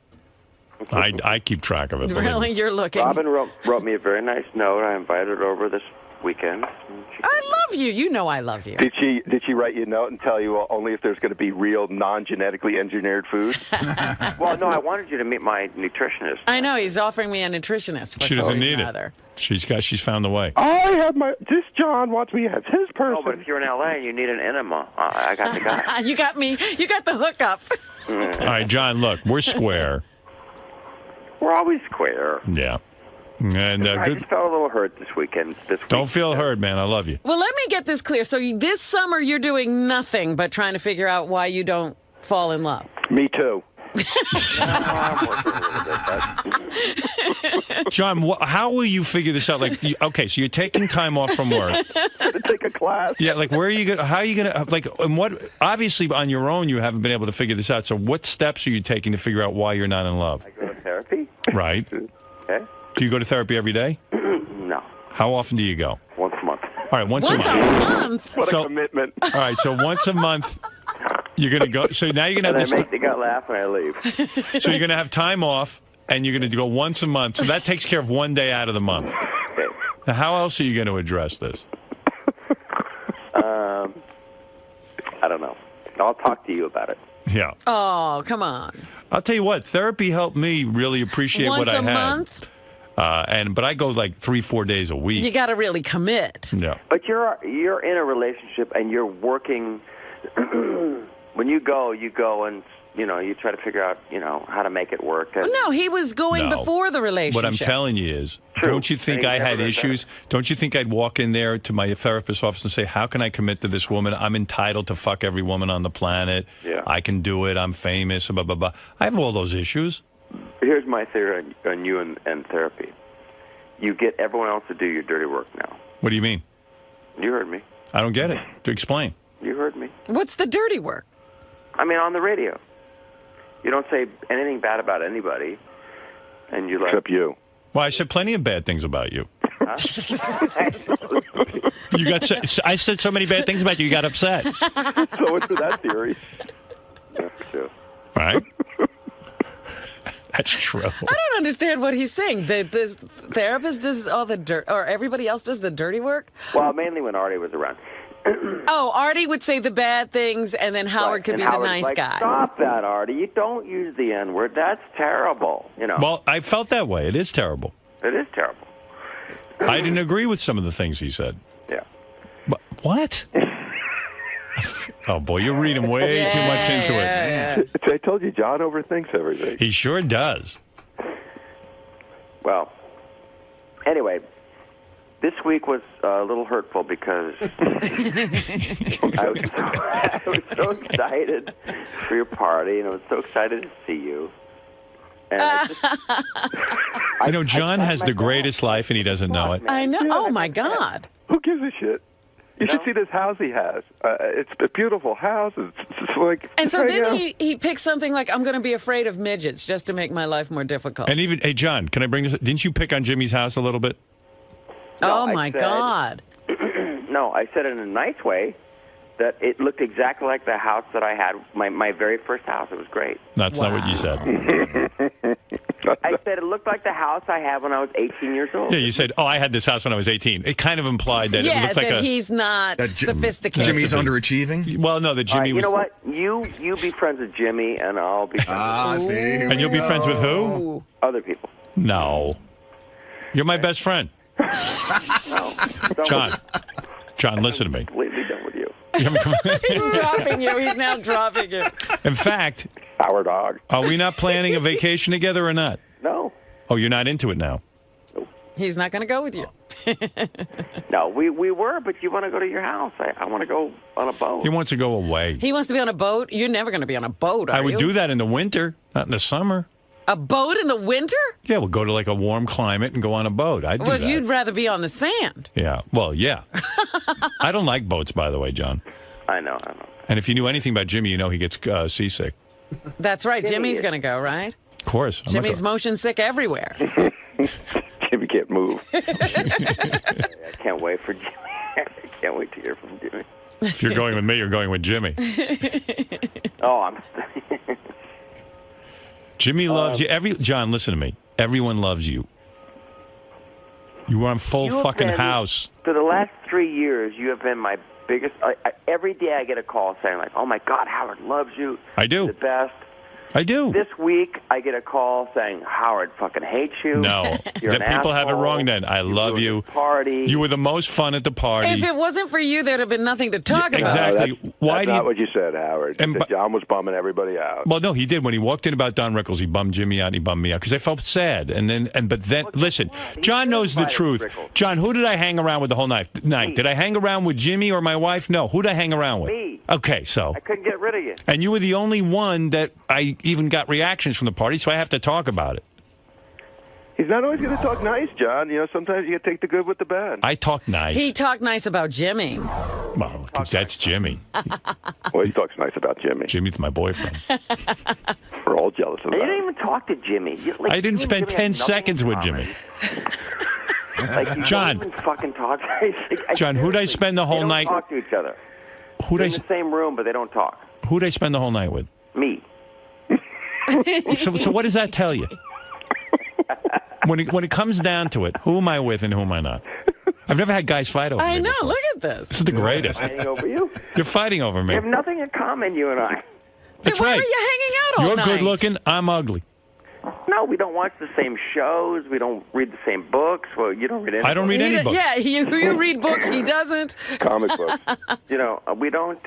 I keep track of it. Really? You're looking. Robin wrote me a very nice note. I invited her over this weekend. I love you. You know I love you. Did she write you a note and tell you only if there's going to be real non-genetically engineered food? Well, no, I wanted you to meet my nutritionist. I know he's offering me a nutritionist. She doesn't need it. She's found the way. I have this John wants me as his person. No, but if you're in L.A. and you need an enema, I got the guy. You got me. You got the hookup. All right, John, look, we're square. We're always square. Yeah. And I just felt a little hurt this weekend. Don't feel hurt, man. I love you. Well, let me get this clear. So this summer you're doing nothing but trying to figure out why you don't fall in love. Me too. I'm working a little bit. John, how will you figure this out? Like, okay, so you're taking time off from work. To take a class. Yeah, like where are you going? How are you going to like? And what? Obviously, on your own, you haven't been able to figure this out. So, what steps are you taking to figure out why you're not in love? I go to therapy. Right. Okay. Do you go to therapy every day? No. How often do you go? Once a month. All right, once a month. What a commitment. All right, so once a month, you're going to go. So now you're going to have this. I make the guy laugh when I leave. So you're going to have time off, and you're going to go once a month. So that takes care of one day out of the month. Okay. Now, how else are you going to address this? I don't know. I'll talk to you about it. Yeah. Oh, come on. I'll tell you what. Therapy helped me really appreciate what I had. Once a month? But I go like 3-4 days a week. You got to really commit. Yeah. But you're in a relationship and you're working. When you go and you try to figure out how to make it work. And no, he was going before the relationship. What I'm telling you is, don't you think I had issues? Don't you think I'd walk in there to my therapist's office and say, "How can I commit to this woman? I'm entitled to fuck every woman on the planet. Yeah. I can do it. I'm famous. Blah blah blah." I have all those issues. Here's my theory on you and therapy. you get everyone else to do your dirty work now. What do you mean? You heard me. I don't get it. To explain. You heard me. What's the dirty work? I mean, on the radio. You don't say anything bad about anybody, and you like... Except you. Well, I said plenty of bad things about you. Huh? You got. I said so many bad things about you. You got upset. So what's that theory? That's true. Right. That's true. I don't understand what he's saying. The therapist does all the dirt, or everybody else does the dirty work? Well, mainly when Artie was around. Oh, Artie would say the bad things, and then Howard could be the nice like, guy. Stop that, Artie. You don't use the N-word. That's terrible. You know. Well, I felt that way. It is terrible. It is terrible. I didn't agree with some of the things he said. Yeah. But what? Oh, boy, you're reading way too much into it. Yeah. I told you, John overthinks everything. He sure does. Well, anyway, this week was a little hurtful because I was so excited for your party, and I was so excited to see you. And I know John has the greatest life, and he doesn't know it. I know. Oh, my God. Who gives a shit? You should see this house he has. It's a beautiful house. It's like. And so then he picked something like, I'm going to be afraid of midgets just to make my life more difficult. And even, hey, John, can I bring this? Didn't you pick on Jimmy's house a little bit? No, oh, my God. No, I said it in a nice way that it looked exactly like the house that I had, my very first house. It was great. That's not what you said. I said it looked like the house I had when I was 18 years old. Yeah, you said, oh, I had this house when I was 18. It kind of implied that it looked like that he's not sophisticated. Jimmy's underachieving? Well, no, that Jimmy was... You know what? You be friends with Jimmy, and I'll be friends with you. And you'll be friends with who? Other people. No. You're my best friend. No, John, listen to me. Completely done with you. He's dropping you. He's now dropping you. In fact... Our dog. Are we not planning a vacation together or not? No. Oh, you're not into it now? He's not going to go with you. No, we were, but you want to go to your house. I want to go on a boat. He wants to go away. He wants to be on a boat? You're never going to be on a boat, are you? I would do that in the winter, not in the summer. A boat in the winter? Yeah, we'll go to like a warm climate and go on a boat. I'd do that. Well, you'd rather be on the sand. Yeah. Well, yeah. I don't like boats, by the way, John. I know. And if you knew anything about Jimmy, you know he gets seasick. That's right. Jimmy's going to go, right? Of course. Jimmy's motion sick everywhere. Jimmy can't move. I can't wait for Jimmy. I can't wait to hear from Jimmy. If you're going with me, you're going with Jimmy. Oh, Jimmy loves you. John, listen to me. Everyone loves you. You were on full fucking house. For the last 3 years, you have been my biggest. Every day I get a call saying like, "Oh my God, Howard loves you. I do. You're the best." I do. This week I get a call saying Howard fucking hates you. No, people have it wrong. Then I love you. Party. You were the most fun at the party. If it wasn't for you, there'd have been nothing to talk about. Exactly. That's not what you said, Howard. You said John was bumming everybody out. Well, no, he did. When he walked in about Don Rickles, he bummed Jimmy out and he bummed me out because I felt sad. But then, listen, John knows the truth. John, who did I hang around with the whole night? Did I hang around with Jimmy or my wife? No. Who did I hang around with? Me. Okay, so. I couldn't get rid of you. And you were the only one that I even got reactions from the party, so I have to talk about it. He's not always going to talk nice, John. You know, sometimes you got to take the good with the bad. I talk nice. He talked nice about Jimmy. Well, because that's Jimmy. Well, he talks nice about Jimmy. Jimmy's my boyfriend. We're all jealous of that. You didn't even talk to Jimmy. I didn't spend 10 seconds with Jimmy. Like, John. Don't even fucking talk. John, who'd I spend the whole night? They don't talk to each other. They're in the same room, but they don't talk. Who'd I spend the whole night with? Me. So what does that tell you? When it comes down to it, who am I with and who am I not? I've never had guys fight over me. I know. Before. Look at this. This is the greatest. I'm fighting over you? You're fighting over me. We have nothing in common, you and I. That's why right. are you hanging out all You're night? good looking. I'm ugly. No, we don't watch the same shows. We don't read the same books. Well, you don't read any. I don't read any books. Yeah, you read books. He doesn't. Comic books. You know, we don't.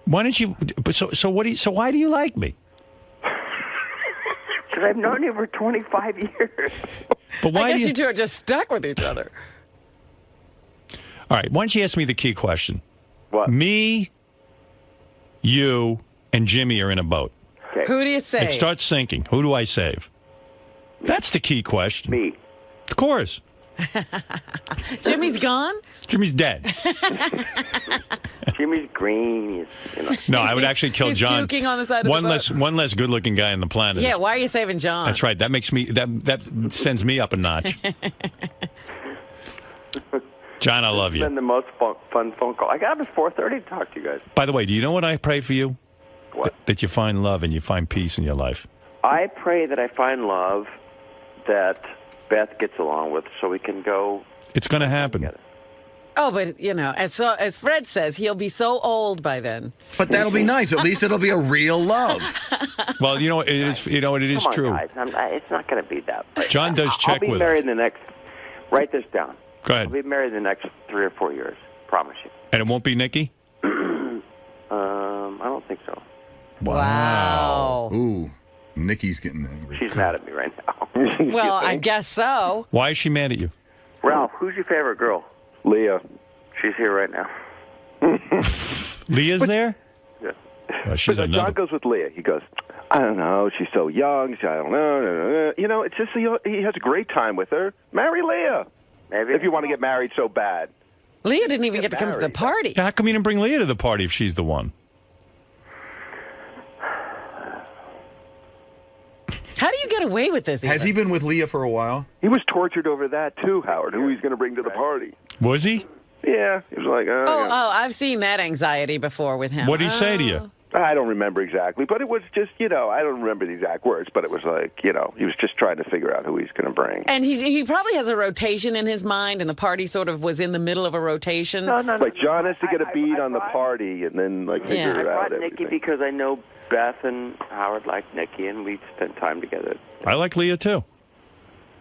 Why don't you? So what do you? So why do you like me? Because I've known you for 25 years. But why I guess do you two are just stuck with each other. All right. Why don't you ask me the key question? What? Me, you, and Jimmy are in a boat. Okay. Who do you save? It starts sinking. Who do I save? That's the key question. Me. Of course. Jimmy's gone? Jimmy's dead. Jimmy's green. No, I would actually kill He's John. puking on the side of the boat. One less good-looking guy on the planet. Yeah, why are you saving John? That's right. That makes me that sends me up a notch. John, I love you. It's been the most fun phone call. I got up at 4:30 to talk to you guys. By the way, do you know what I pray for you? What? That you find love and you find peace in your life. I pray that I find love that Beth gets along with, so we can go. It's going to happen. Together. Oh, but, as Fred says, he'll be so old by then. But that'll be nice. At least it'll be a real love. Well, it is. It is Come on, true. Guys. It's not going to be that. John does check with I'll be married in the next. Write this down. Go ahead. I'll be married in the next 3 or 4 years. Promise you. And it won't be Nikki? I don't think so. Wow. Ooh, Nikki's getting angry. She's mad at me right now. Well, I guess so. Why is she mad at you? Ralph, who's your favorite girl? Leah. She's here right now. Leah's there? Yeah. She's John another. goes with Leah. He goes, I don't know. She's so young. I don't know. It's just he has a great time with her. Marry Leah. Maybe. If you want to get married so bad. Leah didn't even get to come to the party. How come you didn't bring Leah to the party if she's the one? How do you get away with this? Has he been with Leah for a while? He was tortured over that, too, Howard, who he's going to bring to the party. Was he? Yeah. He was like, I've seen that anxiety before with him. What did he say to you? I don't remember exactly, but it was just, I don't remember the exact words, but it was like, he was just trying to figure out who he's going to bring. And he probably has a rotation in his mind, and the party sort of was in the middle of a rotation. No. Like, John has to get a beat on the party and then, figure it out. I brought Nikki because I know Beth and Howard like Nikki, and we spent time together. I like Leah, too.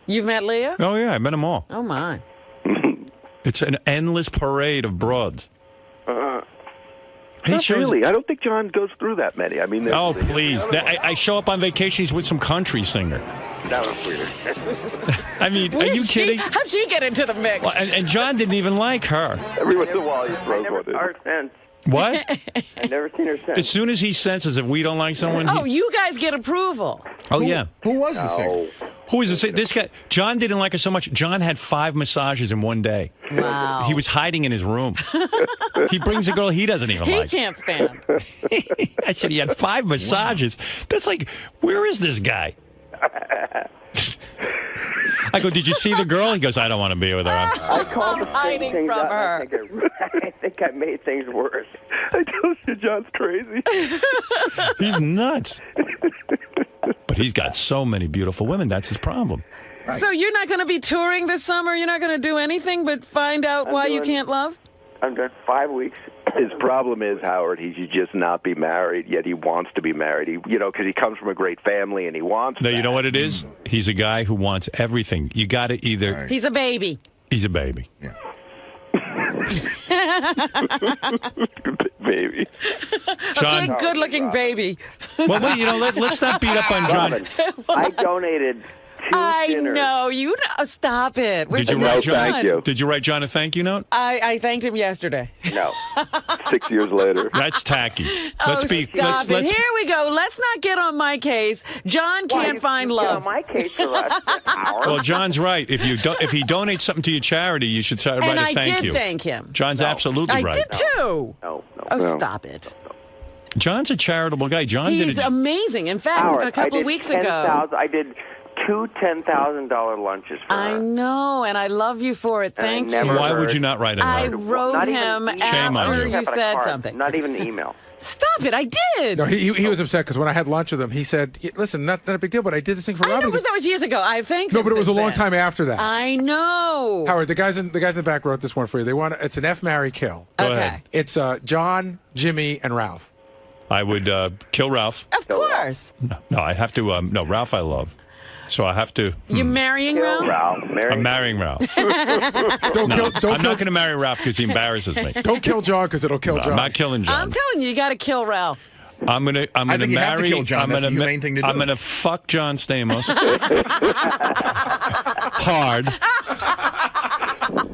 You've met Leah? Oh, yeah, I met them all. Oh, my. It's an endless parade of broads. Not really. I don't think John goes through that many. I mean, oh, please. I show up on vacations with some country singer. That was weird. I mean, are you kidding? How'd she get into the mix? Well, and John didn't even like her. Every once in a while he throws one in. Our sense. What? I've never seen her since. As soon as he senses if we don't like someone. You guys get approval. Oh, yeah. Who was the singer? Who is this guy? John didn't like her so much. John had 5 massages in one day. Wow. He was hiding in his room. He brings a girl he doesn't even like. He can't stand. I said he had 5 massages. That's like, where is this guy? I go, did you see the girl? He goes, I don't want to be with her. I called I'm hiding from her. I think I made things worse. I told you John's crazy. He's nuts. But he's got so many beautiful women. That's his problem. So you're not going to be touring this summer? You're not going to do anything but find out why you can't love? I'm done 5 weeks. His problem is, Howard, he should just not be married, yet he wants to be married. Because he comes from a great family and he wants No, you know what it is? He's a guy who wants everything. You got to either... He's a baby. He's a baby. Yeah. Baby. John, a good-looking baby. Well, wait, let's not beat up on John. I donated 2 dinners. know. You know. Stop it. Did you write John? Thank you. Did you write John a thank you note? I thanked him yesterday. No. 6 years later. That's tacky. Stop it. Here we go. Let's not get on my case. John can't find love. Get on my case for the last hour. Well, John's right. If he donates something to your charity, you should write a thank you. And I did thank him. John's absolutely right. I did too. No. Stop it. John's a charitable guy. He's amazing. In fact, Howard, a couple of weeks ago. I did 2 $10,000 lunches for I her. know, and I love you for it. Thank you. Why would you not write a note? I wrote him after you said something. Not even an email. Stop it! I did. No, he was upset because when I had lunch with him, he said, "Listen, not a big deal, but I did this thing for I Robin." know, but that was years ago. I thanked him. No, but it was a long then. time after that. I know. Howard, the guys in the back wrote this one for you. It's an F, marry, kill. Go ahead. It's John, Jimmy, and Ralph. I would kill Ralph. Of course. No, I have to. No, Ralph, I love. So I have to. You're marrying Ralph? I'm marrying Ralph. I'm not going to marry Ralph because he embarrasses me. Don't kill John because it'll kill John. I'm not killing John. I'm telling you, you got to kill Ralph. I'm gonna think you have to marry. kill John. That's the humane thing to do. I'm gonna fuck John Stamos hard,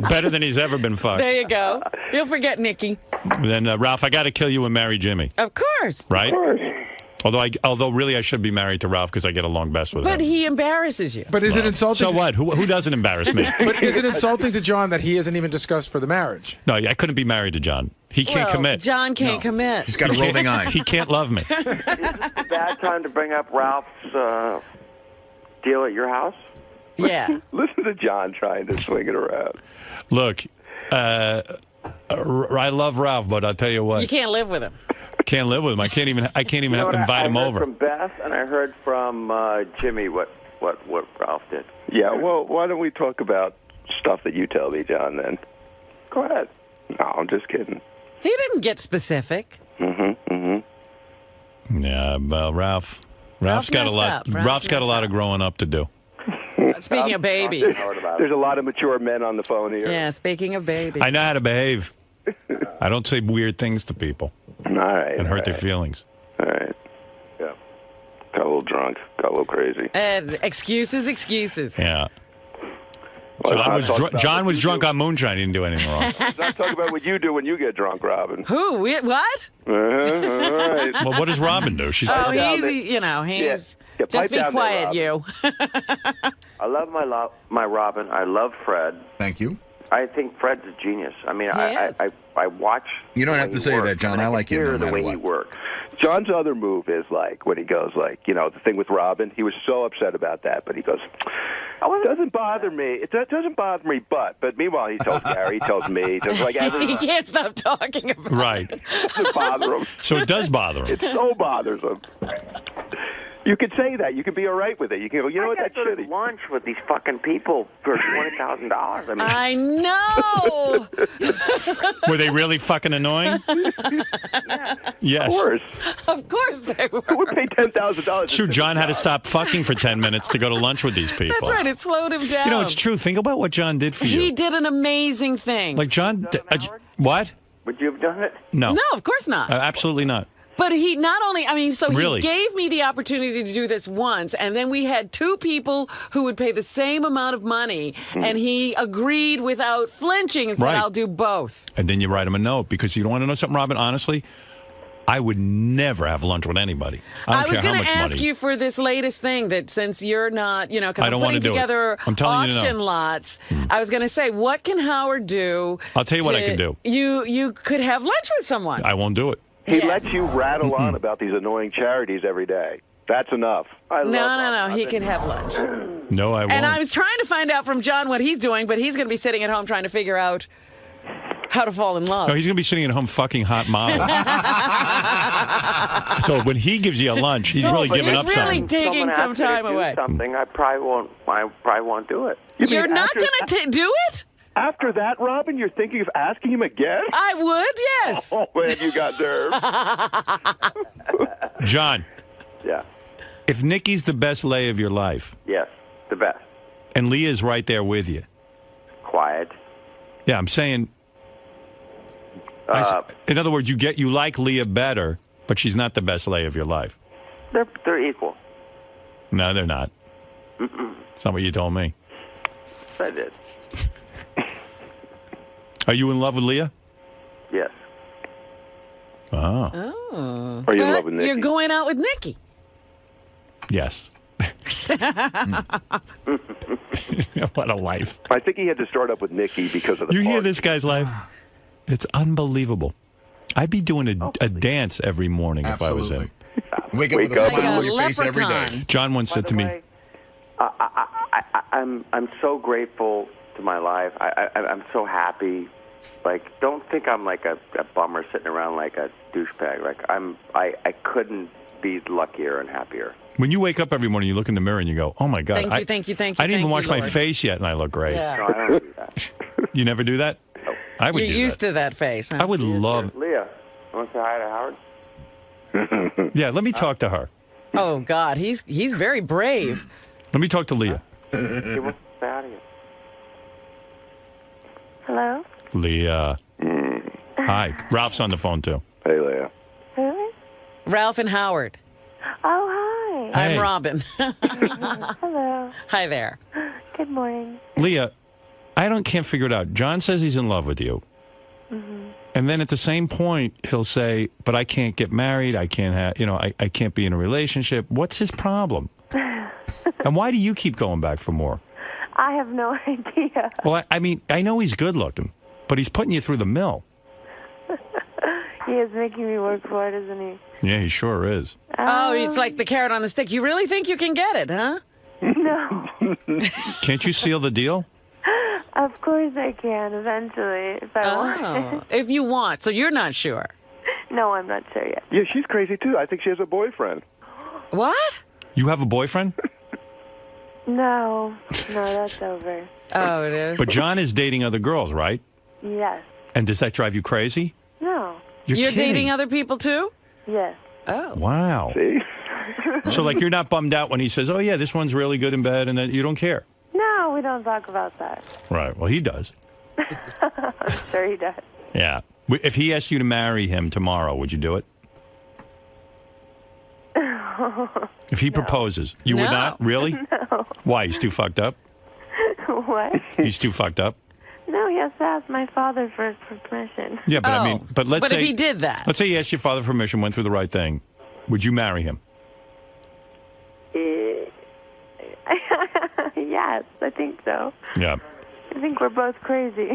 better than he's ever been fucked. There you go. You'll forget Nikki. Then Ralph, I got to kill you and marry Jimmy. Of course. Right? Of course. Although really I should be married to Ralph because I get along best with him. But he embarrasses you. But is it insulting? So what? Who doesn't embarrass me? But is it insulting to John that he isn't even discussed for the marriage? No, I couldn't be married to John. He can't commit. John can't commit. He's got a roving eye. He can't love me. Is this a bad time to bring up Ralph's deal at your house? Yeah. Listen to John trying to swing it around. Look, I love Ralph, but I'll tell you what. You can't live with him. Can't live with him. I can't even invite him over. I heard from Beth and I heard from Jimmy what Ralph did. Yeah, well, why don't we talk about stuff that you tell me, John, then? Go ahead. No, I'm just kidding. He didn't get specific. Yeah, well, Ralph's got a lot. Ralph's got a lot of growing up to do. Speaking of babies. There's a lot of mature men on the phone here. Yeah, speaking of babies. I know how to behave. I don't say weird things to people. All right. And hurt their feelings. All right. Yeah. Got a little drunk. Got a little crazy. Excuses. Yeah. Well, John was drunk on moonshine. He didn't do anything wrong. Let's not talk about what you do when you get drunk, Robin. Who? What? All right. Well, what does Robin do? She's just be quiet, you. I love my Robin. I love Fred. Thank you. I think Fred's a genius. I mean, I watch. You don't have to say that, John. I like you no the matter way what. he works. John's other move is like when he goes like, the thing with Robin. He was so upset about that, but he goes, "It doesn't bother me. It doesn't bother me." But meanwhile, he tells Gary, he tells me, just like everyone. He can't stop talking about it. Right. It doesn't bother him. So it does bother him. It so bothers him. You could say that. You could be all right with it. You can go, that's shitty. Lunch with these fucking people for $20,000. I know. Were they really fucking annoying? Yes. Of course they were. Who would pay $10,000? True, John had to stop fucking for 10 minutes to go to lunch with these people. That's right. It slowed him down. It's true. Think about what John did for you. He did an amazing thing. Like John, what? Would you have done it? No. No, of course not. Absolutely not. But he not only, Really? He gave me the opportunity to do this once, and then we had two people who would pay the same amount of money, and he agreed without flinching and said, Right. I'll do both. And then you write him a note because you don't want to know something, Robin. Honestly, I would never have lunch with anybody. I was going to ask you for this latest thing that since you're not, because I I'm don't want putting to do together it. I'm telling you auction no. lots, I was going to say, what can Howard do? I'll tell you what I can do. You could have lunch with someone. I won't do it. He lets you rattle on about these annoying charities every day. That's enough. No. He can have lunch. No, I won't. And I was trying to find out from John what he's doing, but he's going to be sitting at home trying to figure out how to fall in love. No, he's going to be sitting at home fucking hot models. So when he gives you a lunch, he's really giving up really something. taking some time away. Something I probably won't do it. You're not going to do it? After that, Robin, you're thinking of asking him again? I would, yes. Oh, man, you got nerve. John. Yeah. If Nikki's the best lay of your life. Yes, the best. And Leah's right there with you. Quiet. Yeah, I'm saying. In other words, you like Leah better, but she's not the best lay of your life. They're equal. No, they're not. It's not what you told me. I did. Are you in love with Leah? Yes. Oh. Are you in love with Nikki? You're going out with Nikki. Yes. What a life. I think he had to start up with Nikki because of the You hear party. this guy's life? It's unbelievable. I'd be doing a dance every morning if I was him. Wake up with a smile on your Like a face every day. leprechaun. John once said to me, I'm so grateful to my life. I'm so happy. Like, don't think I'm like a bummer sitting around like a douchebag. Like, I couldn't be luckier and happier. when you wake up every morning, you look in the mirror and you go, oh my God. Thank you. I didn't even wash my face yet and I look great. Yeah. No, I don't do that. You never do that? I would You're do used that. to that face, huh? I would love. Leah, you want to say hi to Howard? Yeah, let me talk to her. Oh, God. He's very brave. Let me talk to Leah. He wants to say hi to you. Hello? Leah. Hi. Ralph's on the phone, too. Hey, Leah. Really? Ralph and Howard. Oh, hi. Hey. I'm Robin. Hello. Hi there. Good morning. Leah, can't figure it out. John says he's in love with you. Mm-hmm. And then at the same point, he'll say, but I can't get married. I can't have, I can't be in a relationship. What's his problem? And why do you keep going back for more? I have no idea. Well, I mean, I know he's good looking, but he's putting you through the mill. He is making me work for it, isn't he? Yeah, he sure is. Oh, it's like the carrot on the stick. You really think you can get it, huh? No. Can't you seal the deal? Of course I can, eventually, if I want. If you want. So you're not sure? No, I'm not sure yet. Yeah, she's crazy, too. I think she has a boyfriend. What? You have a boyfriend? No, that's over. Oh, it is? But John is dating other girls, right? Yes. And does that drive you crazy? No. You're kidding. dating other people, too? Yes. Oh. Wow. See? So, like, you're not bummed out when he says, oh, yeah, this one's really good in bed, and then you don't care? No, we don't talk about that. Right. Well, he does. I'm sure he does. Yeah. If he asked you to marry him tomorrow, would you do it? If he proposes, you would not? Really? No. Why? He's too fucked up? What? He's too fucked up? No, he has to ask my father first for permission. Yeah, but I mean, but let's say... But if he did that... Let's say he asked your father for permission, went through the right thing. Would you marry him? Yes, I think so. Yeah. I think we're both crazy.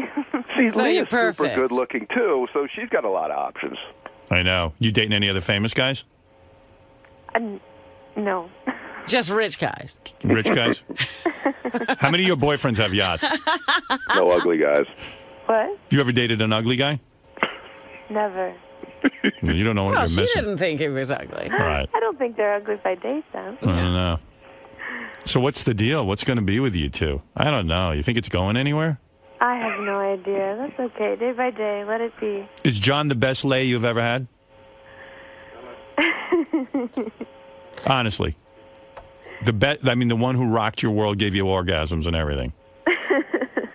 See, So Leah's you're super perfect. good looking, too, so she's got a lot of options. I know. You dating any other famous guys? No. Just rich guys. Rich guys? How many of your boyfriends have yachts? No ugly guys. What? You ever dated an ugly guy? Never. You don't know what Well, you're she missing. didn't think he was ugly. Right. I don't think they're ugly if I date them. I don't know. So what's the deal? What's going to be with you two? I don't know. You think it's going anywhere? I have no idea. That's okay. Day by day. Let it be. Is John the best lay you've ever had? Honestly. The one who rocked your world, gave you orgasms and everything.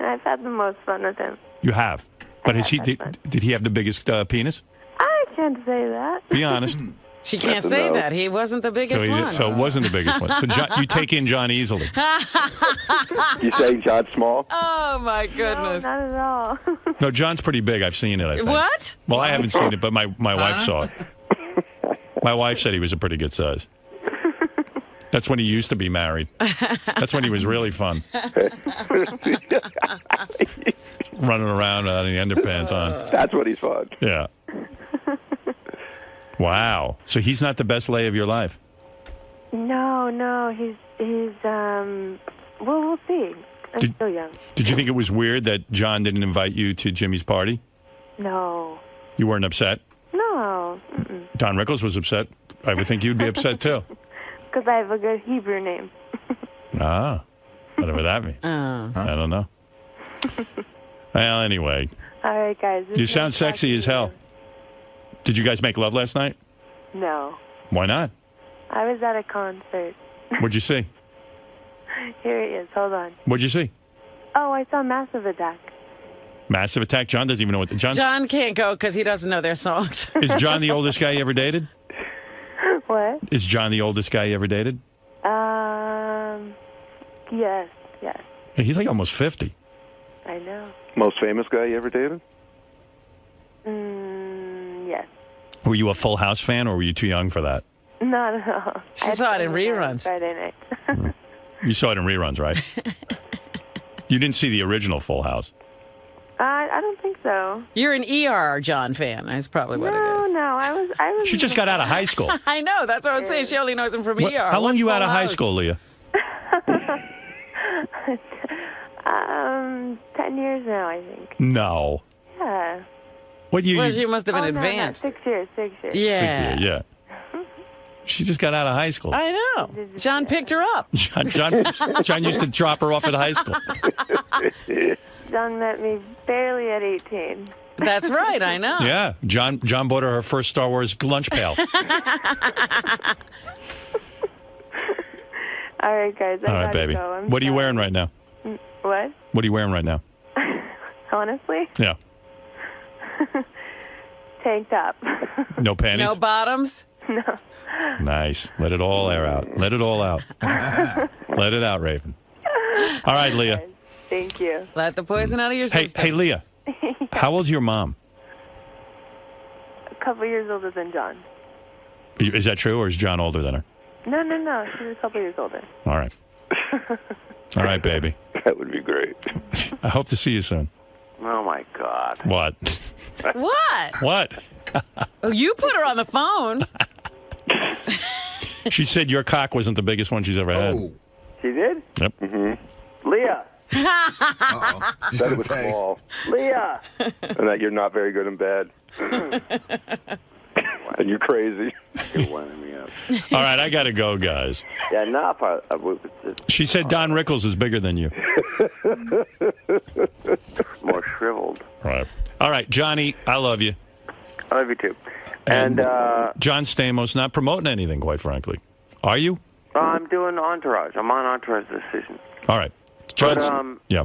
I've had the most fun with him. You have. But did he have the biggest penis? I can't say that. Be honest. She can't say that. He wasn't the biggest one. So it wasn't the biggest one. So John, you take in John easily. You saying John's small? Oh, my goodness. No, not at all. No, John's pretty big. I've seen it, I think. What? Well, I haven't seen it, but my wife saw it. My wife said he was a pretty good size. That's when he used to be married. That's when he was really fun. Running around without any underpants on. That's what he's fun. Yeah. Wow. So he's not the best lay of your life? No, he's well, we'll see. I'm still young. Did you think it was weird that John didn't invite you to Jimmy's party? No. You weren't upset? No. Mm-mm. Don Rickles was upset. I would think you'd be upset, too. Because I have a good Hebrew name. Whatever that means. I don't know. Well, anyway. All right, guys. You sound sexy as hell. Did you guys make love last night? No. Why not? I was at a concert. What'd you see? Here he is. Hold on. What'd you see? Oh, I saw Massive Attack. Massive Attack? John doesn't even know what the... John can't go because he doesn't know their songs. Is John the oldest guy you ever dated? What? Is John the oldest guy you ever dated? Yes. He's like almost 50. I know. Most famous guy you ever dated? Yes. Were you a Full House fan, or were you too young for that? Not at all. She saw it in reruns. Friday night. You saw it in reruns, right? You didn't see the original Full House. I don't think so. You're an ER John fan. That's probably what it is. No, I was. She just got out of high school. I know. That's what I was saying. She only knows him from ER. How long What's you out of Full high House? school, Leah? 10 years now, I think. No. Yeah. What year? Well, she must have been no, advanced. 6 years. 6 years. Yeah. 6 years, yeah. She just got out of high school. I know. John picked her up. John used to drop her off at high school. John met me barely at 18. That's right, I know. Yeah. John bought her first Star Wars lunch pail. All right, guys. All right, baby. Go. What are you wearing right now? What? What are you wearing right now? Honestly? Yeah. Tank top. No panties? No bottoms? No. Nice. Let it all air out. Let it all out. Let it out, Raven. All right, Leah. Thank you. Let the poison out of your system. Hey, Leah. How old's your mom? couple years older than John. Is that true, or is John older than her? No. She's a couple years older. All right. All right, baby. That would be great. I hope to see you soon. Oh, my God. What? What? What? Oh, you put her on the phone. She said your cock wasn't the biggest one she's ever had. She did? Yep. Mm-hmm. Leah. That it was small. Leah. And that you're not very good in bed. And you're crazy. You're winding me up. All right, I got to go, guys. Yeah, enough. She said Don Rickles is bigger than you. More shriveled. Right. All right, Johnny, I love you. I love you, too. And John Stamos, not promoting anything, quite frankly. Are you? I'm doing Entourage. I'm on Entourage this season. All right. John, yeah.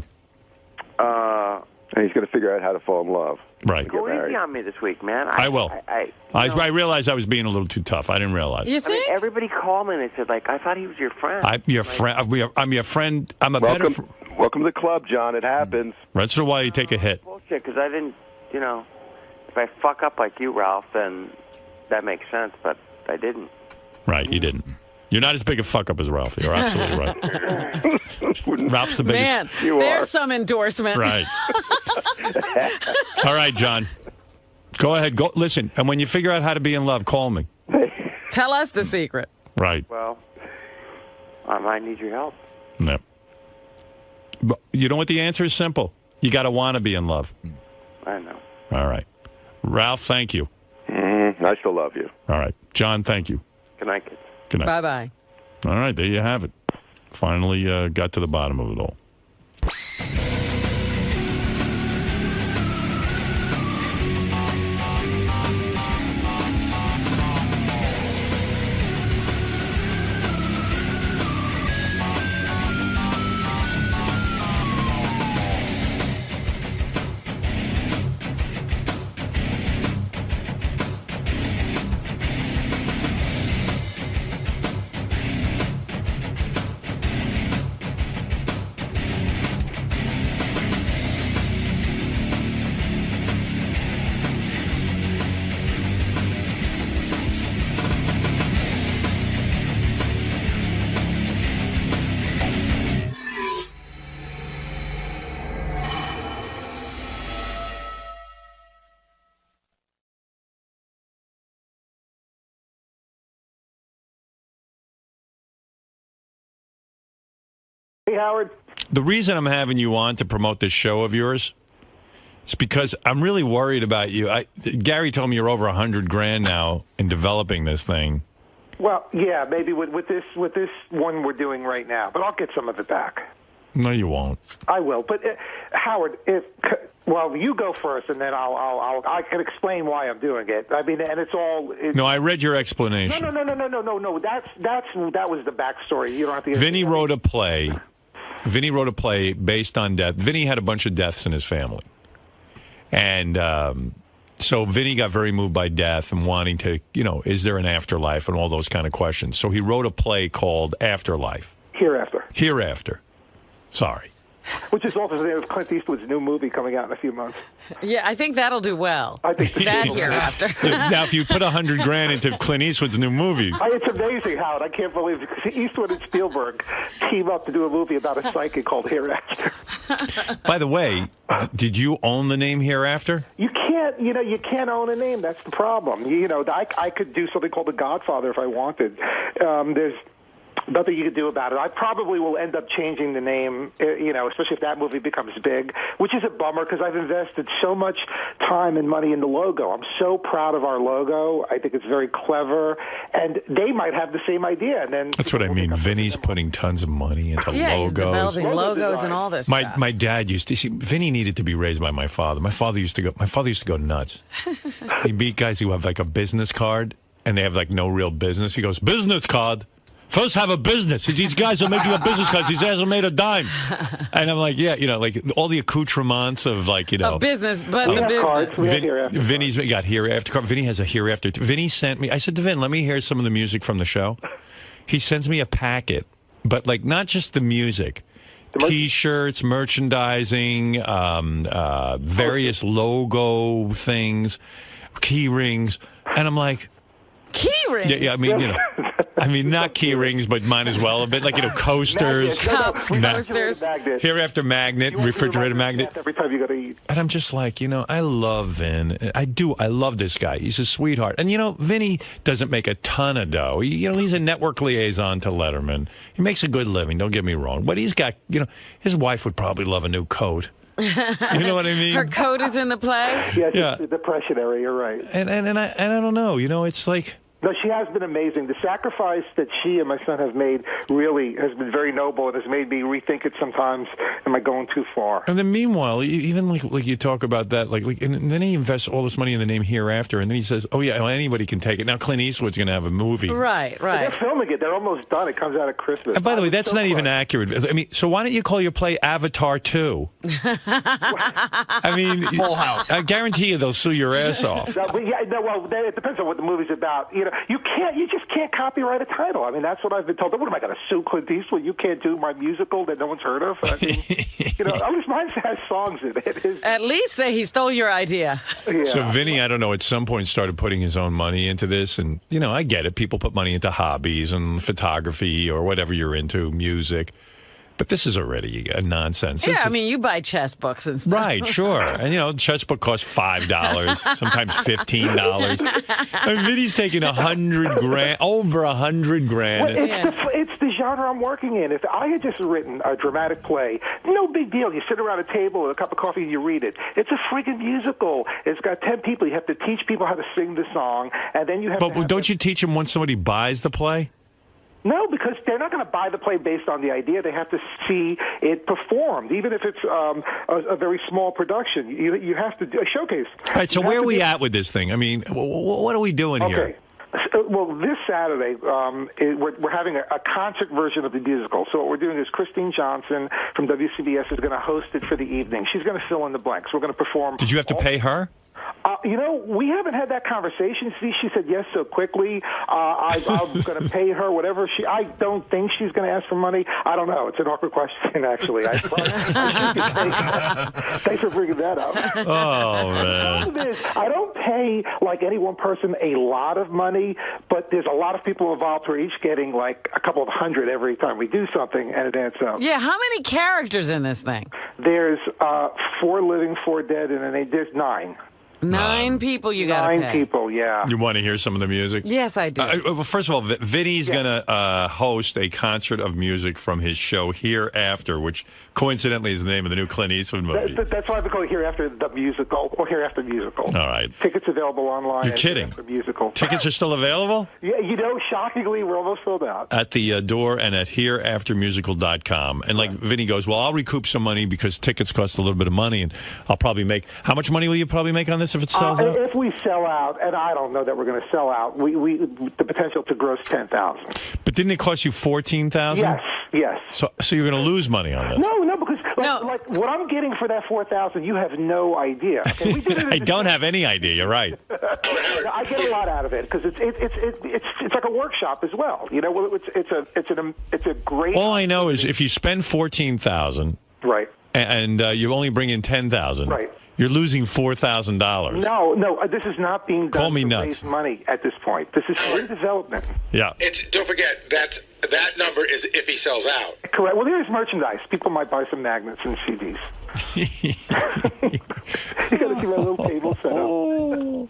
And he's going to figure out how to fall in love. Right. Go easy on me this week, man. I will. I realized I was being a little too tough. I didn't realize. You think? I mean, everybody called me and they said, like, I thought he was your friend. I'm your friend. I'm your friend. I'm a welcome, better friend. Welcome to the club, John. It happens. That's why you take a hit. Bullshit, because I didn't, if I fuck up like you, Ralph, then that makes sense, but I didn't. Right, you didn't. You're not as big a fuck up as Ralph. You're absolutely right. Ralph's the biggest. Man, there's some endorsement. Right. All right, John. Go ahead. Go listen. And when you figure out how to be in love, call me. Tell us the secret. Right. Well, I might need your help. No. But you know what? The answer is simple. You got to want to be in love. I know. All right. Ralph, thank you. I still love you. All right. John, thank you. Good night, kids. Good night. Bye-bye. All right, there you have it. Finally got to the bottom of it all. Hey, Howard. The reason I'm having you on to promote this show of yours is because I'm really worried about you. Gary told me you're over $100,000 now in developing this thing. Well, yeah, maybe with this one we're doing right now, but I'll get some of it back. No, you won't. I will, but Howard, you go first, and then I can explain why I'm doing it. I mean, and it's all. No, I read your explanation. No. That was the backstory. You don't have to. Vinny wrote a play. Vinny wrote a play based on death. Vinny had a bunch of deaths in his family, and so Vinny got very moved by death and wanting to, is there an afterlife and all those kind of questions. So he wrote a play called Afterlife. Hereafter. Sorry. Which is also the name of Clint Eastwood's new movie coming out in a few months. Yeah, I think that'll do well. I think that hereafter. Now, if you put $100,000 into Clint Eastwood's new movie, it's amazing, Howard. I can't believe Eastwood and Spielberg team up to do a movie about a psychic called Hereafter. By the way, did you own the name Hereafter? You can't. You can't own a name. That's the problem. I could do something called The Godfather if I wanted. There's nothing you could do about it. I probably will end up changing the name, especially if that movie becomes big, which is a bummer because I've invested so much time and money in the logo. I'm so proud of our logo. I think it's very clever, and they might have the same idea. And then that's what I mean. Vinny's putting tons of money into logos. He's developing logos and all this stuff. My dad used to see. Vinny needed to be raised by my father. My father used to go nuts. He meet guys who have like a business card and they have like no real business. He goes, business card. First, have a business. These guys are making a business cards. These guys haven't made a dime. And I'm like, like all the accoutrements of a business, but the business. Vinny's got Hereafter card. Vinny has a Hereafter. Vinny sent me. I said to Vin, let me hear some of the music from the show. He sends me a packet, but like not just the music. T-shirts, merchandising, various logo things. key rings. And I'm like... Key rings? Yeah, I mean, not key rings, but might as well a bit. Like, coasters. Cups, coasters. Hereafter magnet, refrigerator magnet. Every time you go to eat. And I'm just like, I love Vin. I do. I love this guy. He's a sweetheart. And, Vinny doesn't make a ton of dough. He's a network liaison to Letterman. He makes a good living, don't get me wrong. But he's got, his wife would probably love a new coat. You know what I mean? Her coat is in the play? Yes, yeah. It's the Depression era, you're right. And I don't know, it's like... No, she has been amazing. The sacrifice that she and my son have made really has been very noble. It has made me rethink it sometimes. Am I going too far? And then meanwhile, even like you talk about that, and then he invests all this money in the name Hereafter, and then he says, oh, yeah, well, anybody can take it. Now Clint Eastwood's going to have a movie. Right. They're filming it. They're almost done. It comes out at Christmas. And by the way, that's not even accurate. I mean, so why don't you call your play Avatar 2? I mean... Full House. I guarantee you they'll sue your ass off. It depends on what the movie's about. You just can't copyright a title. I mean, that's what I've been told. What am I going to sue Clint Eastwood? You can't do my musical that no one's heard of? I mean, at least mine has songs in it. At least say he stole your idea. Yeah. So Vinny, I don't know, at some point started putting his own money into this. And, I get it. People put money into hobbies and photography or whatever you're into, music. But this is already a nonsense. Yeah, I mean, you buy chess books and stuff. Right, sure. And, chess book costs $5, sometimes $15. And Vinny's taking $100,000, over $100,000. Well, it's the genre I'm working in. If I had just written a dramatic play, no big deal. You sit around a table with a cup of coffee and you read it. It's a freaking musical. It's got 10 people. You have to teach people how to sing the song, and then you have to... But don't you teach them once somebody buys the play? No, because they're not going to buy the play based on the idea. They have to see it performed, even if it's a very small production. You have to do a showcase. All right, so where are we at with this thing? I mean, what are we doing here? Well, this Saturday, we're having a concert version of the musical. So what we're doing is Christine Johnson from WCBS is going to host it for the evening. She's going to fill in the blanks. We're going to perform. Did you have to pay her? We haven't had that conversation. See, she said yes so quickly. I'm going to pay her whatever I don't think she's going to ask for money. I don't know. It's an awkward question, actually. Thanks for bringing that up. Oh, man. The problem is, I don't pay, like, any one person a lot of money, but there's a lot of people involved who are each getting, like, a couple of $100 every time we do something, and it adds up. Yeah, how many characters in this thing? There's 4 living, 4 dead, and then there's 9. 9 people you got to pay. 9 people, yeah. You want to hear some of the music? Yes, I do. Well, first of all, Vinny's going to host a concert of music from his show Hereafter, which coincidentally is the name of the new Clint Eastwood movie. That's why we call it Hereafter the Musical, or Hereafter Musical. All right. Tickets available online. You're kidding. Musical. Tickets are still available? Yeah, shockingly, we're almost sold out. At the door and at hereaftermusical.com. And like Vinny goes, well, I'll recoup some money because tickets cost a little bit of money, and I'll probably make... How much money will you probably make on this if it sells out? If we sell out, and I don't know that we're going to sell out, we the potential to gross $10,000. But didn't it cost you $14,000? Yes. So you're going to lose money on this? No, because like what I'm getting for that $4,000, you have no idea. Okay? We did it I don't have any idea. You're right. I get a lot out of it because it's like a workshop as well. It's a great. All I know is if you spend $14,000, right, and you only bring in $10,000, right. You're losing $4,000. No, this is not being done Call me to nuts. raise money at this point. This is in development. Yeah. Don't forget, that number is if he sells out. Correct. Well, there's merchandise. People might buy some magnets and CDs. You got to see my little table set up.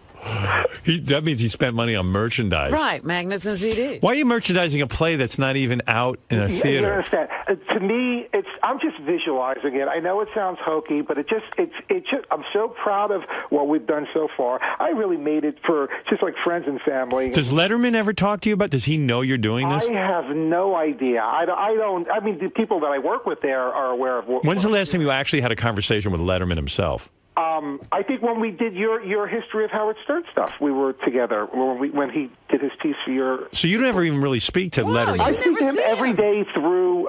That means he spent money on merchandise. Right, magnets and CDs. Why are you merchandising a play that's not even out in a theater? You understand? To me, I'm just visualizing it. I know it sounds hokey, but I'm so proud of what we've done so far. I really made it for just like friends and family. Does Letterman ever talk to you about? Does he know you're doing this? I have no idea. I don't. I mean, the people that I work with there are aware of what. When's the last time you actually had a conversation with Letterman himself? I think when we did your history of Howard Stern stuff, we were together when he did his piece for your... So you never even really speak to Letterman. I speak to him every day through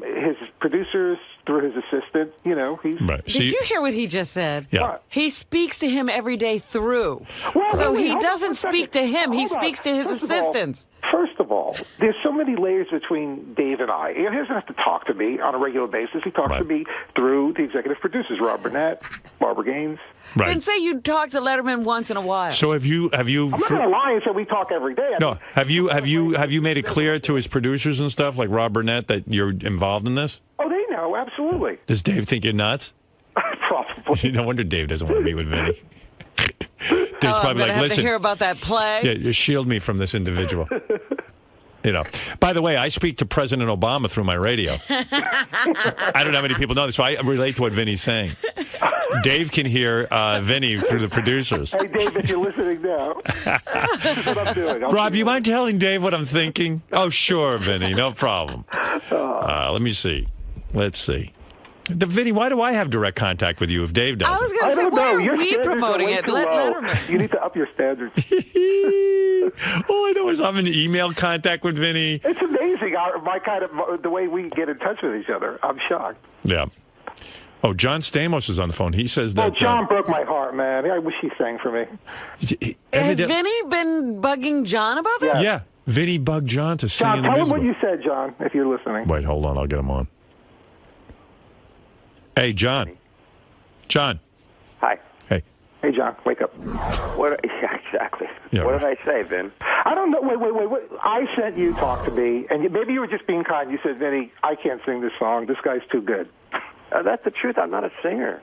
his producers, through his assistant. You know, he's... Right. Did you hear what he just said? Yeah. He speaks to him every day through. Well, so wait, he hold on doesn't for a second. speak to him. He Hold on. speaks to his First of all- assistants. First of all, there's so many layers between Dave and I. He doesn't have to talk to me on a regular basis. He talks to me through the executive producers, Rob Burnett, Barbara Gaines. Right. Then say you talk to Letterman once in a while. So have you? I'm not going to lie and say we talk every day. No. Have you made it clear to his producers and stuff like Rob Burnett that you're involved in this? Oh, they know, absolutely. Does Dave think you're nuts? Probably. No wonder Dave doesn't want to meet with Vinny. Dave's I'm probably gonna like, have listen, to hear about that play. yeah, you shield me from this individual. You know. By the way, I speak to President Obama through my radio. I don't know how many people know this, so I relate to what Vinny's saying. Dave can hear Vinny through the producers. Hey, Dave, if you're listening now, this is what I'm doing. Rob, you mind telling Dave what I'm thinking? Oh, sure, Vinny, no problem. Let me see. Let's see. Vinny, why do I have direct contact with you if Dave doesn't? I was going to say, why are Your we standards are promoting way it? too Let low. Letterman. You need to up your standards. All I know is I'm in email contact with Vinny. It's amazing the way we get in touch with each other. I'm shocked. Yeah. Oh, John Stamos is on the phone. He says that... Oh, John broke my heart, man. I wish he sang for me. Has Vinny been bugging John about this? Yeah. Vinny bugged John to sing in the John, tell him musical. what you said, John, if you're listening. Wait, hold on. I'll get him on. Hey, John. John. Hi. Hey. Hey, John, wake up. What? Yeah, exactly. Yeah, what did I say, Vin? I don't know. Wait. I sent you Talk to Me, and maybe you were just being kind. You said, Vinny, I can't sing this song. This guy's too good. That's the truth. I'm not a singer.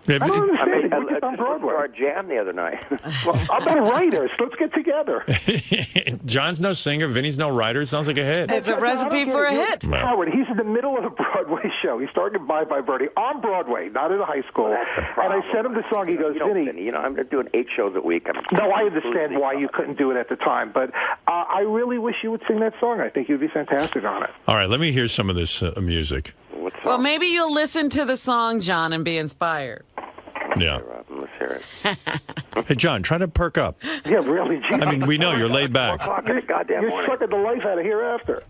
Yeah, I don't I mean, understand. We're just on Broadway. our jam the other night. Well, I'm not a writer, so let's get together. John's no singer. Vinny's no writer. Sounds like a hit. It's a recipe for a hit. Well. Howard, he's in the middle of a Broadway show. He's starting Bye Bye Birdie on Broadway, not in a high school. And I sent him the song. He goes, Vinny. You know, I'm doing 8 shows a week. No, I understand why you couldn't do it at the time, but I really wish you would sing that song. I think you'd be fantastic on it. All right, let me hear some of this music. Well, maybe you'll listen to the song, John, and be inspired. Yeah. Let's hear it. Hey, John, try to perk up. Yeah, really. Geez. I mean, we know you're laid back. You're sucking the life out of hereafter.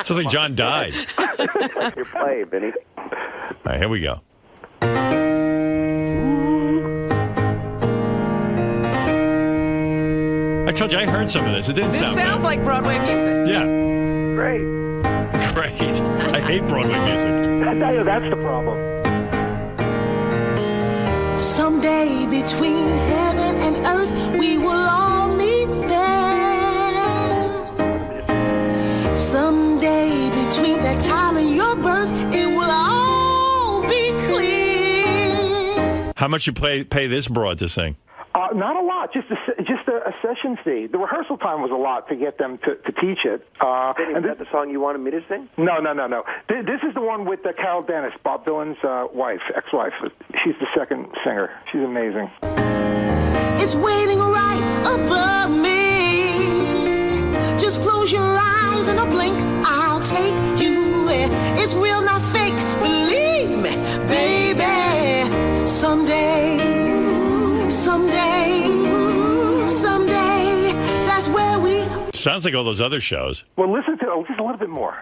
Sounds like John died. What's your play, Vinny? All right, here we go. I told you I heard some of this. It didn't This sound sounds bad. like Broadway music. Yeah. Great. Great. I hate Broadway music. That's the problem. Someday between heaven and earth, we will all meet there. Someday between that time and your birth, it will all be clear. How much you pay this broad to sing? Not a lot, just a session fee. The rehearsal time was a lot to get them to teach it. Is that the song you wanted me to sing? No. This is the one with Carol Dennis, Bob Dylan's ex-wife. She's the second singer. She's amazing. It's waiting right above me. Just close your eyes and a blink, I'll take you there. It's real, not fake, believe me, baby. Someday, that's where we... Sounds like all those other shows. Well, listen to just a little bit more.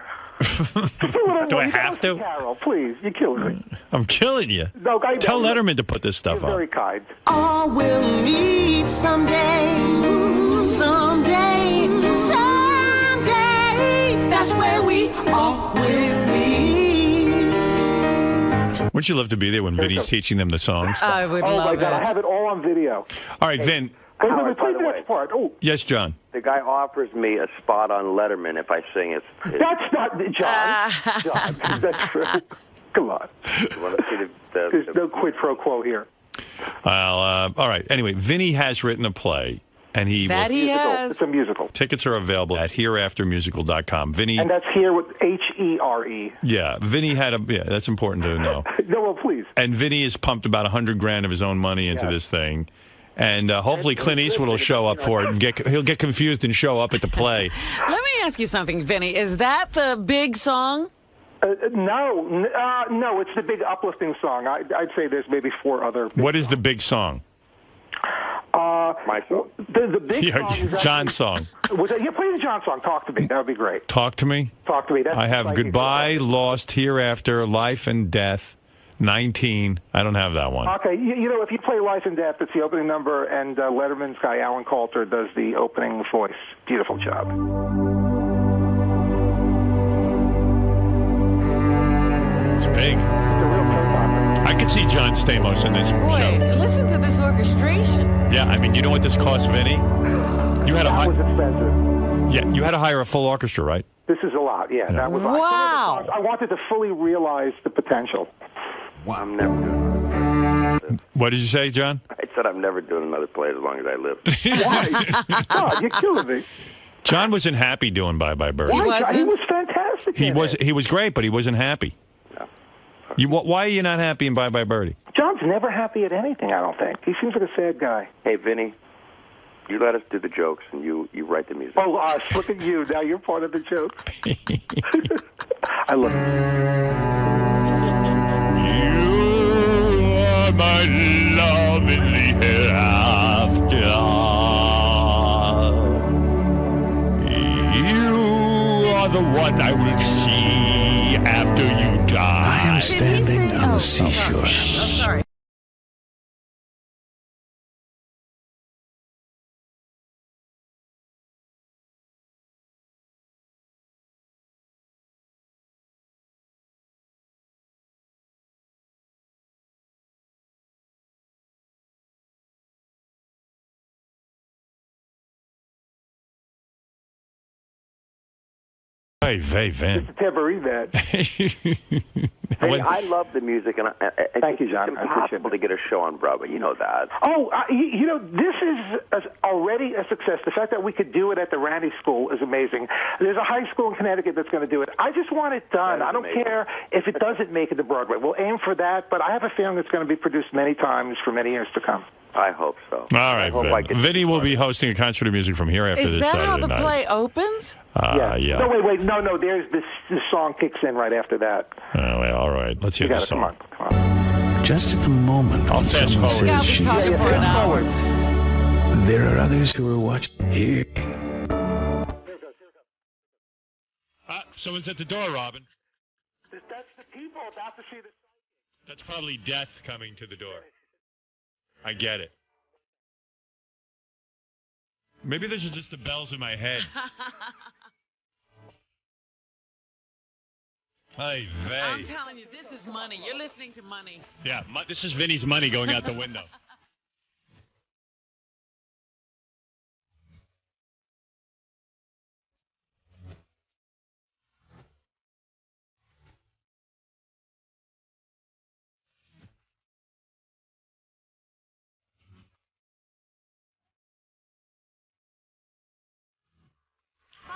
Do I have to? Carol, please, you're killing me. I'm killing you. No, Tell Letterman to put this stuff You're on. very kind. All will meet someday. That's where we all will meet. Wouldn't you love to be there when Vinny's teaching them the songs? I would Oh, love my God, it. I have it all on video. All right, Vin. Howard, by the way, Next part. Oh, Yes, John. the guy offers me a spot on Letterman if I sing it. that's not John. John, is that true? Come on. You want to see There's no quid pro quo here. All right. Anyway, Vinny has written a play, and he has. It's a musical. Tickets are available at hereaftermusical.com. Vinny, And that's here with H-E-R-E. yeah, Vinny had that's important to know. No, well, please. And Vinny has pumped about $100,000 of his own money into this thing. And hopefully Clint Eastwood will show up for it and he'll get confused and show up at the play. Let me ask you something, Vinny. Is that the big song? No, it's the big uplifting song. I'd say there's maybe 4 other. What is the big song? My song. The big song is John's song. Was that, play the John song. Talk to me. That would be great. Talk to me? Talk to me. That's I have Goodbye, Lost, Hereafter, Life and Death, 19. I don't have that one. Okay, you know, if you play Life and Death, it's the opening number, and Letterman's guy, Alan Coulter, does the opening voice. Beautiful job. It's big. I could see John Stamos in this show. Listen to this orchestration. Yeah, I mean, you know what this cost, Vinny? You had That was expensive. Yeah, you had to hire a full orchestra, right? This is a lot, yeah. That was. Wow. I wanted to fully realize the potential. Wow. I'm never doing What did you say, John? I said I'm never doing another play as long as I live. Why? God, you're killing me. John wasn't happy doing Bye Bye Birdie. He was fantastic. He was great, but he wasn't happy. No. Why are you not happy in Bye Bye Birdie? John's never happy at anything, I don't think. He seems like a sad guy. Hey, Vinny, you let us do the jokes, and you write the music. Oh, look at you. Now you're part of the joke. I love You are my love in the hereafter. You are the one I will see after you die. I am standing on the seashore. Oh, sorry. Hey, Van. It's a temporary bed. Hey, I love the music, and I Thank think you, John. It's I appreciate impossible to get a show on Broadway. You know that. Oh, you know, this is already a success. The fact that we could do it at the Randy School is amazing. There's a high school in Connecticut that's going to do it. I just want it done. I don't care if it doesn't make it to Broadway. We'll aim for that, but I have a feeling it's going to be produced many times for many years to come. I hope so. All right, Vinny will be hosting a concert of music from here after Is this that Saturday how the night. play opens? Yeah. No, wait. No. There's this song kicks in right after that. Oh, well, all right. Let's hear the song. Come on. Just at the moment when someone says she's gone, there are others who are watching here. Someone's at the door, Robin. That's the people about to see the. That's probably death coming to the door. I get it. Maybe those are just the bells in my head. Hey, I'm telling you, this is money. You're listening to money. Yeah, this is Vinny's money going out the window.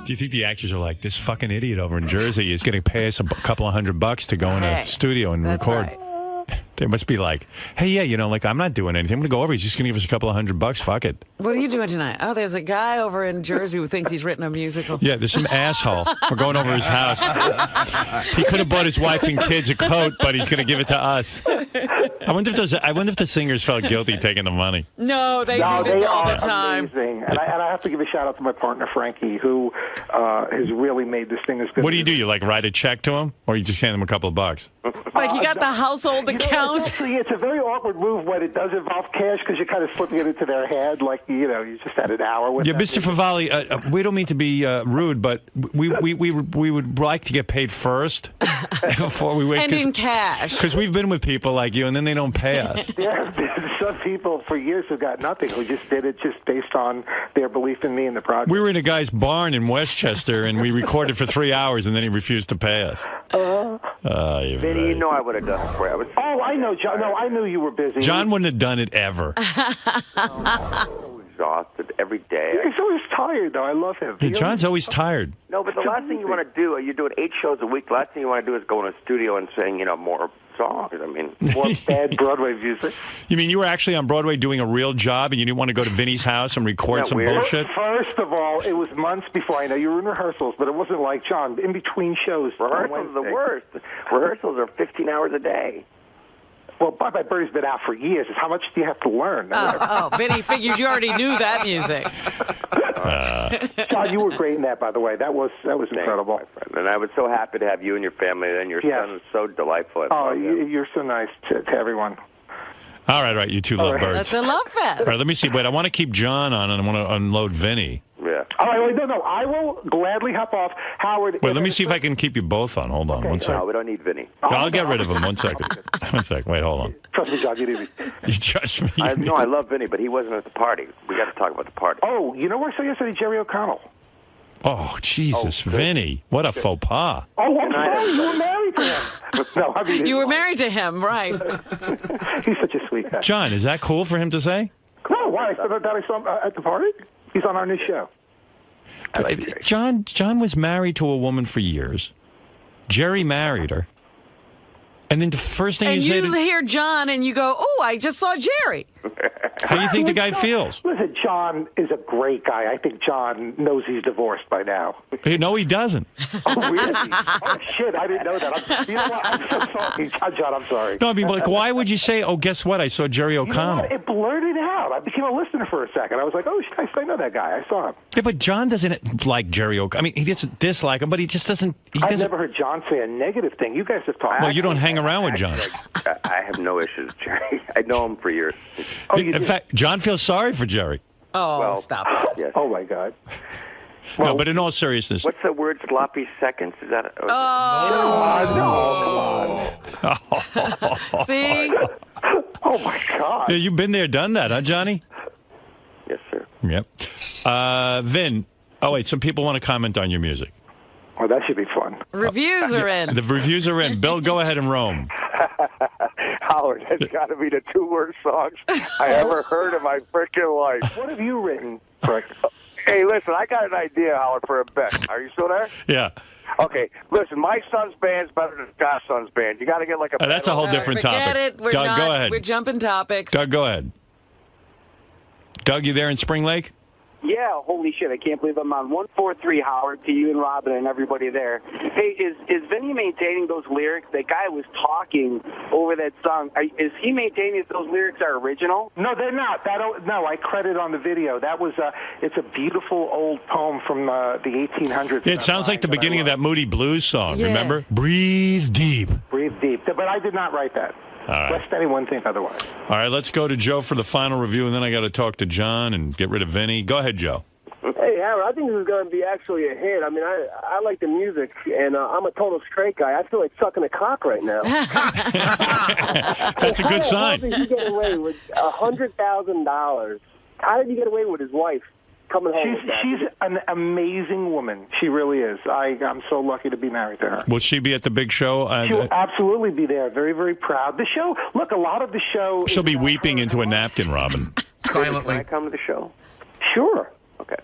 Do you think the actors are like, this fucking idiot over in Jersey is going to pay us a couple of $100 to go in a studio and record? Right. They must be like, hey, yeah, you know, like, I'm not doing anything. I'm going to go over. He's just going to give us a couple of $100. Fuck it. What are you doing tonight? Oh, there's a guy over in Jersey who thinks he's written a musical. Yeah, there's some asshole. We're going over his house. He could have bought his wife and kids a coat, but he's going to give it to us. I wonder if the singers felt guilty taking the money. No, they do this all the time. Amazing. And I have to give a shout out to my partner Frankie, who has really made this thing as good. What do? You like write a check to him, or you just hand him a couple of bucks? Like you got the household account. It's a very awkward move when it does involve cash because you're kind of slipping it into their head, like you just had an hour with. Yeah, Mr. Favali, we don't mean to be rude, but we would like to get paid first before we wait. And in cash. Because we've been with people like you, and then they don't pay us. Yeah, some people for years who got nothing, who just did it just based on their belief in me and the project. We were in a guy's barn in Westchester, and we recorded for 3 hours, and then he refused to pay us. Vinny, you know I would have done it for you. I know, John. No, I knew you were busy. John wouldn't have done it ever. So exhausted every day. He's always tired, though. I love him. Yeah, John's always tired. No, but the last thing you want to do, you're doing 8 shows a week. The last thing you want to do is go in a studio and sing, more songs. I mean, more bad Broadway music. You mean you were actually on Broadway doing a real job, and you didn't want to go to Vinny's house and record some bullshit? First of all, it was months before. I know you were in rehearsals, but it wasn't like, John, in between shows. Rehearsals are the worst. Rehearsals are 15 hours a day. Well, Bye Bye Birdie's been out for years. How much do you have to learn? Benny figured you already knew that music. John, you were great in that, by the way. That was incredible. And I was so happy to have you and your family, and your son is so delightful. You're so nice to everyone. All right. You two love birds. That's a love fest. All right, let me see. Wait, I want to keep John on, and I want to unload Vinny. Yeah. All right, wait, no. I will gladly hop off. Howard. Wait, let me see if I can keep you both on. Hold on, one second. No, we don't need Vinny. I'll get rid of him. 1 second. 1 second. Wait, hold on. Trust me, John, you need me. You trust me? I love Vinny, but he wasn't at the party. We got to talk about the party. Oh, you know where I saw yesterday? Jerry O'Connell. Oh, Jesus, Vinny. What a faux pas. Oh, I'm sorry. You were married to him. No, I mean, you were married to him, right. He's such a sweet guy. John, is that cool for him to say? No, why? I saw him at the party. He's on our new show. John was married to a woman for years. Jerry married her. And then the first thing you say to... hear John and you go, oh, I just saw Jerry. How do you think the guy feels? Listen, John is a great guy. I think John knows he's divorced by now. No, he doesn't. Oh, really? Oh, shit, I didn't know that. You know what? I'm so sorry. John, I'm sorry. No, I mean, like, why would you say, oh, guess what? I saw Jerry O'Connell. You know, it blurted out. I became a listener for a second. I was like, oh, shit, I know that guy. I saw him. Yeah, but John doesn't like Jerry O'Connell. I mean, he doesn't dislike him, but he just doesn't... I've never heard John say a negative thing. You guys have talked... Well, you don't hang around with John. I have no issues, Jerry. I know him for years. In fact, John feels sorry for Jerry. Oh, stop it. Yes. Oh, my God. No, but in all seriousness... What's the word sloppy seconds? Is that... no, come on. See? Oh, my God. Yeah, you've been there, done that, huh, Johnny? Yes, sir. Yep. Vin, wait, some people want to comment on your music. Oh, that should be fun. Reviews are in. The reviews are in. Bill, go ahead and roam. Howard, that's got to be the 2 worst songs I ever heard in my freaking life. What have you written, Rick? Hey, listen, I got an idea, Howard, for a bet. Are you still there? Yeah. Okay, listen, my son's band's better than Scott's son's band. You got to get like a... that's a whole different topic. Forget it. We're Doug, not, go ahead. We're jumping topics. Doug, go ahead. Doug, you there in Spring Lake? Yeah, holy shit, I can't believe I'm on 143, Howard, to you and Robin and everybody there. Hey, is Vinny maintaining those lyrics? That guy was talking over that song. Is he maintaining that those lyrics are original? No, they're not. No, I credit on the video. That was it's a beautiful old poem from the 1800s. It sounds like the beginning of that Moody Blues song, remember? Breathe deep. Breathe deep. But I did not write that. All right. Lest anyone think otherwise. All right, let's go to Joe for the final review, and then I got to talk to John and get rid of Vinny. Go ahead, Joe. Hey, Howard, I think this is going to be actually a hit. I mean, I like the music, and I'm a total straight guy. I feel like sucking a cock right now. That's a good sign. How did he get away with $100,000? How did he get away with his wife coming home with that? She's an amazing woman. She really is. I'm so lucky to be married to her. Will she be at the big show? She'll absolutely be there. Very, very proud. The show, look, a lot of the show... She'll be weeping into a napkin, Robin. Silently. Can I come to the show? Sure. Okay.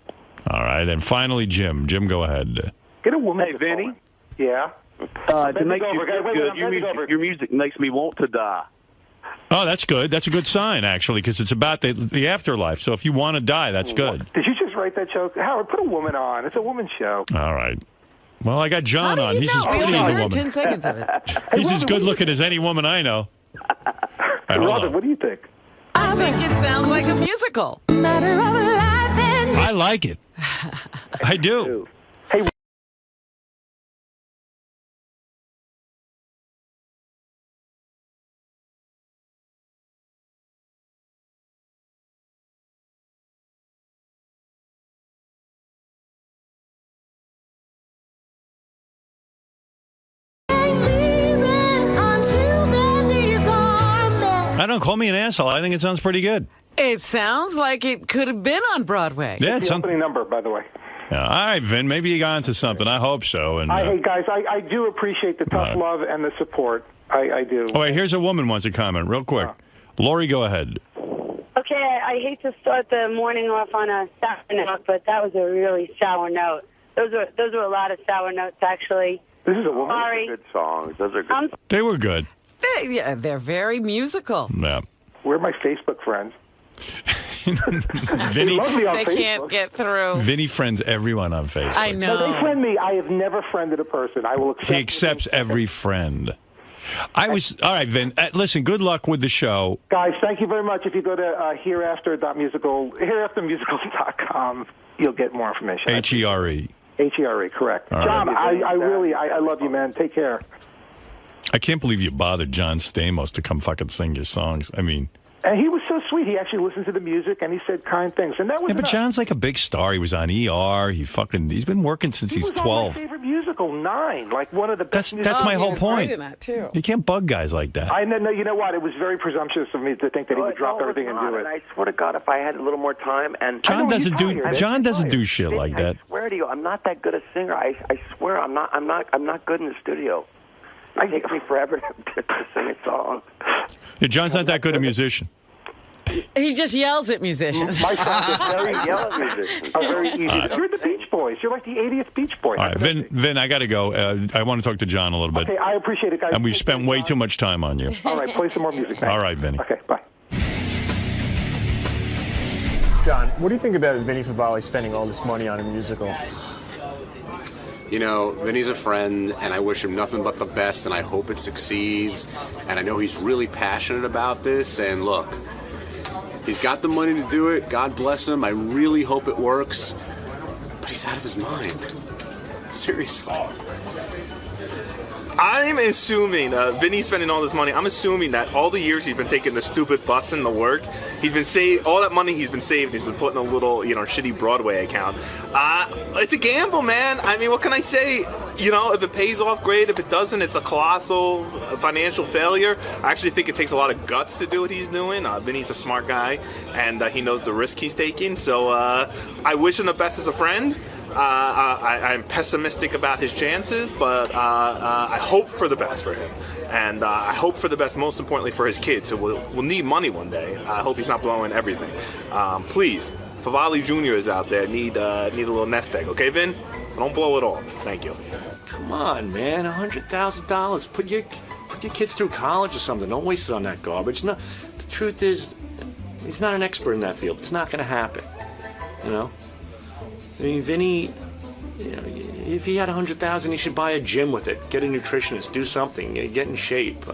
All right, and finally, Jim. Jim, go ahead. Get a woman. Hey, Vinny. Yeah? To make you feel good, your music makes me want to die. Oh, that's good. That's a good sign, actually, because it's about the afterlife. So if you want to die, that's good. Did you just write that joke? Howard, put a woman on. It's a woman's show. All right. Well, I got John on. He's as pretty as a woman. 10 seconds of it. He's as good looking as any woman I know. Right, Robin, what do you think? I think it sounds like a musical. I like it. I do. Hey. I don't call me an asshole. I think it sounds pretty good. It sounds like it could have been on Broadway. Yeah, it's the opening number, by the way. Yeah. All right, Vin. Maybe you got into something. I hope so. And hey, guys, I do appreciate the tough love and the support. I do. Oh, wait, here's a woman wants a comment real quick. Lori, go ahead. Okay, I hate to start the morning off on a sour note, but that was a really sour note. Those were a lot of sour notes, actually. This is a woman. Sorry. Good songs. Those are good. They were good. They're very musical. Yeah. We're my Facebook friends. Vinny, they can't get through. Vinny friends everyone on Facebook. I know. No, they friend me. I have never friended a person. I will accept. He accepts every friend. All right, Vin. Listen, good luck with the show. Guys, thank you very much. If you go to hereafter.musicals.com, you'll get more information. H-E-R-E. H-E-R-E, correct. All John, right. I love you, man. Take care. I can't believe you bothered John Stamos to come fucking sing your songs. I mean... And he was so sweet. He actually listened to the music, and he said kind things. And that was but John's like a big star. He was on ER. He's been working since he's 12. He was on my favorite musical, 9, like one of the best musicals. That's my whole point. Great in that too. You can't bug guys like that. I know. You know what? It was very presumptuous of me to think that he would drop everything and do it. And I swear to God, if I had a little more time, and John doesn't do shit like that. I swear to you, I'm not that good a singer. I swear, I'm not good in the studio. It takes me forever to sing a song. Yeah, John's not that good a musician. He just yells at musicians. My songs are very easy. You're the Beach Boys. You're like the 80th Beach Boys. All right, Vin, I got to go. I want to talk to John a little bit. Okay, I appreciate it, guys. And we've spent way too much time on you. All right, play some more music. Thanks. All right, Vinny. Okay, bye. John, what do you think about Vinny Favale spending all this money on a musical? You know, Vinny's a friend, and I wish him nothing but the best, and I hope it succeeds. And I know he's really passionate about this, and look, he's got the money to do it. God bless him. I really hope it works. But he's out of his mind. Seriously. I'm assuming Vinny's spending all this money. I'm assuming that all the years he's been taking the stupid bus and the work, he's been all that money he's been saving. He's been putting a little, shitty Broadway account. It's a gamble, man. I mean, what can I say? If it pays off, great. If it doesn't, it's a colossal financial failure. I actually think it takes a lot of guts to do what he's doing. Vinny's a smart guy, and he knows the risk he's taking. So I wish him the best as a friend. I'm pessimistic about his chances, but I hope for the best for him. And I hope for the best, most importantly, for his kids who will need money one day. I hope he's not blowing everything. Please, Favale Jr. is out there. Need a little nest egg, okay, Vin? Don't blow it all. Thank you. Come on, man. $100,000. Put your kids through college or something. Don't waste it on that garbage. No, the truth is, he's not an expert in that field. It's not going to happen. I mean, Vinny, if he had $100,000, he should buy a gym with it, get a nutritionist, do something, get in shape.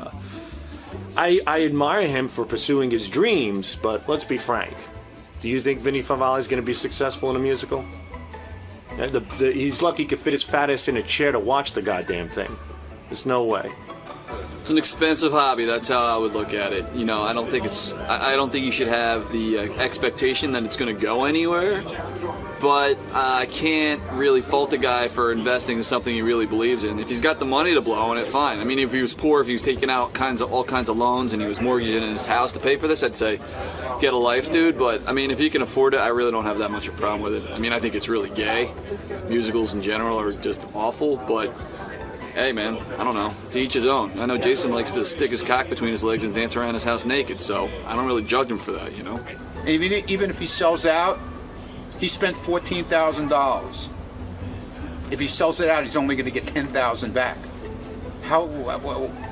I admire him for pursuing his dreams, but let's be frank. Do you think Vinny Favale is going to be successful in a musical? He's lucky he could fit his fat ass in a chair to watch the goddamn thing. There's no way. It's an expensive hobby. That's how I would look at it. I don't think I don't think you should have the expectation that it's going to go anywhere. But I can't really fault the guy for investing in something he really believes in. If he's got the money to blow on it, fine. I mean, if he was poor, if he was taking out all kinds of loans and he was mortgaging his house to pay for this, I'd say, get a life, dude. But, I mean, if he can afford it, I really don't have that much of a problem with it. I mean, I think it's really gay. Musicals in general are just awful, but... Hey, man, I don't know. To each his own. I know Jason likes to stick his cock between his legs and dance around his house naked, so I don't really judge him for that, Even if he sells out, he spent $14,000. If he sells it out, he's only going to get $10,000 back.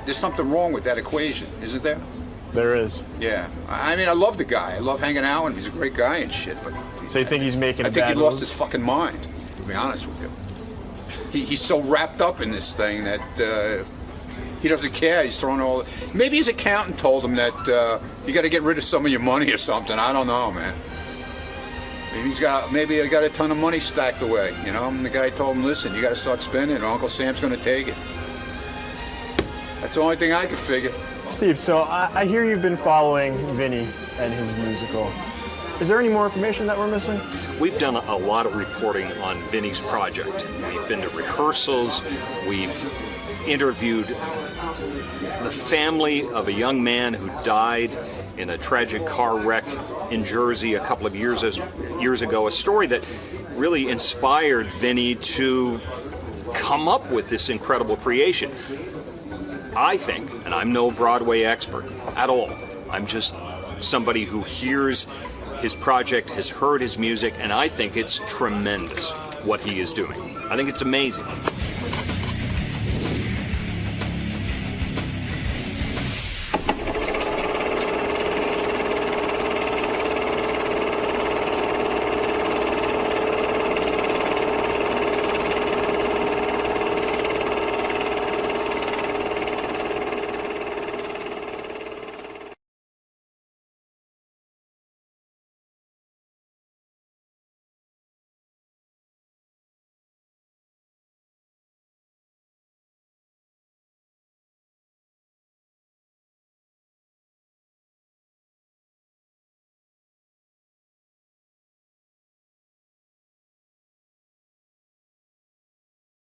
There's something wrong with that equation, isn't there? There is. Yeah. I mean, I love the guy. I love hanging out with him. He's a great guy and shit, but... So you think he's making I think he lost his fucking mind, to be honest with you. He's so wrapped up in this thing that he doesn't care. He's throwing all... Maybe his accountant told him that you got to get rid of some of your money or something. I don't know, man. Maybe he got a ton of money stacked away, And the guy told him, listen, you got to start spending, or Uncle Sam's going to take it. That's the only thing I can figure. Steve, so I hear you've been following Vinny and his musical. Is there any more information that we're missing? We've done a lot of reporting on Vinny's project. We've been to rehearsals. We've interviewed the family of a young man who died in a tragic car wreck in Jersey a couple of years ago. A story that really inspired Vinny to come up with this incredible creation. I think, and I'm no Broadway expert at all, I'm just somebody who hears his project, has heard his music, and I think it's tremendous what he is doing. I think it's amazing.